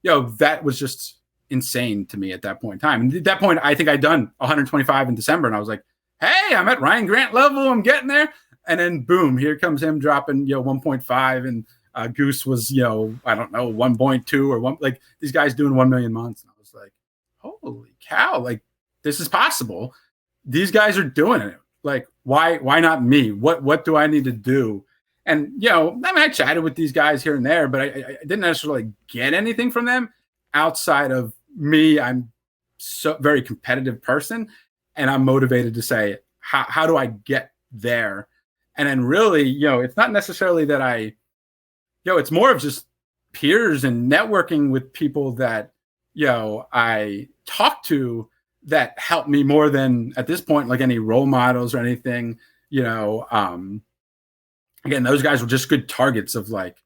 that was just insane to me at that point in time. And at that point, I think I'd done 125 in December, and I was like, hey, I'm at Ryan Grant level. I'm getting there. And then boom, here comes him dropping 1.5, and Goose was, I don't know, 1.2 or one, like these guys doing 1 million months. And I was like, holy cow, like this is possible. These guys are doing it. Like, why not me? What do I need to do? And, I chatted with these guys here and there, but I didn't necessarily get anything from them outside of me. I'm so very competitive person, and I'm motivated to say, how do I get there? And then really, it's not necessarily that it's more of just peers and networking with people that, I talk to that help me more than at this point, like any role models or anything, again, those guys were just good targets of like,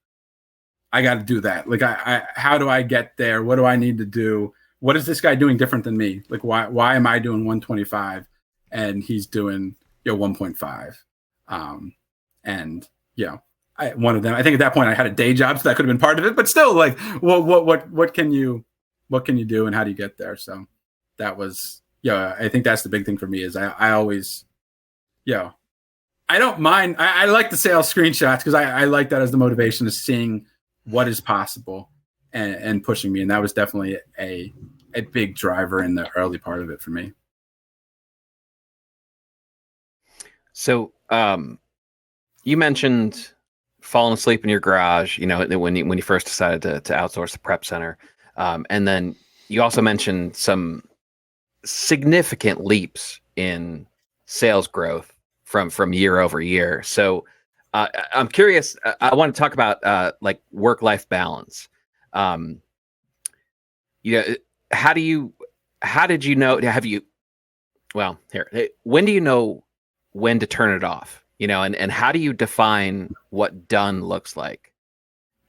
I got to do that. Like, how do I get there? What do I need to do? What is this guy doing different than me? Like, why am I doing 125 and he's doing, 1.5? And one of them, I think at that point I had a day job, so that could have been part of it, but still like, what can you do and how do you get there? So that was, I think that's the big thing for me is I always, I don't mind. I like the sales screenshots because I like that as the motivation of seeing what is possible and pushing me. And that was definitely a big driver in the early part of it for me. So you mentioned falling asleep in your garage, when you first decided to outsource the prep center. And then you also mentioned some significant leaps in sales growth from year over year. So I'm curious. I want to talk about like work-life balance. How did you know? When do you know when to turn it off? And how do you define what done looks like?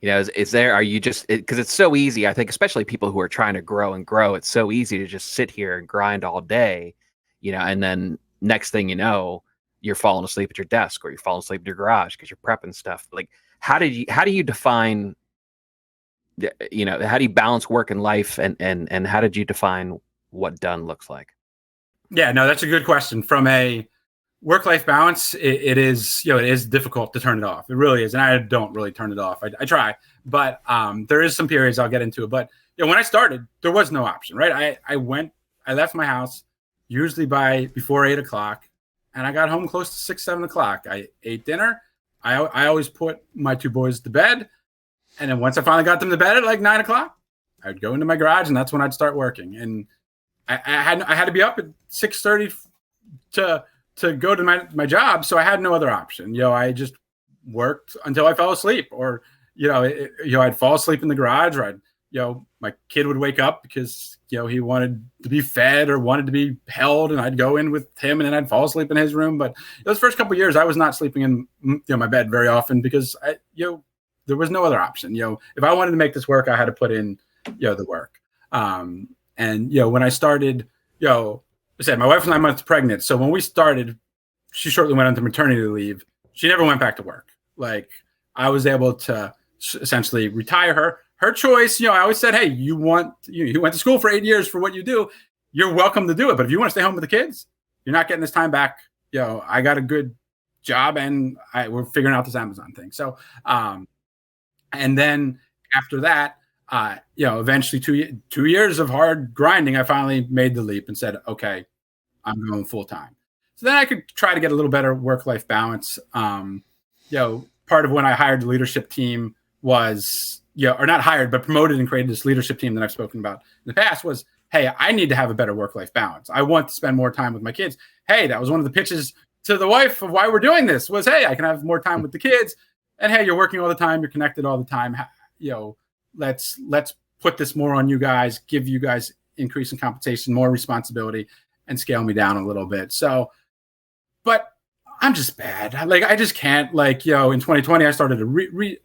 Are you just, because it's so easy, I think, especially people who are trying to grow and grow, it's so easy to just sit here and grind all day, and then next thing you know, you're falling asleep at your desk or you're falling asleep in your garage because you're prepping stuff. Like, how do you define, how do you balance work and life, and how did you define what done looks like? Yeah, no, that's a good question. From a work-life balance, it is, it is difficult to turn it off. It really is. And I don't really turn it off. I try, but there is some periods I'll get into it. But when I started, there was no option, right? I left my house usually before 8 o'clock, and I got home close to 6, 7 o'clock. I ate dinner. I always put my two boys to bed. And then once I finally got them to bed at like 9 o'clock, I would go into my garage, and that's when I'd start working. And I had to be up at 6:30 to go to my job. So I had no other option. I just worked until I fell asleep, or, I'd fall asleep in the garage, or my kid would wake up because, he wanted to be fed or wanted to be held, and I'd go in with him, and then I'd fall asleep in his room. But those first couple of years, I was not sleeping in, my bed very often because there was no other option. If I wanted to make this work, I had to put in, the work. And, when I started, I said my wife was 9 months pregnant. So when we started, she shortly went on maternity leave. She never went back to work. Like, I was able to essentially retire her. Her choice, I always said, hey, you went to school for 8 years for what you do. You're welcome to do it. But if you want to stay home with the kids, you're not getting this time back. I got a good job, and we're figuring out this Amazon thing. So, and then after that, eventually 2 years of hard grinding, I finally made the leap and said, okay, I'm going full time. So then I could try to get a little better work-life balance. Part of when I hired the leadership team was, or not hired, but promoted and created this leadership team that I've spoken about in the past was, hey, I need to have a better work-life balance. I want to spend more time with my kids. Hey, that was one of the pitches to the wife of why we're doing this was, hey, I can have more time with the kids. And hey, you're working all the time. You're connected all the time. Let's put this more on you guys, give you guys increase in compensation, more responsibility, and scale me down a little bit. So, but I'm just bad. Like, I just can't, like, in 2020, I started a real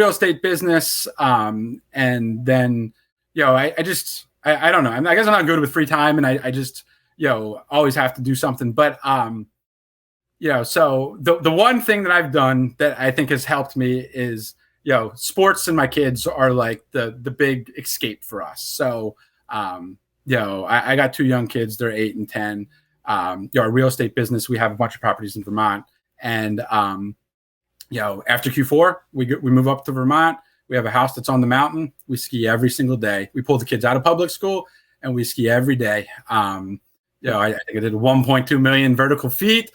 estate business. And then, I don't know. I guess I'm not good with free time, and I just, always have to do something. But, so the one thing that I've done that I think has helped me is, sports and my kids are like the big escape for us. So, I got 2 young kids. They're 8 and 10. Our real estate business, we have a bunch of properties in Vermont, and after Q4, we move up to Vermont. We have a house that's on the mountain. We ski every single day. We pull the kids out of public school and we ski every day. I think I did 1.2 million vertical feet.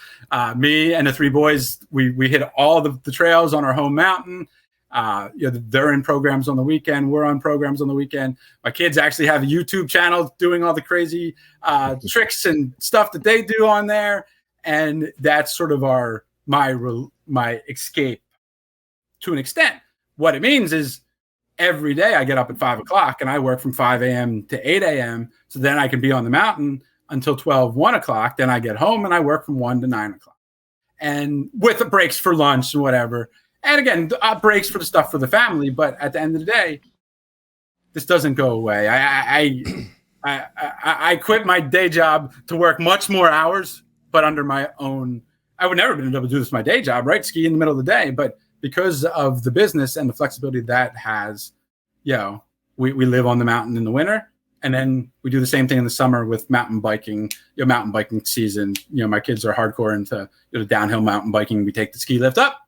Me and the three boys, we hit all the trails on our home mountain. They're in programs on the weekend. We're on programs on the weekend. My kids actually have a YouTube channel doing all the crazy tricks and stuff that they do on there. And that's sort of my escape to an extent. What it means is every day I get up at 5 o'clock and I work from 5 a.m. to 8 a.m. So then I can be on the mountain until 1 o'clock. Then I get home and I work from 1 to 9 o'clock. And with the breaks for lunch and whatever. And again, breaks for the stuff for the family. But at the end of the day, this doesn't go away. I quit my day job to work much more hours, but under my own. I would never have been able to do this my day job, right? Ski in the middle of the day. But because of the business and the flexibility that has, we live on the mountain in the winter. And then we do the same thing in the summer with mountain biking, mountain biking season. My kids are hardcore into downhill mountain biking. We take the ski lift up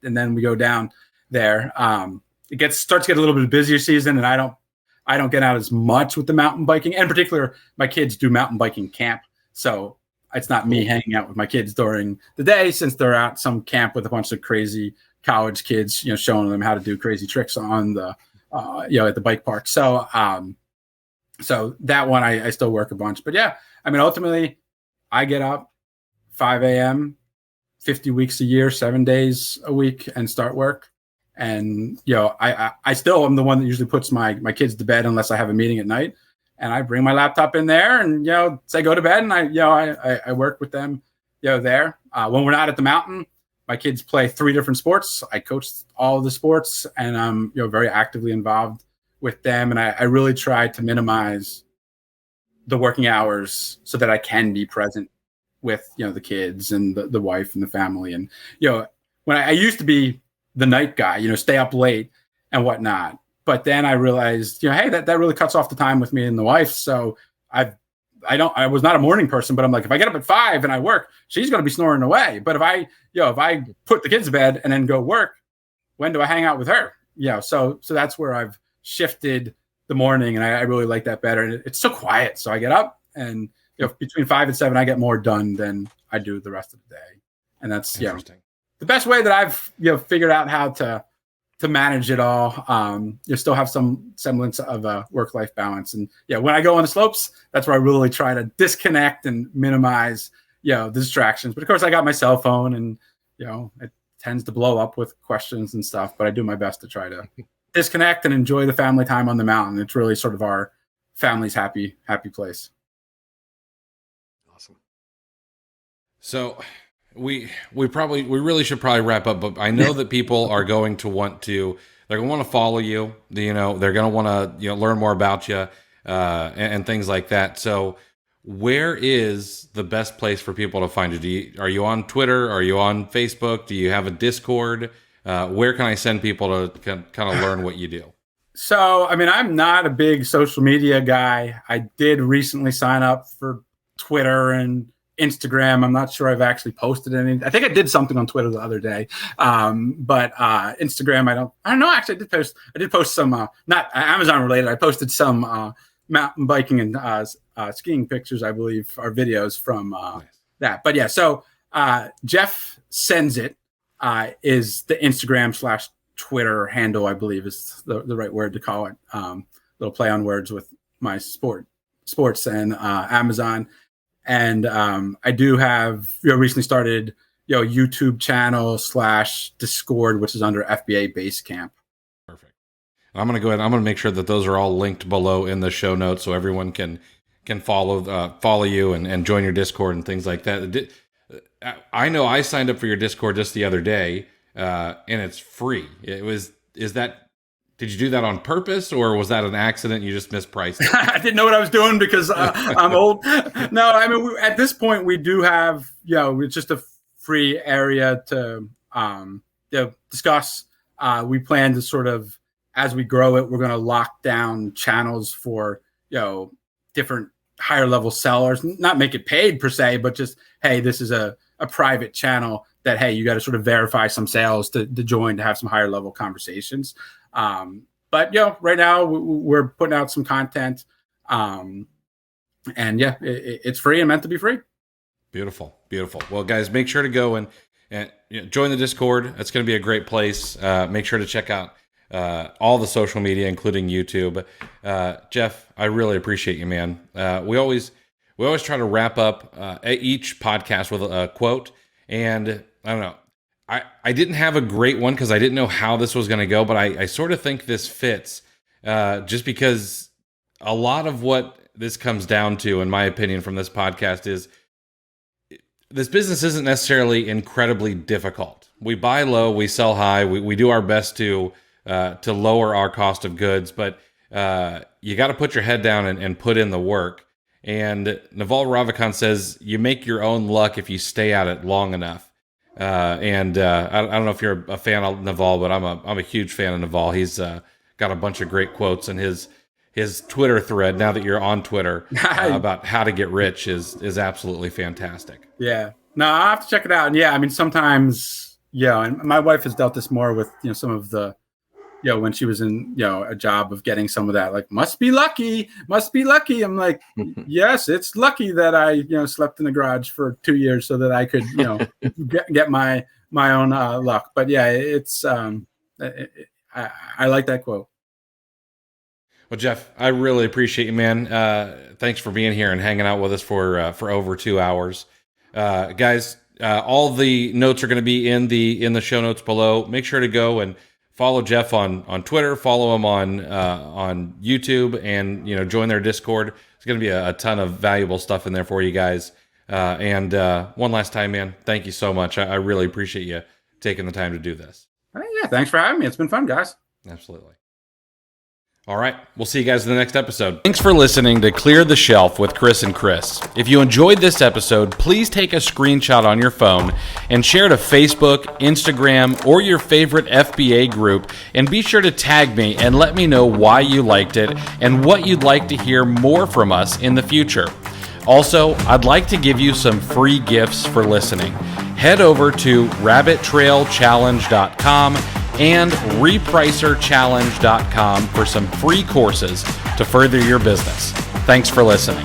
and then we go down there. It starts to get a little bit busier season, and I don't get out as much with the mountain biking. And in particular, my kids do mountain biking camp. So it's not me hanging out with my kids during the day, since they're at some camp with a bunch of crazy college kids, showing them how to do crazy tricks on the, at the bike park. So, so that one I still work a bunch. But yeah, I mean, ultimately, I get up 5 a.m., 50 weeks a year, 7 days a week, and start work. And, I still am the one that usually puts my kids to bed unless I have a meeting at night. And I bring my laptop in there and, say go to bed, and I work with them, there. When we're not at the mountain, my kids play 3 different sports. I coach all of the sports, and I'm, very actively involved with them. And I really try to minimize the working hours so that I can be present with, the kids and the wife and the family. And, when I used to be the night guy, stay up late and whatnot. But then I realized, hey, that really cuts off the time with me and the wife. So I was not a morning person, but I'm like, if I get up at 5 and I work, she's going to be snoring away. But if I put the kids to bed and then go work, when do I hang out with her? So that's where I've shifted the morning, and I really like that better. And it's so quiet. So I get up, and between 5 and 7, I get more done than I do the rest of the day. And that's the best way that I've figured out how to manage it all. You still have some semblance of a work-life balance. And when I go on the slopes, that's where I really try to disconnect and minimize, the distractions. But of course I got my cell phone, and, it tends to blow up with questions and stuff, but I do my best to try to disconnect and enjoy the family time on the mountain. It's really sort of our family's happy place. Awesome. So we really should probably wrap up, but I know that people are going to want to follow you. They're going to want to learn more about you and things like that. So where is the best place for people to find you? Are you on Twitter? Are you on Facebook? Do you have a Discord? Where can I send people to kind of learn what you do? So, I mean, I'm not a big social media guy. I did recently sign up for Twitter and Instagram. I'm not sure I've actually posted any. I think I did something on Twitter the other day. But Instagram, I don't know. Actually, I did post some, not Amazon related. I posted some mountain biking and skiing pictures, I believe, or videos from that. But yeah, so Jeff Sends It is the Instagram / Twitter handle, I believe is the right word to call it. Little play on words with my sports and Amazon. And I do have recently started YouTube channel / Discord, which is under FBA Basecamp. Perfect. I'm going to go ahead. I'm going to make sure that those are all linked below in the show notes, so everyone can follow you and join your Discord and things like that. I know I signed up for your Discord just the other day, and it's free. Did you do that on purpose, or was that an accident? You just mispriced it? I didn't know what I was doing because I'm old. No, I mean, at this point, we do have, it's just a free area to discuss. We plan to sort of, as we grow it, we're going to lock down channels for, different higher level sellers, not make it paid per se, but just, hey, this is a private channel that, hey, you got to sort of verify some sales to join, to have some higher level conversations. But right now we're putting out some content, and it's free and meant to be free. Beautiful. Well, guys, make sure to go and join the Discord. It's going to be a great place. Make sure to check out all the social media, including YouTube. Jeff, I really appreciate you, man. We always try to wrap up each podcast with a quote, and I don't know. I didn't have a great one because I didn't know how this was going to go, but I sort of think this fits just because a lot of what this comes down to, in my opinion, from this podcast is this business isn't necessarily incredibly difficult. We buy low, we sell high, we do our best to lower our cost of goods, but you got to put your head down and put in the work. And Naval Ravikant says you make your own luck if you stay at it long enough. I don't know if you're a fan of Naval, but I'm a huge fan of Naval. He's got a bunch of great quotes, and his Twitter thread, now that you're on Twitter, about how to get rich is absolutely fantastic. Yeah, no, I have to check it out. And yeah, I mean, sometimes, and my wife has dealt this more with some of the, when she was in a job of getting some of that, like, must be lucky. I'm like, yes, it's lucky that I slept in the garage for 2 years so that I could get my own luck. But yeah, it's I like that quote. Well, Jeff, I really appreciate you, man. Thanks for being here and hanging out with us for over 2 hours. Guys, all the notes are going to be in the show notes below. Make sure to go and follow Jeff on Twitter, follow him on YouTube, and join their Discord. There's going to be a ton of valuable stuff in there for you guys. And one last time, man, thank you so much. I really appreciate you taking the time to do this. Yeah, thanks for having me. It's been fun, guys. Absolutely. All right, we'll see you guys in the next episode. Thanks for listening to Clear the Shelf with Chris and Chris. If you enjoyed this episode, please take a screenshot on your phone and share it to Facebook, Instagram, or your favorite FBA group, and be sure to tag me and let me know why you liked it and what you'd like to hear more from us in the future. Also, I'd like to give you some free gifts for listening. Head over to rabbittrailchallenge.com and repricerchallenge.com for some free courses to further your business. Thanks for listening.